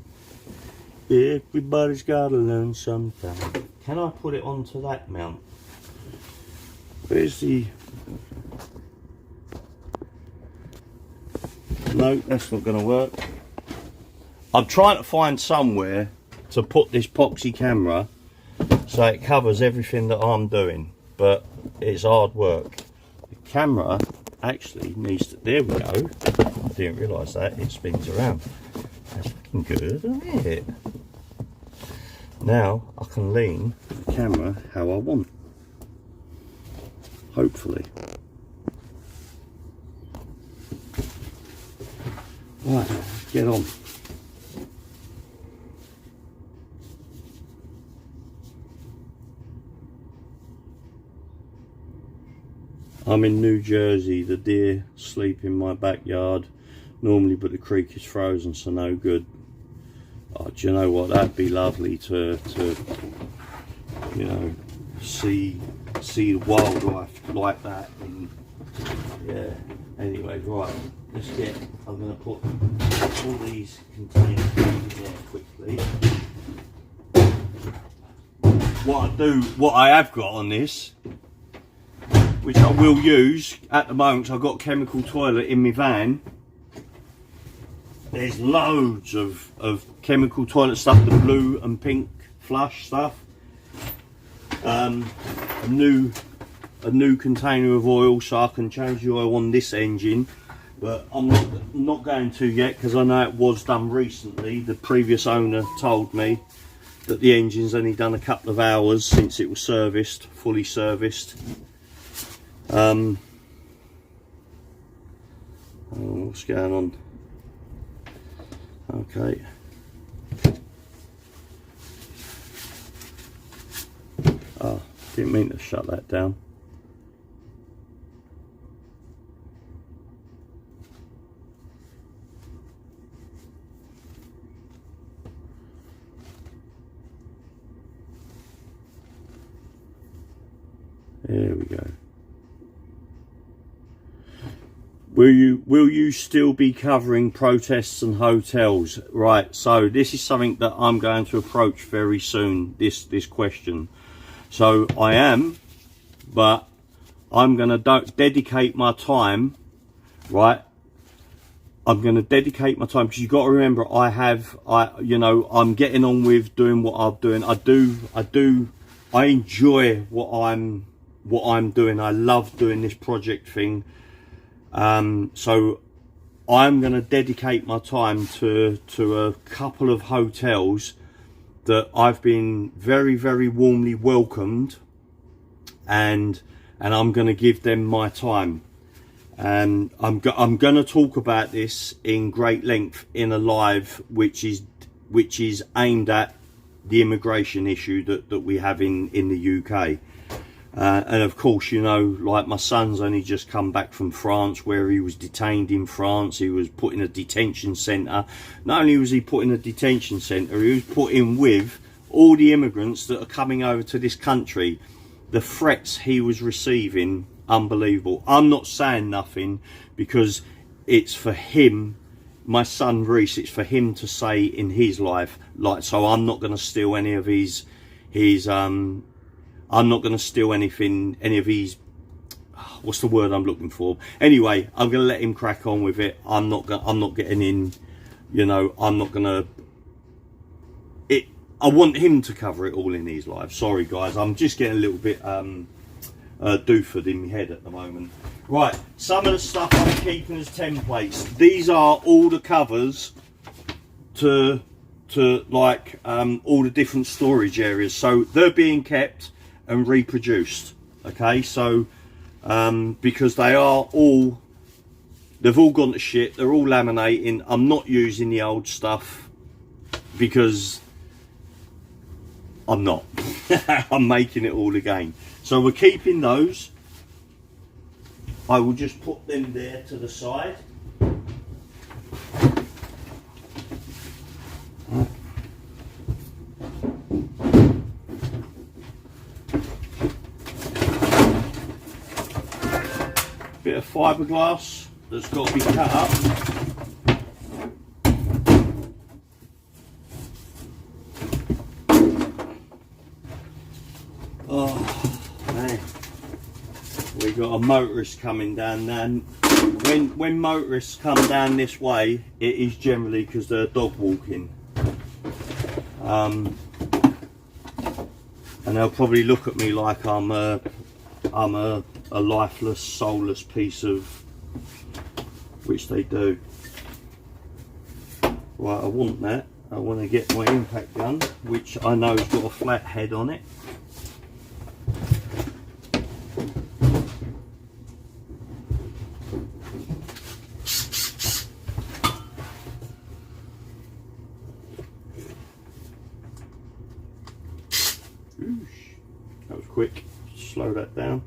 Everybody's gotta learn sometime. Can I put it onto that mount? Where's the... No, that's not going to work. I'm trying to find somewhere to put this poxy camera so it covers everything that I'm doing, but it's hard work. The camera actually needs to... There we go. I didn't realise that. It spins around. That's looking good, isn't it? Now I can lean the camera how I want. Hopefully. Right, get on. I'm in New Jersey. The deer sleep in my backyard normally, but the creek is frozen, so no good. Oh, do you know what? That'd be lovely to you know, see the wildlife like that. And yeah. Anyway, right. Let's get. I'm going to put all these containers in there quickly. What I have got on this, which I will use at the moment, I've got a chemical toilet in my van. There's loads of chemical toilet stuff, the blue and pink flush stuff. A new container of oil so I can change the oil on this engine, but I'm not going to yet because I know it was done recently. The previous owner told me that the engine's only done a couple of hours since it was serviced, fully serviced. What's going on? Okay. Oh, didn't mean to shut that down. There we go. Will you still be covering protests and hotels? Right, so this is something that I'm going to approach very soon, this question. So I am, but I'm going to dedicate my time, right? I'm going to dedicate my time because you've got to remember I'm getting on with doing what I'm doing. I enjoy what I'm doing. I love doing this project thing. So I'm going to dedicate my time to a couple of hotels that I've been very, very warmly welcomed, and I'm going to give them my time. And I'm going to talk about this in great length in a live, which is aimed at the immigration issue that we have in the UK. And of course, you know, like my son's only just come back from France, where he was detained in France. He was put in a detention centre. Not only was he put in a detention centre, he was put in with all the immigrants that are coming over to this country. The threats he was receiving, unbelievable. I'm not saying nothing, because it's for him, my son Reece, it's for him to say in his life. Like, so I'm not going to steal any of his I'm not going to steal anything, any of his, what's the word I'm looking for? Anyway, I'm going to let him crack on with it. I'm not getting in, you know, I'm not going to, I want him to cover it all in his life. Sorry guys, I'm just getting a little bit doofed in my head at the moment. Right, some of the stuff I'm keeping as templates. These are all the covers to like all the different storage areas. So they're being kept and reproduced, okay? So because they've all gone to shit, they're all laminating. I'm not using the old stuff because I'm not. I'm making it all again. So we're keeping those. I will just put them there to the side. Bit of fiberglass that's got to be cut up. Oh man, we got a motorist coming down now. When motorists come down this way, it is generally because they're dog walking, and they'll probably look at me like I'm a lifeless, soulless piece of, which they do. Right, I want that. I want to get my impact gun, which I know has got a flat head on it. That was quick. Slow that down.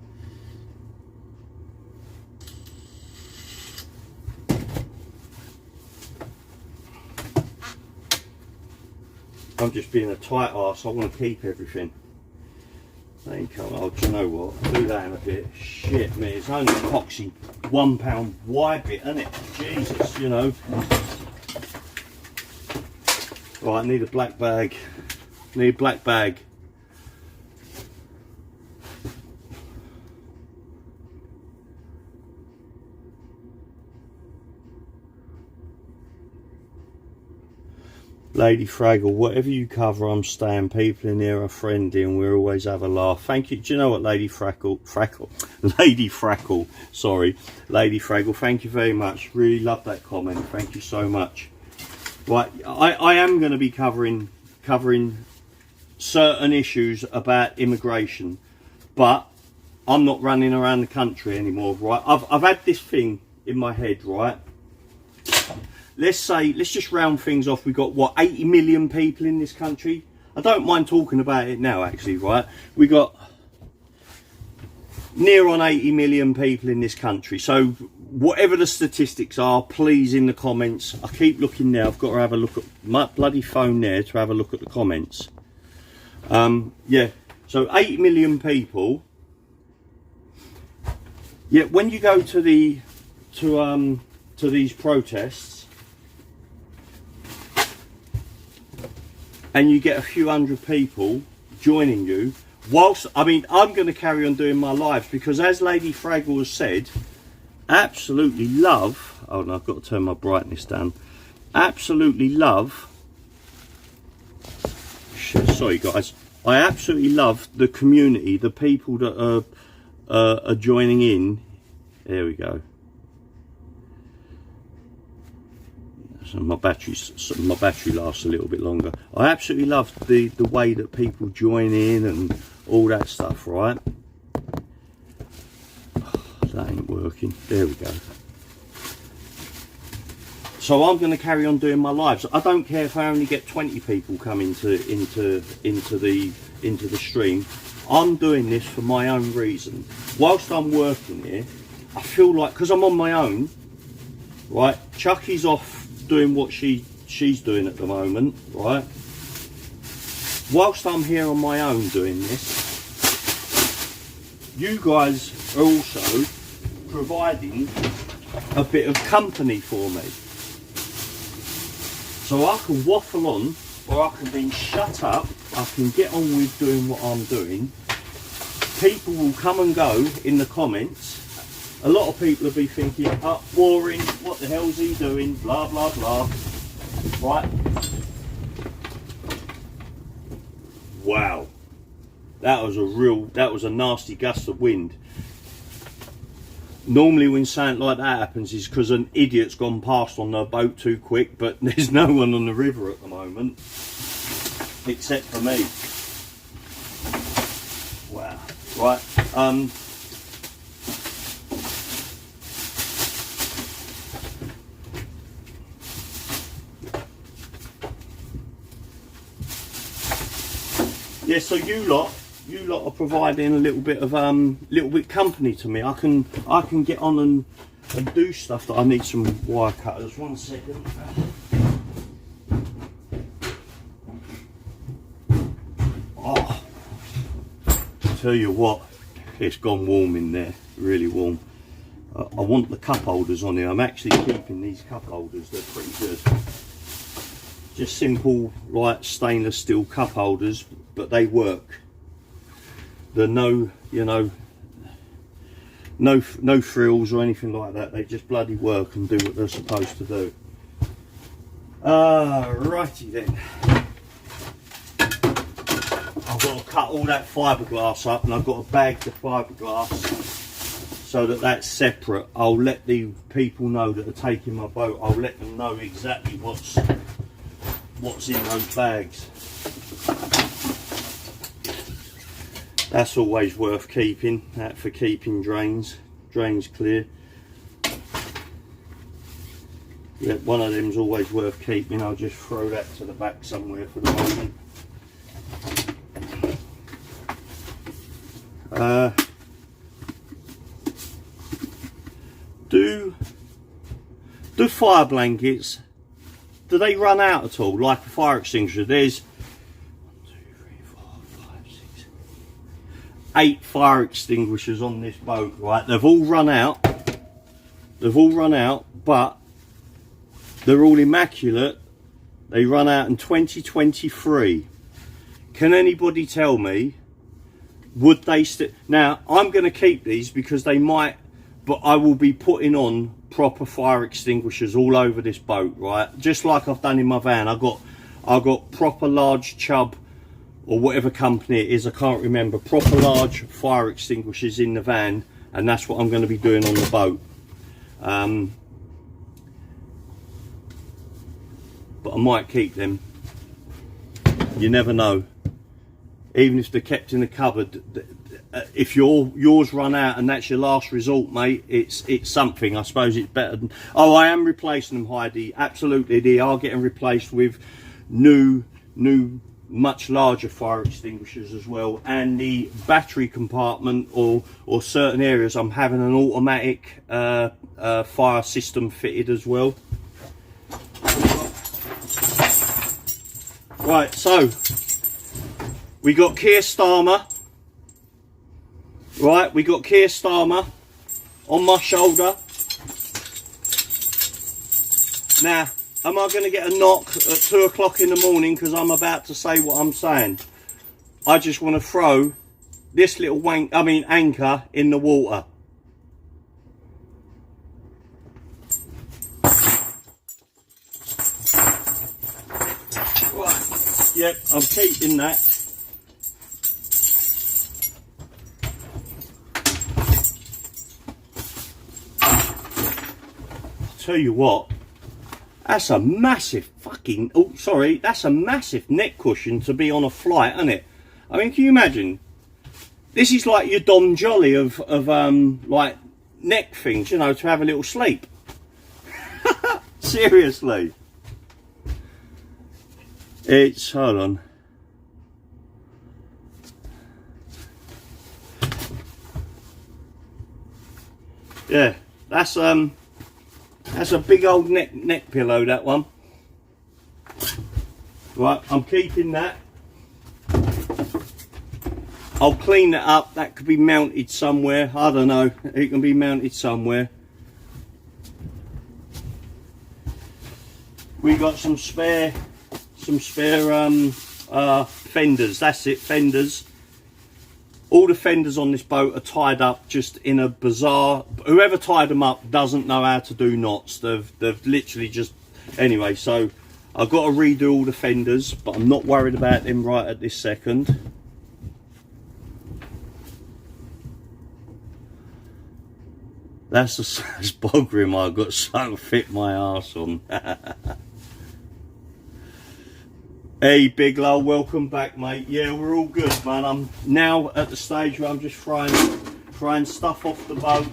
I'm just being a tight arse. I want to keep everything. They ain't coming. Oh, do you know what? I'll do that in a bit. Shit, me. It's only an epoxy £1 wide bit, isn't it? Jesus, you know. Right, I need a black bag. Need a black bag. Lady Fraggle, whatever you cover, I'm staying. People in here are friendly and we always have a laugh. Thank you. Do you know what, Lady Fraggle, sorry, Lady Fraggle, thank you very much. Really love that comment. Thank you so much. Right, I am going to be covering certain issues about immigration, but I'm not running around the country anymore, right? I've had this thing in my head, right? Let's just round things off. We've got, what, 80 million people in this country? I don't mind talking about it now, actually, right? We got near on 80 million people in this country. So whatever the statistics are, please, in the comments. I keep looking now. I've got to have a look at my bloody phone there to have a look at the comments. Yeah, so 80 million people. Yeah, when you go to these protests, and you get a few hundred people joining you, whilst, I mean, I'm going to carry on doing my lives, because as Lady Fraggle has said, absolutely love, oh no, I've got to turn my brightness down, absolutely love, sorry guys, I absolutely love the community, the people that are joining in, there we go, So my battery lasts a little bit longer. I absolutely love the way that people join in and all that stuff, right? Oh, that ain't working. There we go. So I'm going to carry on doing my lives. I don't care if I only get 20 people come into the stream. I'm doing this for my own reason. Whilst I'm working here, I feel like, because I'm on my own, right? Chucky's off doing what she's doing at the moment, right? Whilst I'm here on my own doing this, you guys are also providing a bit of company for me. So I can waffle on, or I can be shut up, I can get on with doing what I'm doing. People will come and go in the comments. A lot of people will be thinking, oh, boring, what the hell's he doing, blah, blah, blah. Right? Wow. That was a nasty gust of wind. Normally when something like that happens is because an idiot's gone past on their boat too quick, but there's no one on the river at the moment, except for me. Wow. Right. Yeah, so you lot are providing a little bit company to me. I can get on and do stuff. That I need some wire cutters. 1 second. Oh, tell you what, it's gone warm in there, really warm. I want the cup holders on here. I'm actually keeping these cup holders. They're pretty good. Just simple, like stainless steel cup holders, but they work. They're no, you know, no frills or anything like that. They just bloody work and do what they're supposed to do. Righty then. I've got to cut all that fiberglass up, and I've got to bag the fiberglass so that that's separate. I'll let the people know that are taking my boat. I'll let them know exactly what's in those bags. That's always worth keeping, that for keeping drains clear. Yeah, one of them's always worth keeping. I'll just throw that to the back somewhere for the moment. Do fire blankets, do they run out at all, like a fire extinguisher? There's 8 fire extinguishers on this boat, right? They've all run out, but they're all immaculate. They run out in 2023. Can anybody tell me, would they still? Now I'm going to keep these because they might, but I will be putting on proper fire extinguishers all over this boat, right? Just like I've done in my van. I got proper large Chubb, or whatever company it is, I can't remember, proper large fire extinguishers in the van, and that's what I'm going to be doing on the boat. But I might keep them. You never know. Even if they're kept in the cupboard, if yours run out and that's your last resort, mate, it's something. I suppose it's better than... Oh, I am replacing them, Heidi. Absolutely, they are getting replaced with new much larger fire extinguishers as well, and the battery compartment or certain areas I'm having an automatic fire system fitted as well. Right, so we got Keir Starmer, right, we got Keir Starmer on my shoulder. Now, am I going to get a knock at 2 o'clock in the morning because I'm about to say what I'm saying? I just want to throw this little anchor in the water. Right. Yep, I'm keeping that. I'll tell you what. That's a massive fucking, oh sorry, that's a massive neck cushion to be on a flight, isn't it? I mean, can you imagine? This is like your Dom Jolly of like neck things, you know, to have a little sleep. Seriously. It's, hold on. Yeah, that's a big old neck pillow, that one. Right, I'm keeping that. I'll clean that up. That could be mounted somewhere. I don't know. It can be mounted somewhere. We got some spare fenders. That's it, fenders. All the fenders on this boat are tied up just in a bizarre, whoever tied them up doesn't know how to do knots. They've literally just, anyway, so I've got to redo all the fenders, but I'm not worried about them right at this second. That's a bog rim I got so fit my arse on. Hey Big Low, welcome back mate. Yeah, we're all good man. I'm now at the stage where I'm just frying stuff off the boat.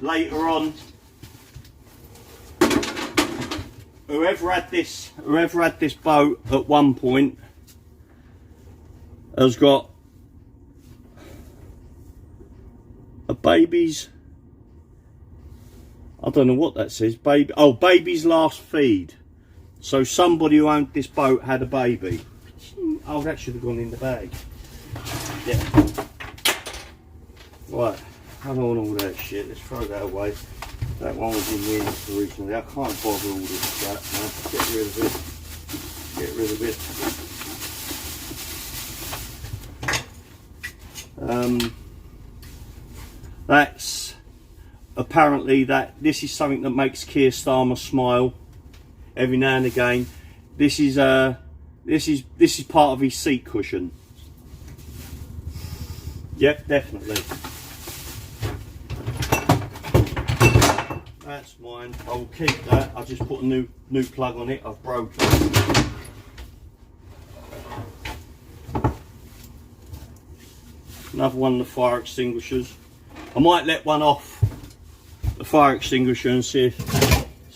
Later on, whoever had this boat at one point has got a baby's, I don't know what that says, baby, oh, baby's last feed. So somebody who owned this boat had a baby. Oh, that should have gone in the bag. Yeah. Right, I don't want all that shit, let's throw that away. That one was in the end originally. I can't bother all this crap now. Get rid of it. Get rid of it. That's apparently this is something that makes Keir Starmer smile every now and again. This is part of his seat cushion. Yep, definitely. That's mine. I'll keep that. I just put a new plug on it. I've broken it. Another one of the fire extinguishers. I might let one off the fire extinguisher and see if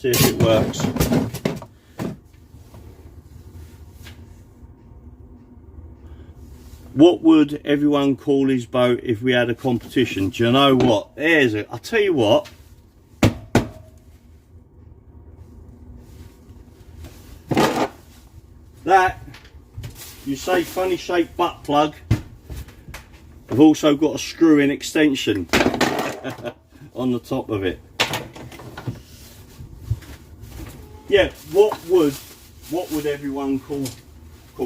it works. What would everyone call his boat if we had a competition? Do you know what? There's it. I'll tell you what. That, you say funny shaped butt plug. I've also got a screw-in extension on the top of it. Yeah, what would everyone call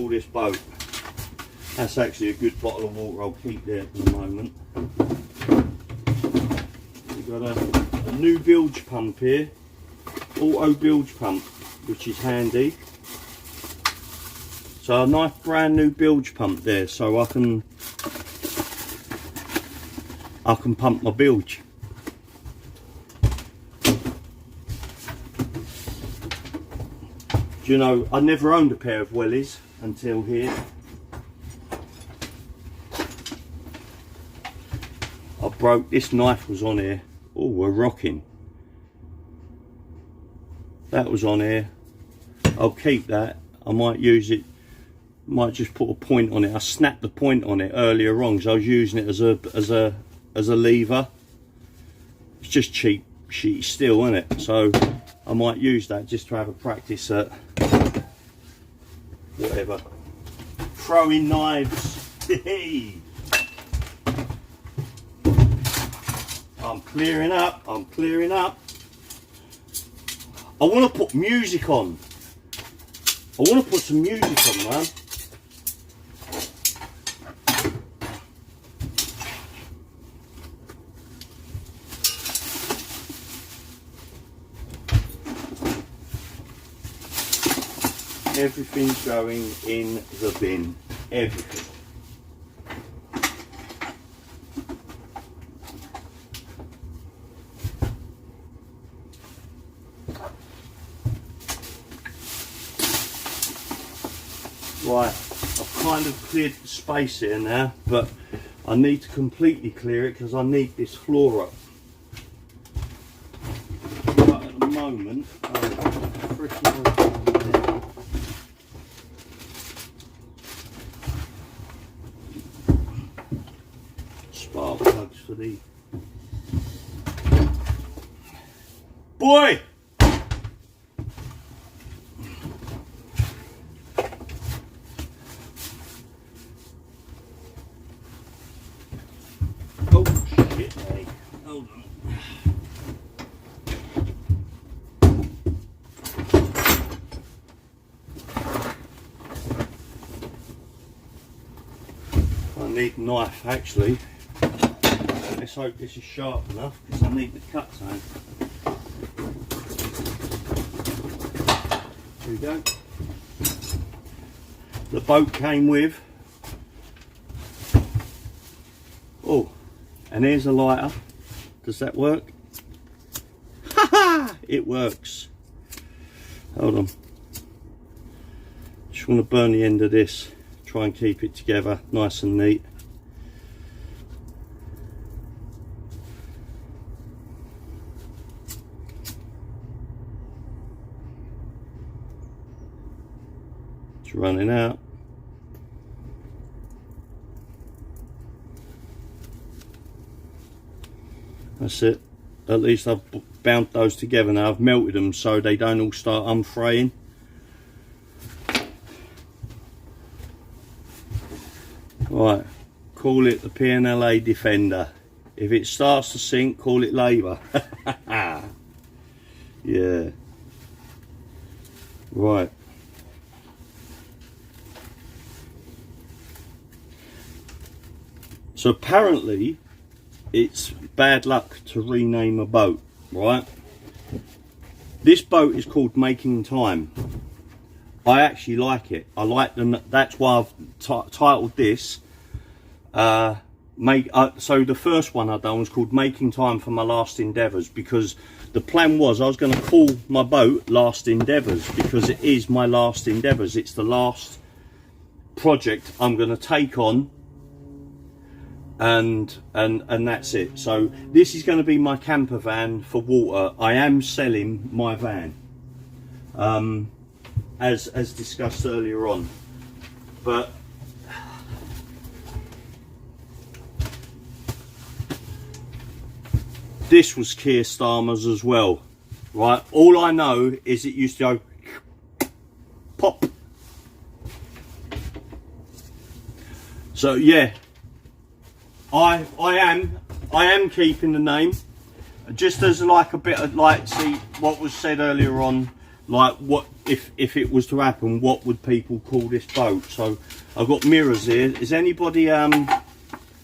this boat? That's actually a good bottle of water. I'll keep there for the moment. We've got a new bilge pump here, auto bilge pump, which is handy. So a nice brand new bilge pump there, so I can pump my bilge. Do you know, I never owned a pair of wellies until here. I broke, this knife was on here. Oh, we're rocking. That was on here. I'll keep that. I might use it, might just put a point on it. I snapped the point on it earlier on because I was using it as a lever. It's just cheap shitty steel, isn't it? So I might use that just to have a practice at whatever, throwing knives. I'm clearing up. I want to put music on. I want to put some music on, man. Everything's going in the bin. Everything. Right, I've kind of cleared the space here now, but I need to completely clear it because I need this floor up. But at the moment, spark plugs for the boy. Oh shit, hey. Hold on. I need a knife actually. Let's hope this is sharp enough because I need the cut zone. Here we go. The boat came with. Oh, and here's a lighter. Does that work? Ha ha! It works. Hold on. Just want to burn the end of this. Try and keep it together nice and neat. It's running out. That's it. At least I've bound those together now. I've melted them so they don't all start unfraying. Right, call it the P&LA Defender. If it starts to sink, call it labour. Yeah. Right. So apparently it's bad luck to rename a boat, right? This boat is called Making Time. I actually like it. I like them. That's why I've titled this. So the first one I done was called Making Time for My Last Endeavours, because the plan was I was going to call my boat Last Endeavours because it is my last endeavours. It's the last project I'm going to take on. And that's it. So this is going to be my camper van for water. I am selling my van, as discussed earlier on, but this was Keir Starmer's as well, right? All I know is it used to go pop. So yeah, I am keeping the name, just as like a bit of like, see what was said earlier on, like what if it was to happen, what would people call this boat? So I've got mirrors here. Is anybody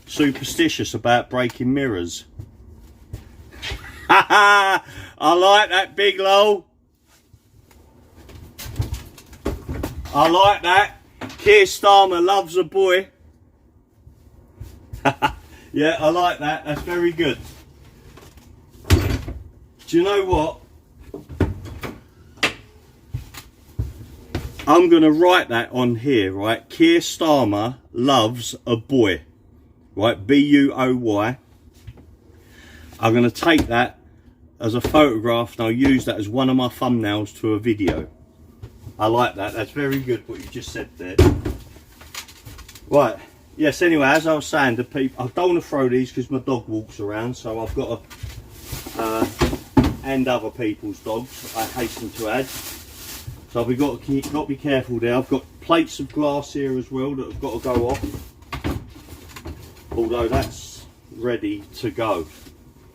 superstitious about breaking mirrors? I like that, big low. I like that. Keir Starmer loves a boy. Yeah, I like that. That's very good. Do you know what? I'm going to write that on here, right? Keir Starmer loves a boy, right? B-U-O-Y. I'm going to take that as a photograph and I'll use that as one of my thumbnails to a video. I like that. That's very good what you just said there. Right. Yes, anyway, as I was saying to people, I don't want to throw these because my dog walks around, so I've got to, and other people's dogs, I hasten to add. So we've got to be careful there. I've got plates of glass here as well that have got to go off. Although that's ready to go.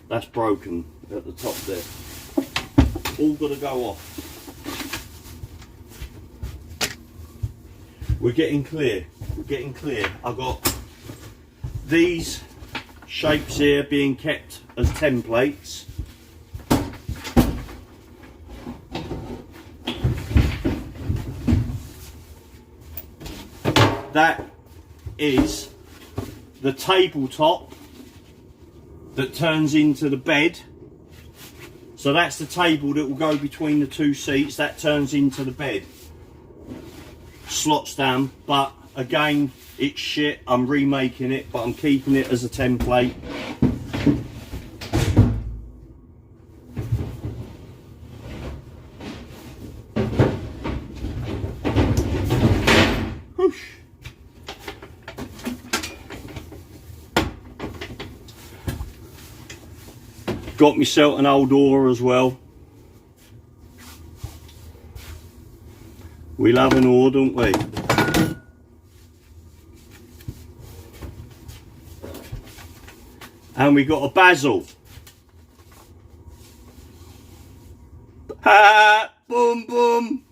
That's broken at the top there. All got to go off. We're getting clear. We're getting clear. I've got these shapes here being kept as templates. That is the tabletop that turns into the bed. So that's the table that will go between the two seats. That turns into the bed. slots down, but again, it's shit. I'm remaking it, but I'm keeping it as a template. Whoosh. Got myself an old oar as well. We love an oar, don't we? And we got a basil. Ha! Boom, boom.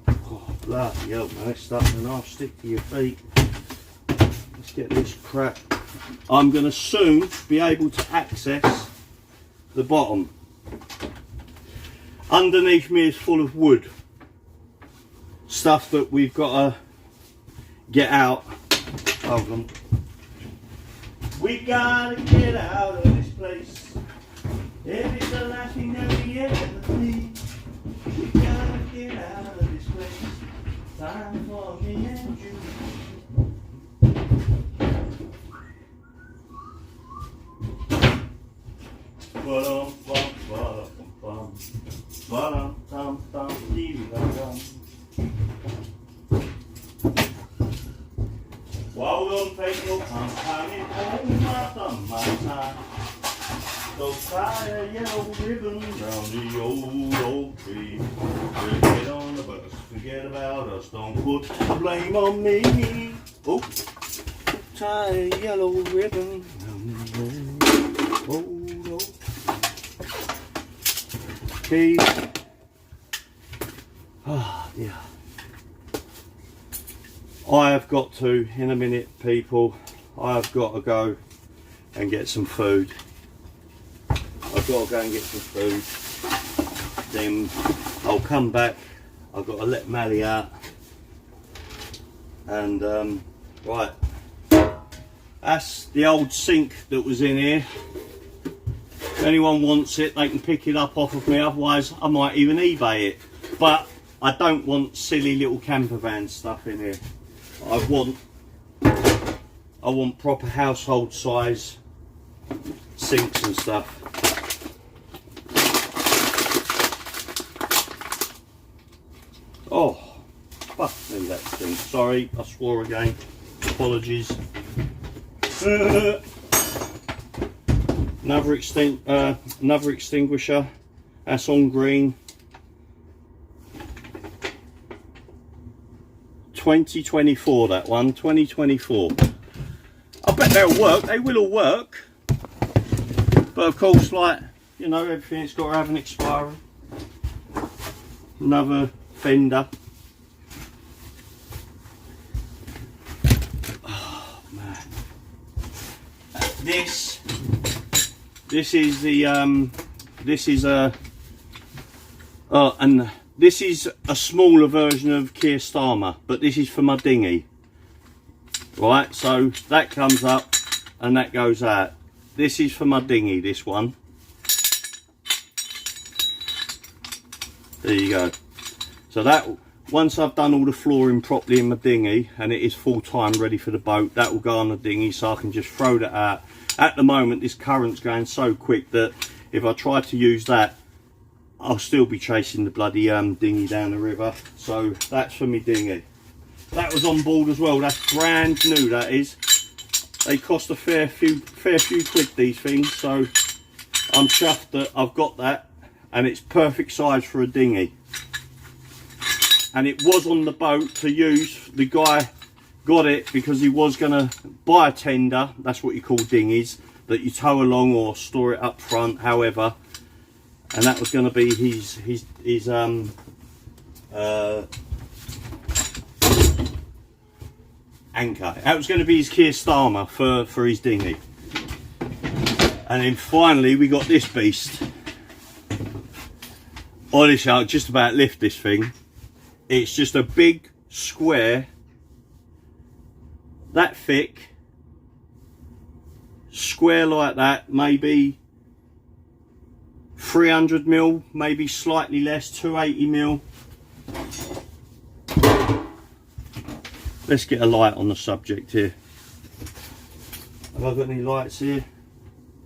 Oh, bloody hell, man. It's starting to half stick to your feet. Let's get this crap. I'm going to soon be able to access the bottom. Underneath me is full of wood. Stuff that we've got to get out. Hold on. We gotta get out of this place. If it's the last thing that we ever need, we gotta get out of this place. Time for me and you. Well, don't take no time, coming home after my time. So tie a yellow ribbon round the old oak tree. We'll get on the bus, forget about us, don't put the blame on me. Oh, tie a yellow ribbon round the old oak tree. Ah, yeah. I have got to, in a minute, people, I have got to go and get some food. I've got to go and get some food. Then I'll come back. I've got to let Mally out. And, right. That's the old sink that was in here. If anyone wants it, they can pick it up off of me. Otherwise, I might even eBay it. But I don't want silly little camper van stuff in here. I want proper household size sinks and stuff. Oh, fuck me, that thing. Sorry, I swore again. Apologies. Another extinguisher. That's on green. 2024, that one, 2024. I bet they'll work, they will all work. But of course, like, you know, everything's got to have an expiry. Another fender. Oh man. This is the, this is a, and this is a smaller version of Keir Starmer, but this is for my dinghy. Right, so that comes up and that goes out. This is for my dinghy, this one. There you go. So that, once I've done all the flooring properly in my dinghy and it is full time ready for the boat, that will go on the dinghy so I can just throw that out. At the moment, this current's going so quick that if I try to use that, I'll still be chasing the bloody dinghy down the river. So that's for me dinghy. That was on board as well. That's brand new, that is. They cost a fair few quid, these things. So I'm chuffed that I've got that, and it's perfect size for a dinghy. And it was on the boat to use. The guy got it because he was gonna buy a tender. That's what you call dinghies, that you tow along or store it up front, however. And that was going to be his anchor. That was going to be his Keir Starmer for his dinghy. And then finally we got this beast. Honestly, I'll just about lift this thing. It's just a big square, that thick, square like that, maybe 300mm, maybe slightly less, 280mm. Let's get a light on the subject here. Have I got any lights here?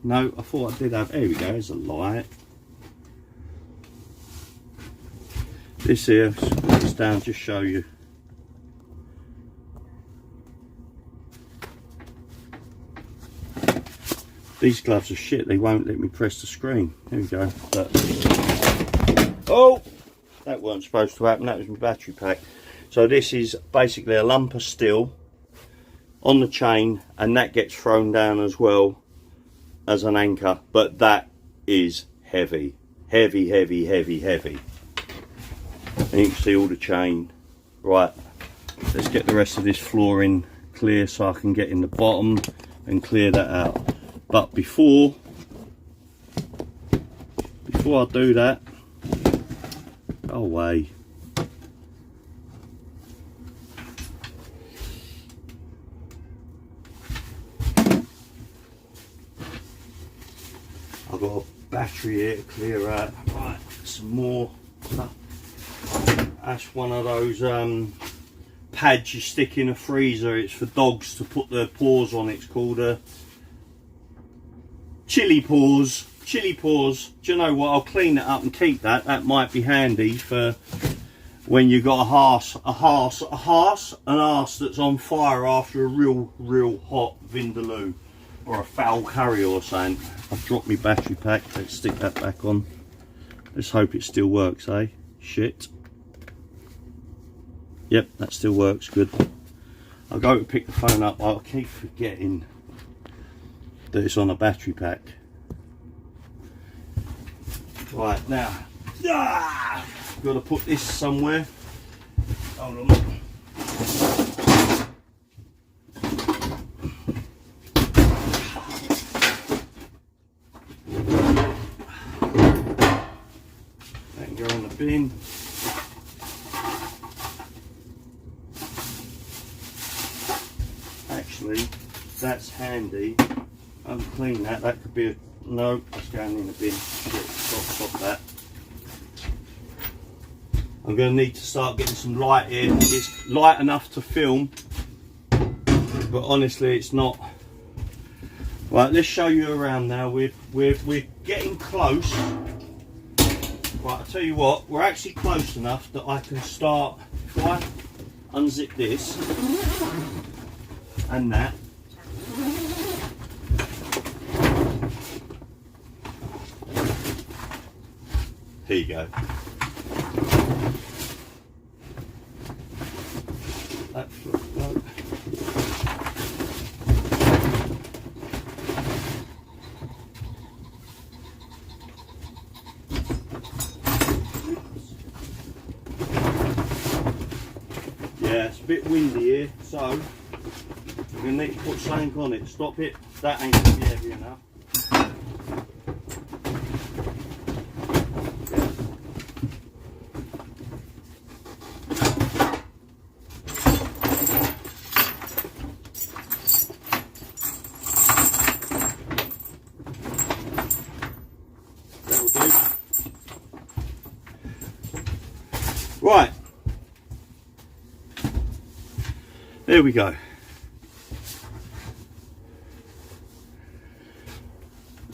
No, I thought I did have. There we go, there's a light. This here, put this down, just show you. These gloves are shit, they won't let me press the screen. There we go. But, oh! That wasn't supposed to happen, that was my battery pack. So this is basically a lump of steel on the chain, and that gets thrown down as well as an anchor, but that is heavy. Heavy, heavy, heavy, heavy. And you can see all the chain. Right, let's get the rest of this flooring clear so I can get in the bottom and clear that out. But before I do that, go away. I've got a battery here to clear out. Right, some more stuff. That's one of those pads you stick in a freezer. It's for dogs to put their paws on. It's called a chili paws. Chili paws. Do you know what? I'll clean it up and keep that. That might be handy for when you got an arse that's on fire after a real hot vindaloo or a foul curry or something. I've dropped my battery pack. Let's stick that back on. Let's hope it still works, eh? Shit. Yep, that still works. Good. I'll go to pick the phone up. I'll keep forgetting that it's on a battery pack. Right, now, got to put this somewhere. Hold on. That can go in the bin. Actually, that's handy. Unclean that. That could be a no. That's going in the bin. Shit, stop that. I'm going to need to start getting some light here. It's light enough to film, but honestly, it's not. Right, let's show you around now. We're getting close. Right, I'll tell you what. We're actually close enough that I can start. If I unzip this and that. Here you go. That's right. Yeah, it's a bit windy here, so we're going to need to put something on it. Stop it. That ain't going to be heavy enough. Right, there we go.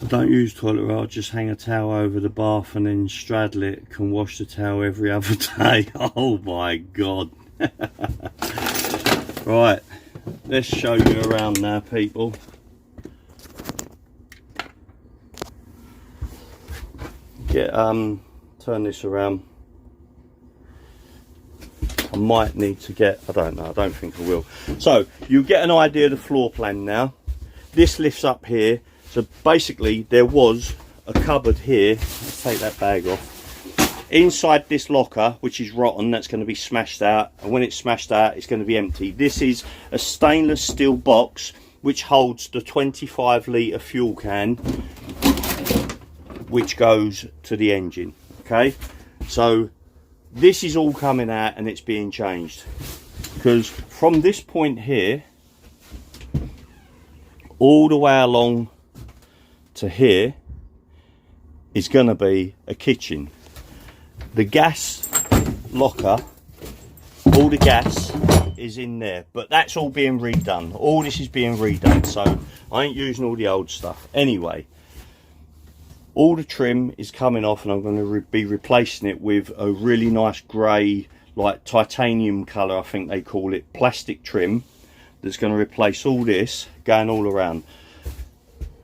I don't use toilet roll, I just hang a towel over the bath and then straddle it. Can wash the towel every other day. Oh my god. Right, let's show you around now, people. Get turn this around. I might need to get, I don't know, I don't think I will. So you get an idea of the floor plan now. This lifts up here. So basically there was a cupboard here. Let's take that bag off. Inside this locker, which is rotten, that's going to be smashed out. And when it's smashed out, it's going to be empty. This is a stainless steel box which holds the 25 litre fuel can, which goes to the engine. Okay, so this is all coming out and it's being changed, because from this point here all the way along to here is going to be a kitchen. The gas locker, all the gas is in there, but that's all being redone. All this is being redone, so I ain't using all the old stuff. Anyway, all the trim is coming off, and I'm going to be replacing it with a really nice grey, like titanium colour, I think they call it, plastic trim, that's going to replace all this, going all around.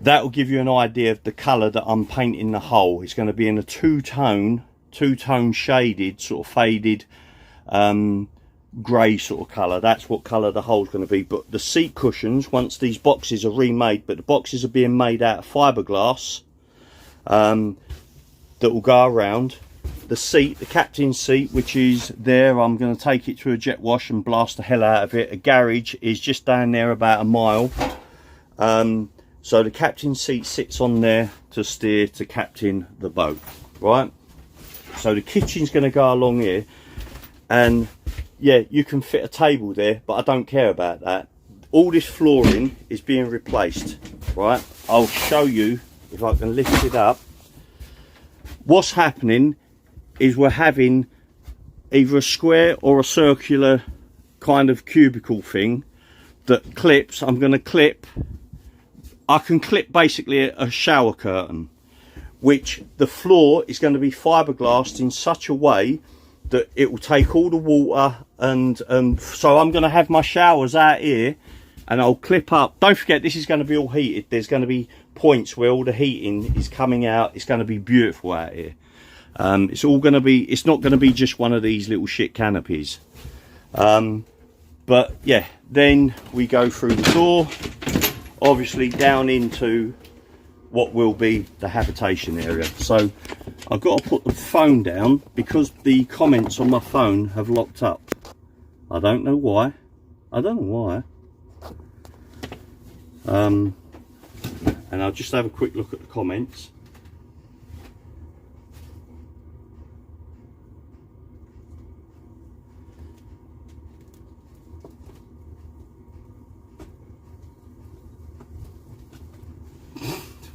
That will give you an idea of the colour that I'm painting the hull. It's going to be in a two-tone shaded, sort of faded grey sort of colour. That's what colour the hull's going to be. But the seat cushions, once these boxes are remade, but the boxes are being made out of fiberglass, that will go around. The seat, the captain's seat, which is there, I'm going to take it to a jet wash and blast the hell out of it. A garage is just down there about a mile. So the captain's seat sits on there to steer, to captain the boat, right? So the kitchen's going to go along here, and yeah, you can fit a table there, but I don't care about that. All this flooring is being replaced, right? I'll show you if I can lift it up. What's happening is we're having either a square or a circular kind of cubicle thing that clips. I'm going to clip, I can clip basically a shower curtain, which the floor is going to be fiberglassed in such a way that it will take all the water, and so I'm going to have my showers out here, and I'll clip up. Don't forget, this is going to be all heated. There's going to be points where all the heating is coming out. It's going to be beautiful out here. It's all going to be, it's not going to be just one of these little shit canopies. But yeah, then we go through the door, obviously down into what will be the habitation area. So I've got to put the phone down because the comments on my phone have locked up. I don't know why. And I'll just have a quick look at the comments.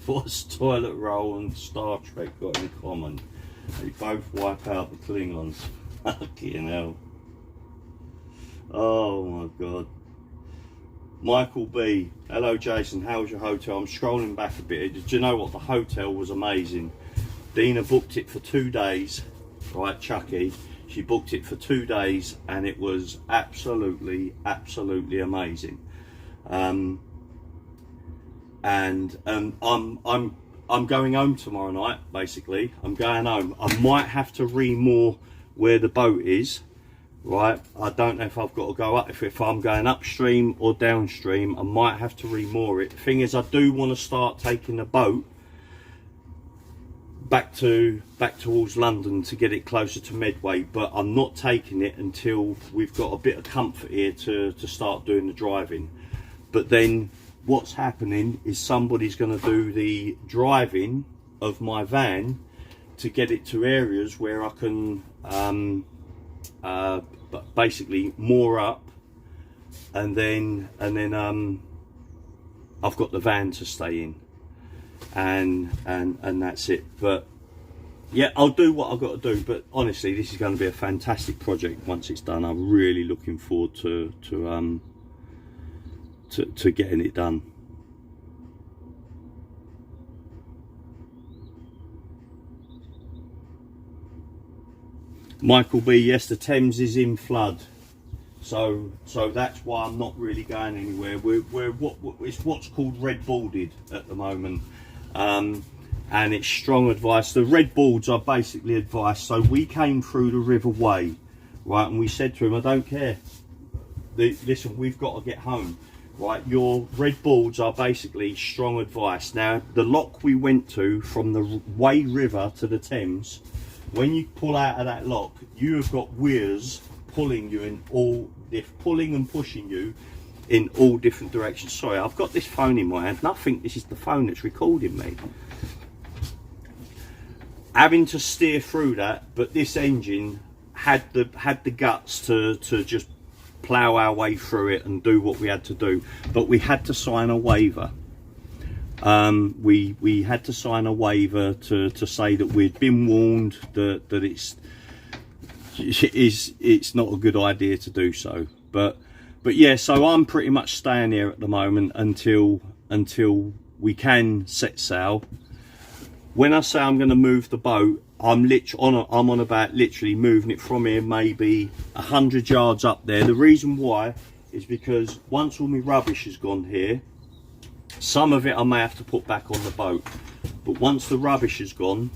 What's toilet roll and Star Trek got in common? They both wipe out the Klingons. Fucking hell. Oh my god. Michael B. Hello Jason, how was your hotel? I'm scrolling back a bit. Do you know what? The hotel was amazing. Dina booked it for 2 days. Right, Chucky. She booked it for 2 days and it was absolutely amazing. I'm going home tomorrow night, basically. I'm going home. I might have to remoor where the boat is, right? I don't know if I've got to go up, if I'm going upstream or downstream. I might have to remoor it. The thing is, I do want to start taking the boat back towards London to get it closer to Medway, but I'm not taking it until we've got a bit of comfort here to start doing the driving. But then what's happening is somebody's going to do the driving of my van to get it to areas where I can basically moor up, and then I've got the van to stay in, and that's it. But yeah, I'll do what I've got to do. But honestly, this is going to be a fantastic project once it's done. I'm really looking forward to getting it done. Michael B, yes, the Thames is in flood, so that's why I'm not really going anywhere. It's what's called red boarded at the moment, and it's strong advice. The red boards are basically advice. So we came through the River Way, right, and we said to him, I don't care, listen, we've got to get home. Right, your red boards are basically strong advice. Now, the lock we went to from the Way River to the Thames, when you pull out of that lock, you have got weirs pulling you in pulling and pushing you in all different directions. Sorry, I've got this phone in my hand, and I think this is the phone that's recording me. Having to steer through that, but this engine had the guts to just plough our way through it and do what we had to do. But we had to sign a waiver. We had to sign a waiver to say that we'd been warned that it's not a good idea to do so. But yeah, so I'm pretty much staying here at the moment until we can set sail. When I say I'm going to move the boat, I'm on about literally moving it from here maybe 100 yards up there. The reason why is because once all my rubbish has gone here, some of it I may have to put back on the boat, but once the rubbish is gone,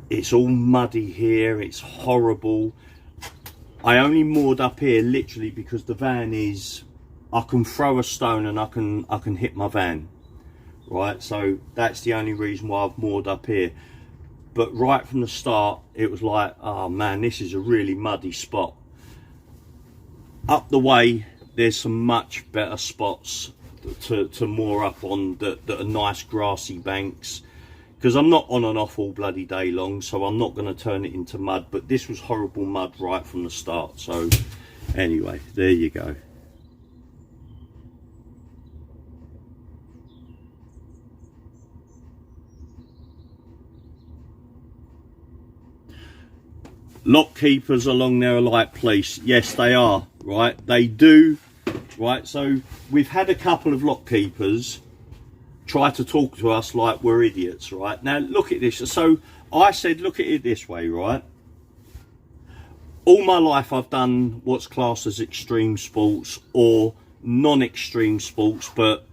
it's all muddy here, it's horrible. I only moored up here literally because the van is, I can throw a stone and I can hit my van, right? So that's the only reason why I've moored up here. But right from the start it was like, oh man, this is a really muddy spot. Up the way there's some much better spots to moor up on that are nice grassy banks, because I'm not on and off all bloody day long, so I'm not going to turn it into mud. But this was horrible mud right from the start. So anyway, there you go. Lock keepers along there are like police. Yes, they are, right? They do, right? So we've had a couple of lock keepers try to talk to us like we're idiots, right? Now look at this. So I said, look at it this way, right? All my life I've done what's classed as extreme sports or non-extreme sports, but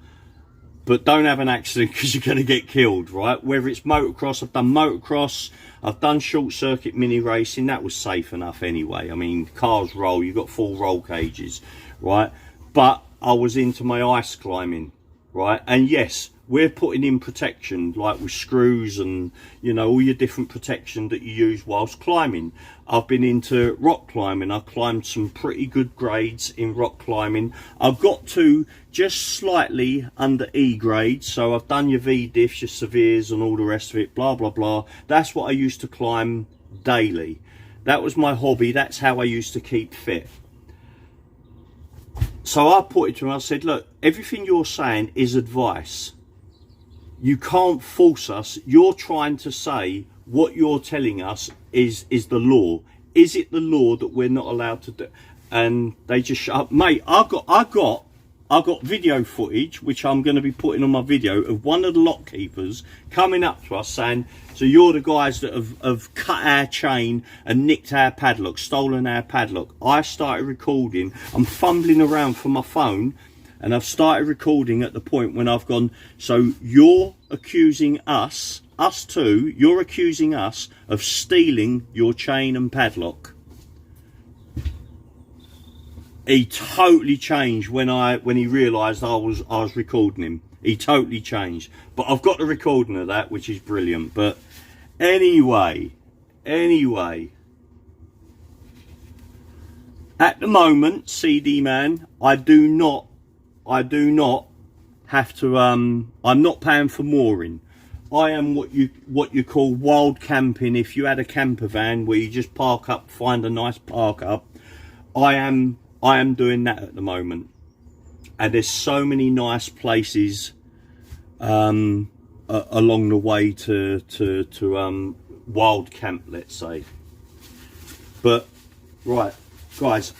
don't have an accident because you're going to get killed, right? Whether it's motocross, I've done motocross, I've done short circuit mini racing. That was safe enough anyway. I mean, cars roll, you've got full roll cages, right? But I was into my ice climbing, right? And yes, we're putting in protection, like with screws and, you know, all your different protection that you use whilst climbing. I've been into rock climbing. I've climbed some pretty good grades in rock climbing. I've got to just slightly under E grade, so I've done your V diffs, your severes and all the rest of it, blah blah blah. That's what I used to climb daily. That was my hobby. That's how I used to keep fit. So I put it to him, I said, look, everything you're saying is advice. You can't force us. You're trying to say what you're telling us is the law. Is it the law that we're not allowed to do? And they just shut up. Mate, I got video footage, which I'm going to be putting on my video, of one of the lock keepers coming up to us saying, so you're the guys that have cut our chain and nicked our padlock, stolen our padlock. I started recording. I'm fumbling around for my phone, and I've started recording at the point when I've gone, so you're accusing us two, you're accusing us of stealing your chain and padlock. He totally changed when he realised I was recording him. He totally changed. But I've got the recording of that, which is brilliant. But anyway, at the moment, CD man, I do not have to I'm not paying for mooring. I am what you call wild camping. If you had a camper van where you just park up, find a nice park up, I am doing that at the moment. And there's so many nice places along the way to wild camp, let's say. But right, guys,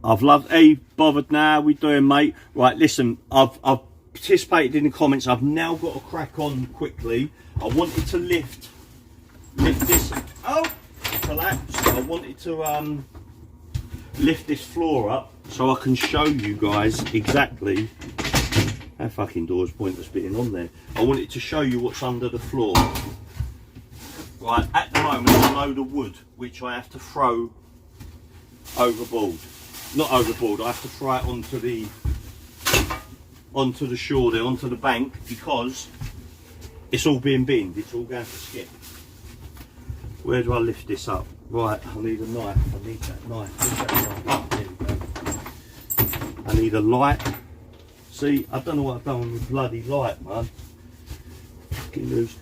I've loved. Hey, bothered now? We doing, mate? Right, listen, I've participated in the comments. I've now got to crack on quickly. I wanted to lift this. Oh, collapsed. I wanted to lift this floor up so I can show you guys exactly. That fucking door's pointless being on there. I wanted to show you what's under the floor. Right, at the moment, there's a load of wood which I have to throw overboard. Not overboard, I have to throw it onto the shore there, onto the bank, because it's all being binned, it's all going to skip. Where do I lift this up? Right, I need a knife, I need that knife. There we go. I need a light. See, I don't know what I've done with the bloody light, man. Fucking loose.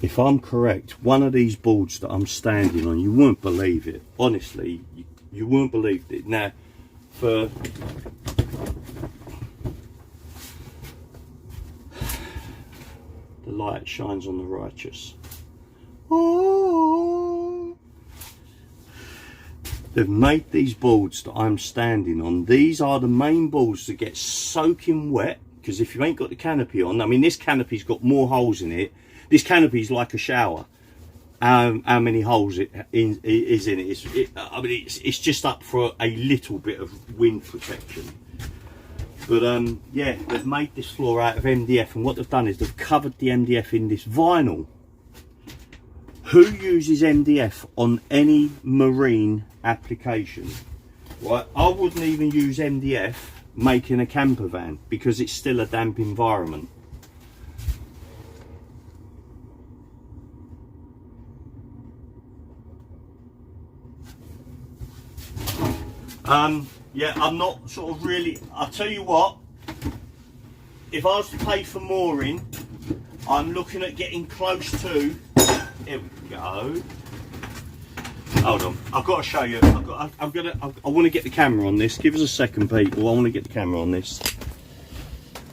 If I'm correct, one of these boards that I'm standing on, you won't believe it. Honestly, you won't believe it. Now, for the light shines on the righteous. Oh. They've made these boards that I'm standing on. These are the main boards that get soaking wet, because if you ain't got the canopy on, I mean, this canopy's got more holes in it. This canopy's like a shower. How many holes is in it? I mean, it's just up for a little bit of wind protection. But yeah, they've made this floor out of MDF, and what they've done is they've covered the MDF in this vinyl. Who uses MDF on any marine application? Right, I wouldn't even use MDF making a camper van, because it's still a damp environment. Yeah, I'm not sort of really, I'll tell you what, if I was to pay for mooring, I'm looking at getting close to, here we go. Hold on, I've got to show you. I want to get the camera on this. Give us a second, people. I want to get the camera on this.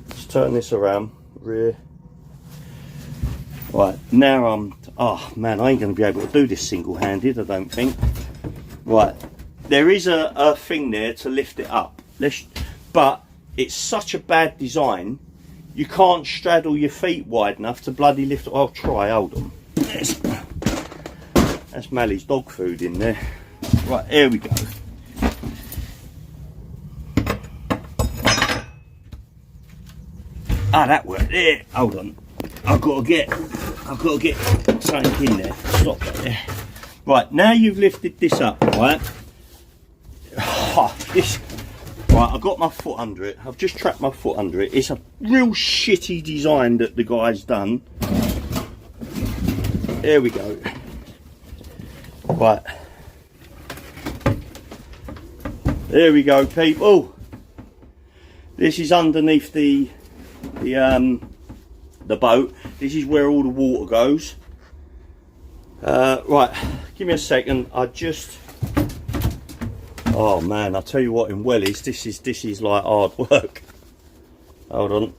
Let's turn this around. Rear. Right, now oh man, I ain't going to be able to do this single-handed, I don't think. Right, there is a thing there to lift it up. But it's such a bad design, you can't straddle your feet wide enough to bloody lift it. I'll try, hold on. That's Mally's dog food in there. Right, here we go. Ah, that worked. There, hold on. I've got to get something in there. Stop that there. Right, now you've lifted this up, right? Right, I've got my foot under it. I've just trapped my foot under it. It's a real shitty design that the guy's done. There we go. Right. There we go, people. This is underneath the boat. This is where all the water goes. Right, give me a second. Oh man, I tell you what, in wellies, this is like hard work. Hold on.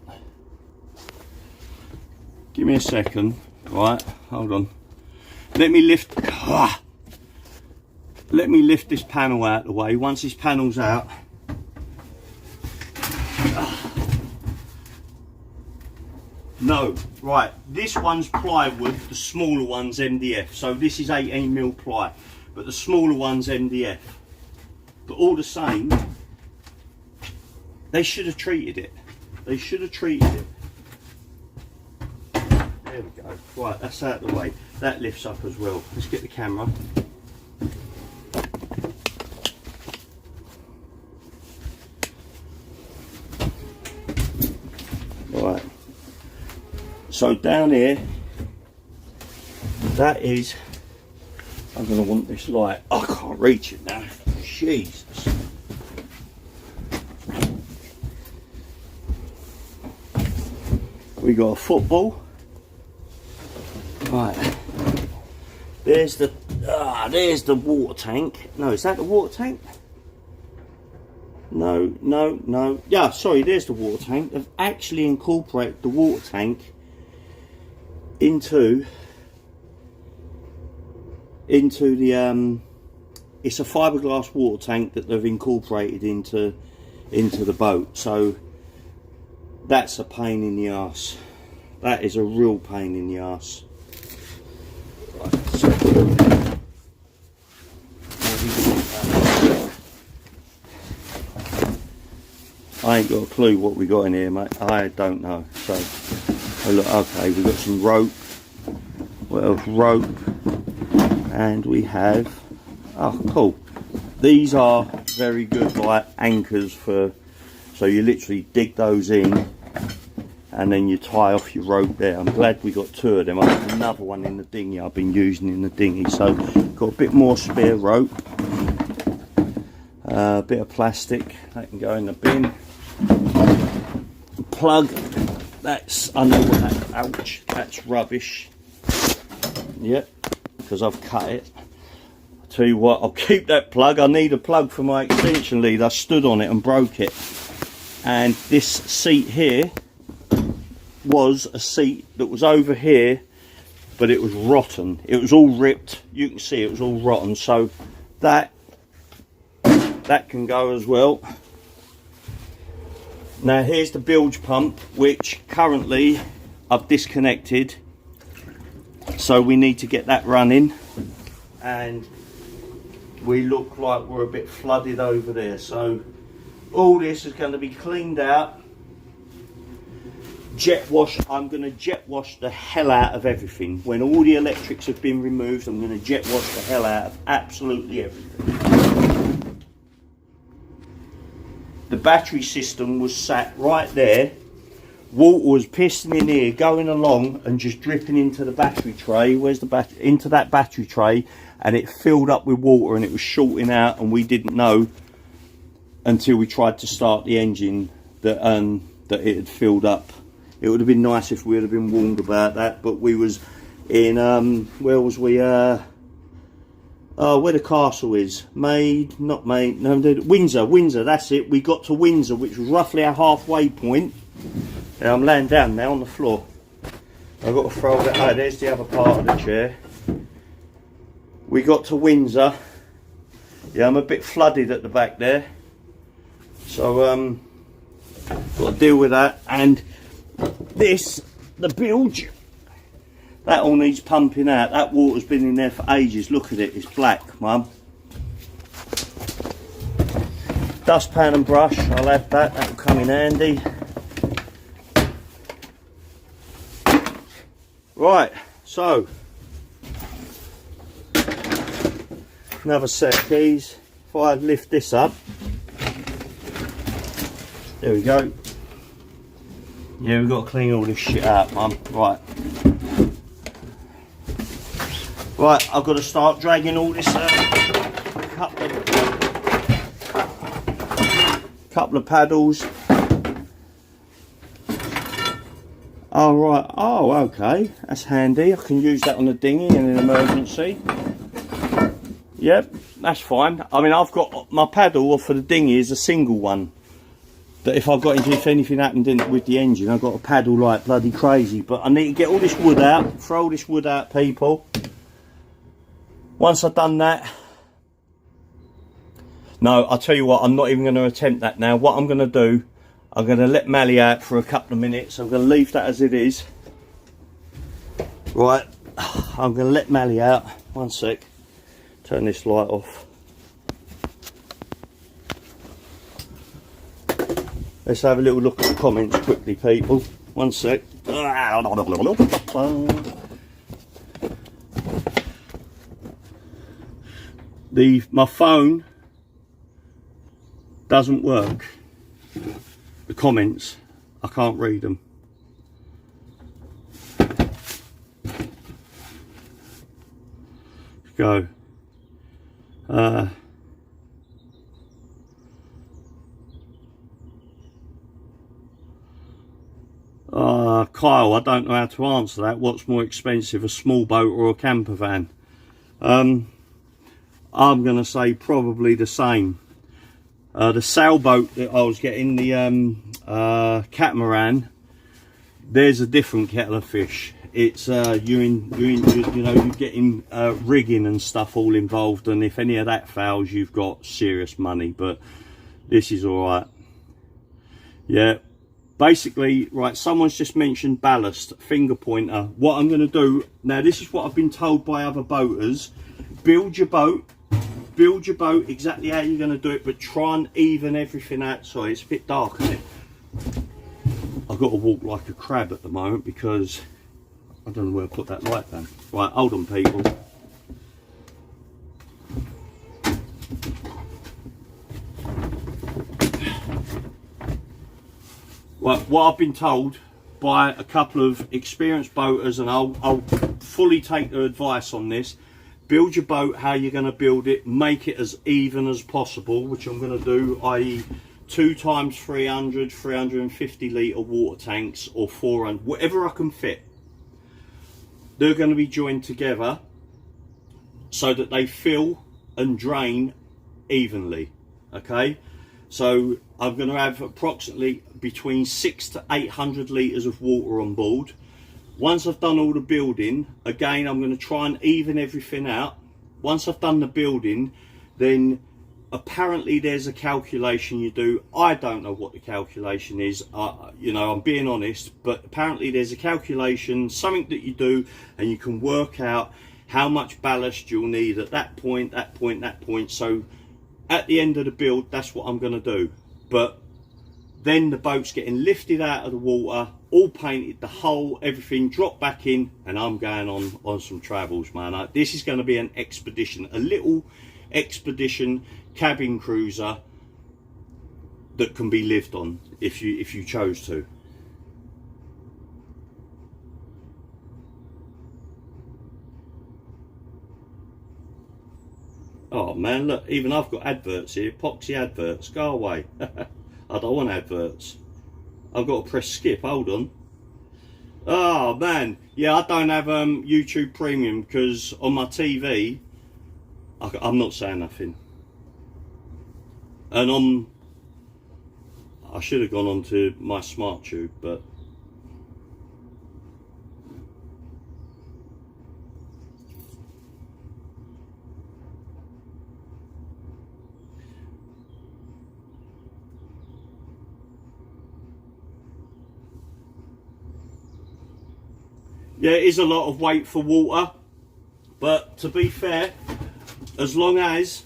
Give me a second. Right, hold on. Let me lift this panel out of the way. Once this panel's out, no, right, this one's plywood, the smaller one's MDF. So this is 18mm ply, but the smaller one's MDF. But all the same, they should have treated it. They should have treated it. There we go. Right, that's out of the way. That lifts up as well. Let's get the camera. Right. So down here, that is, I'm going to want this light. I can't reach it now. Jesus. We got a football. Right. There's the water tank. No, is that the water tank? No. Yeah, sorry, there's the water tank. They've actually incorporated the water tank into the it's a fiberglass water tank that they've incorporated into the boat. So that's a pain in the arse. That is a real pain in the arse. Right, so I ain't got a clue what we got in here, mate. I don't know. So oh look, okay, we've got some rope. What else? Rope. And we have, oh cool, these are very good like anchors for, so you literally dig those in and then you tie off your rope there. I'm glad we got two of them. I have another one in the dinghy I've been using in the dinghy, so got a bit more spare rope, a bit of plastic that can go in the bin. Plug, that's, I know what that, ouch, that's rubbish. Yep, because I've cut it. tell you what, I'll keep that plug. I need a plug for my extension lead. I stood on it and broke it. And this seat here was a seat that was over here, but it was rotten. It was all ripped. You can see it was all rotten. So that can go as well. Now here's the bilge pump, which currently I've disconnected. So we need to get that running. And we look like we're a bit flooded over there. So all this is going to be cleaned out. Jet wash. I'm going to jet wash the hell out of everything. When all the electrics have been removed, I'm going to jet wash the hell out of absolutely everything. The battery system was sat right there. Water was pissing in here, going along and just dripping into the battery tray. Where's the battery? Into that battery tray, and it filled up with water and it was shorting out, and we didn't know until we tried to start the engine that it had filled up. It would have been nice if we would have been warned about that, but we was in where was we? Where the castle is. Windsor, that's it. We got to Windsor, which was roughly our halfway point. And I'm laying down now on the floor. I've got to throw that. Oh, there's the other part of the chair. We got to Windsor. Yeah, I'm a bit flooded at the back there. So, got to deal with that. And this, the bilge, that all needs pumping out. That water's been in there for ages. Look at it, it's black, Mum. Dustpan and brush, I'll have that. That'll come in handy. Right, so another set of keys. If I lift this up, there we go. Yeah, we've got to clean all this shit out, Mum. Right, I've got to start dragging all this couple of paddles. Oh right, oh okay, that's handy. I can use that on the dinghy in an emergency. Yep, that's fine. I mean, I've got my paddle for the dinghy is a single one. That if anything happened in it with the engine, I've got to paddle like bloody crazy. But I need to get all this wood out, throw all this wood out, people. Once I've done that, no, I'll tell you what, I'm not even going to attempt that now. What I'm going to do, I'm going to let Mally out for a couple of minutes. I'm going to leave that as it is. Right, I'm going to let Mally out. One sec. Turn this light off. Let's have a little look at the comments quickly, people. One sec. My phone doesn't work. The comments, I can't read them. Go. Kyle, I don't know how to answer that. What's more expensive, a small boat or a camper van? I'm going to say probably the same. The sailboat that I was getting, the catamaran, there's a different kettle of fish. It's you're getting rigging and stuff all involved, and if any of that fails, you've got serious money. But this is all right. Yeah. Basically, right, someone's just mentioned ballast, finger pointer. What I'm going to do, now this is what I've been told by other boaters. Build your boat exactly how you're going to do it, but try and even everything out. Sorry, it's a bit dark, isn't it? I've got to walk like a crab at the moment because I don't know where to put that light down. Right, hold on, people. Well, what I've been told by a couple of experienced boaters, and I'll fully take their advice on this. Build your boat how you're going to build it, make it as even as possible, which I'm going to do, i.e. 2 times 300, 350 litre water tanks, or 400, whatever I can fit. They're going to be joined together so that they fill and drain evenly. Okay, so I'm going to have approximately between 600 to 800 litres of water on board. Once I've done all the building, again I'm going to try and even everything out. Once I've done the building, then apparently there's a calculation you do. I don't know what the calculation is, you know, I'm being honest, but apparently there's a calculation, something that you do, and you can work out how much ballast you'll need at that point, that point, that point. So at the end of the build, that's what I'm going to do. But then the boat's getting lifted out of the water, all painted, the hull, everything, dropped back in, and I'm going on some travels, man. This is going to be an expedition, a little expedition cabin cruiser that can be lived on if you chose to. Oh man, look, even I've got adverts here, epoxy adverts, go away. I don't want adverts. I've got to press skip, hold on. Oh man, yeah, I don't have YouTube Premium because on my TV, I'm not saying nothing. And I should have gone on to my smart tube, but yeah, it is a lot of weight for water, but to be fair, as long as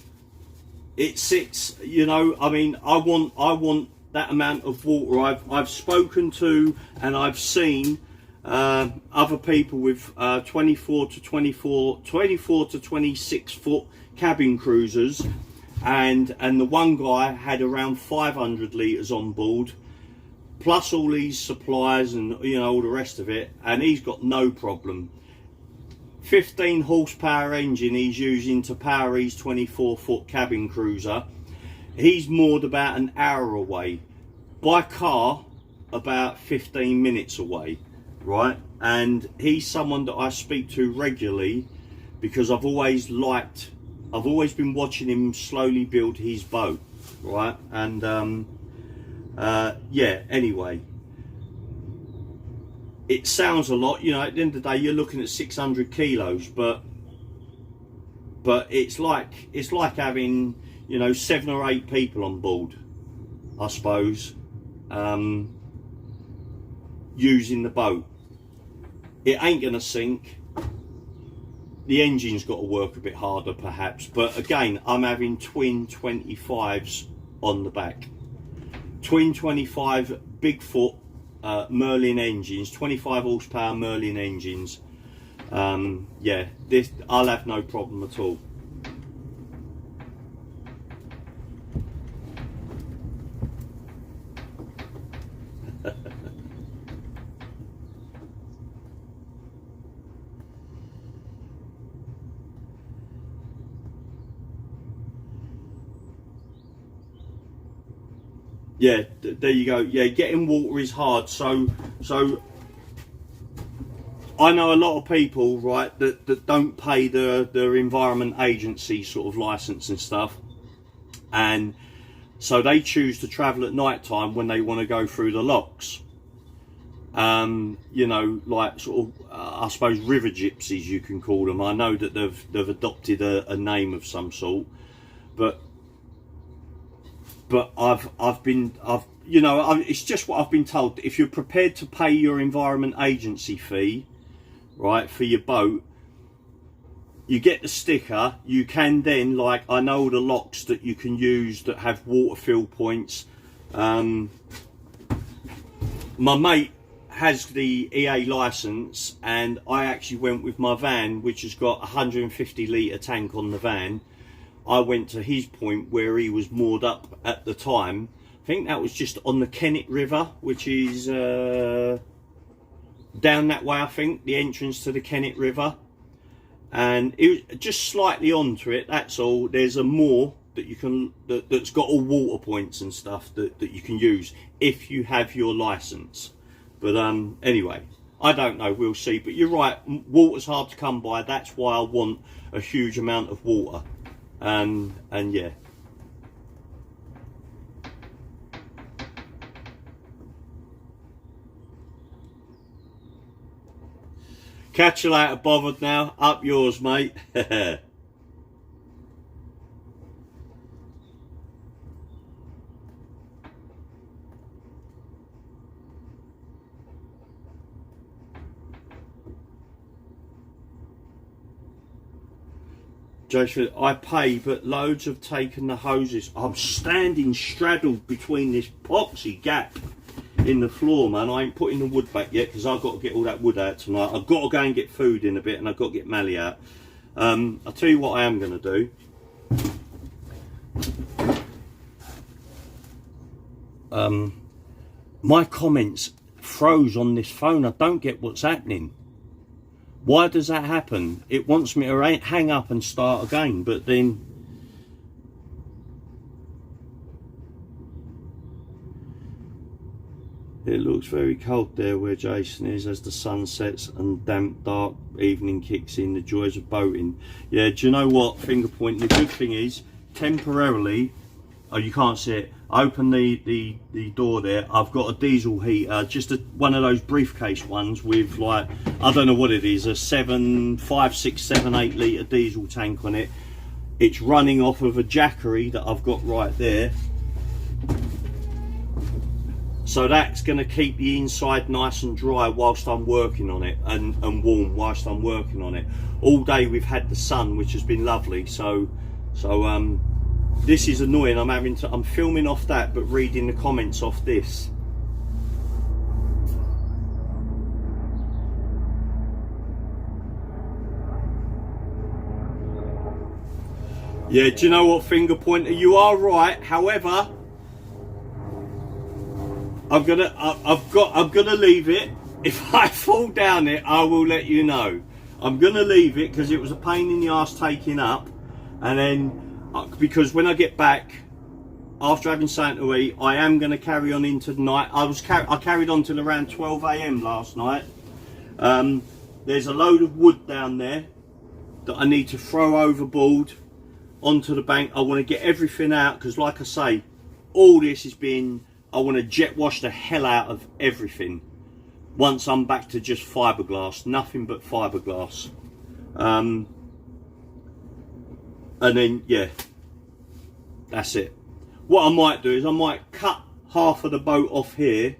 it sits, you know, I mean, I want that amount of water. I've spoken to and I've seen other people with 24 to 26 foot cabin cruisers, and the one guy had around 500 litres on board, plus all these supplies and, you know, all the rest of it, and he's got no problem. 15 horsepower engine he's using to power his 24 foot cabin cruiser. He's moored about an hour away, by car about 15 minutes away, right? And he's someone that I speak to regularly because I've always been watching him slowly build his boat, right? And yeah, anyway, it sounds a lot, you know, at the end of the day you're looking at 600 kilos, but it's like having, you know, 7 or 8 people on board, I suppose, using the boat. It ain't gonna sink. The engine's got to work a bit harder perhaps, but again, I'm having twin 25s on the back, twin 25 Bigfoot Merlin engines, 25 horsepower Merlin engines. Yeah, this I'll have no problem at all. Yeah, there you go. Yeah, getting water is hard. So I know a lot of people, right, that don't pay their environment agency sort of license and stuff, and so they choose to travel at night time when they want to go through the locks. You know, like sort of I suppose river gypsies you can call them. I know that they've adopted a name of some sort, but you know, it's just what I've been told. If you're prepared to pay your environment agency fee, right, for your boat, you get the sticker. You can then, like, I know the locks that you can use that have water fill points. My mate has the EA license, and I actually went with my van, which has got a 150 litre tank on the van. I went to his point where he was moored up at the time. I think that was just on the Kennet River, which is down that way, I think, the entrance to the Kennet River. And it was just slightly onto it, that's all. There's a moor that you can, that's got all water points and stuff that you can use if you have your license. But anyway, I don't know, we'll see. But you're right, water's hard to come by. That's why I want a huge amount of water. and yeah. Catch you later, bothered now. Up yours, mate. Jason, I pay, but loads have taken the hoses. I'm standing straddled between this epoxy gap in the floor, man. I ain't putting the wood back yet because I've got to get all that wood out tonight. I've got to go and get food in a bit, and I've got to get Mally out. I'll tell you what I am going to do. My comments froze on this phone. I don't get what's happening. Why does that happen? It wants me to hang up and start again, but then it looks very cold there where Jason is as the sun sets and damp dark evening kicks in. The joys of boating. Yeah, do you know what, finger point? The good thing is temporarily, oh, you can't see it, open the door there. I've got a diesel heater, just one of those briefcase ones with, like, I don't know what it is, a 5, 6, 7, 8 litre diesel tank on it. It's running off of a jackery that I've got right there, so that's going to keep the inside nice and dry whilst I'm working on it, and warm whilst I'm working on it. All day we've had the sun, which has been lovely, so this is annoying. I'm filming off that but reading the comments off this. Yeah, do you know what, finger pointer, you are right. However, I'm gonna leave it. If I fall down it, I will let you know. I'm gonna leave it because it was a pain in the arse taking up, and then because when I get back after having something to eat, I am going to carry on into the night. I carried on till around 12 AM last night. There's a load of wood down there that I need to throw overboard onto the bank. I want to get everything out because, like I say, all this is being, I want to jet wash the hell out of everything once I'm back to just fiberglass, nothing but fiberglass. And then, yeah, that's it. What I might do is I might cut half of the boat off here,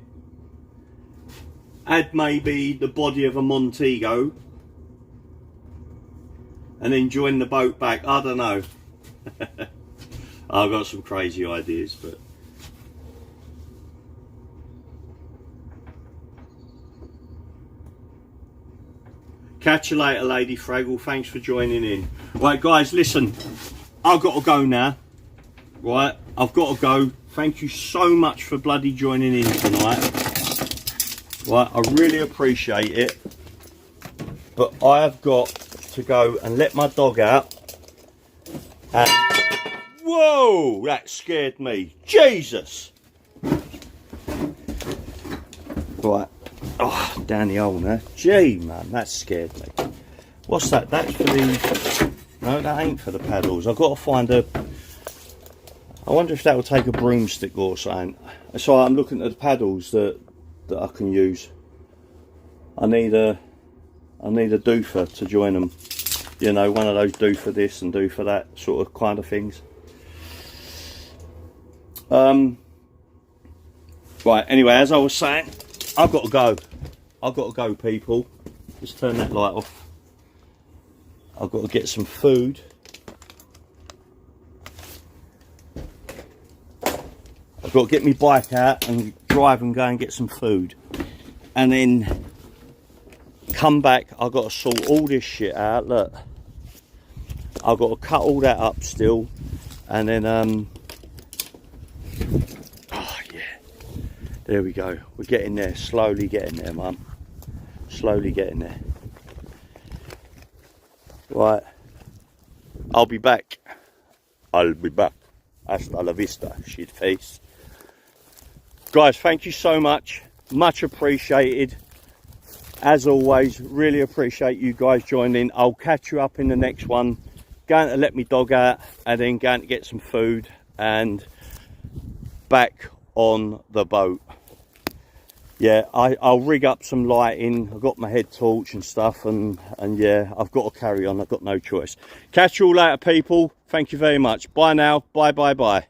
add maybe the body of a Montego, and then join the boat back. I don't know. I've got some crazy ideas, but catch you later, Lady Fraggle. Thanks for joining in. Right, guys, listen, I've got to go now. Right, I've got to go. Thank you so much for bloody joining in tonight. Right, I really appreciate it. But I have got to go and let my dog out. And whoa, that scared me. Jesus. Right. Oh, down the hole now. Gee, man, that scared me. What's that? That's for the... No, that ain't for the paddles. I've got to find a... I wonder if that will take a broomstick or something. So I'm looking at the paddles that I can use. I need a doofer to join them. You know, one of those do for this and do for that sort of kind of things. Right, anyway, as I was saying, I've got to go. I've got to go, people. Just turn that light off. I've got to get some food. I've got to get my bike out and drive and go and get some food. And then come back. I've got to sort all this shit out. Look. I've got to cut all that up still. And then, oh yeah. There we go. We're getting there. Slowly getting there, Mum. Slowly getting there. Right. I'll be back. I'll be back. Hasta la vista, shit face. Guys, thank you so much. Much appreciated. As always, really appreciate you guys joining. I'll catch you up in the next one. going to let my dog out, and then going to get some food and back on the boat. Yeah, I'll rig up some lighting. I've got my head torch and stuff, and yeah, I've got to carry on. I've got no choice. Catch you all later, people. Thank you very much. Bye now. Bye, bye, bye.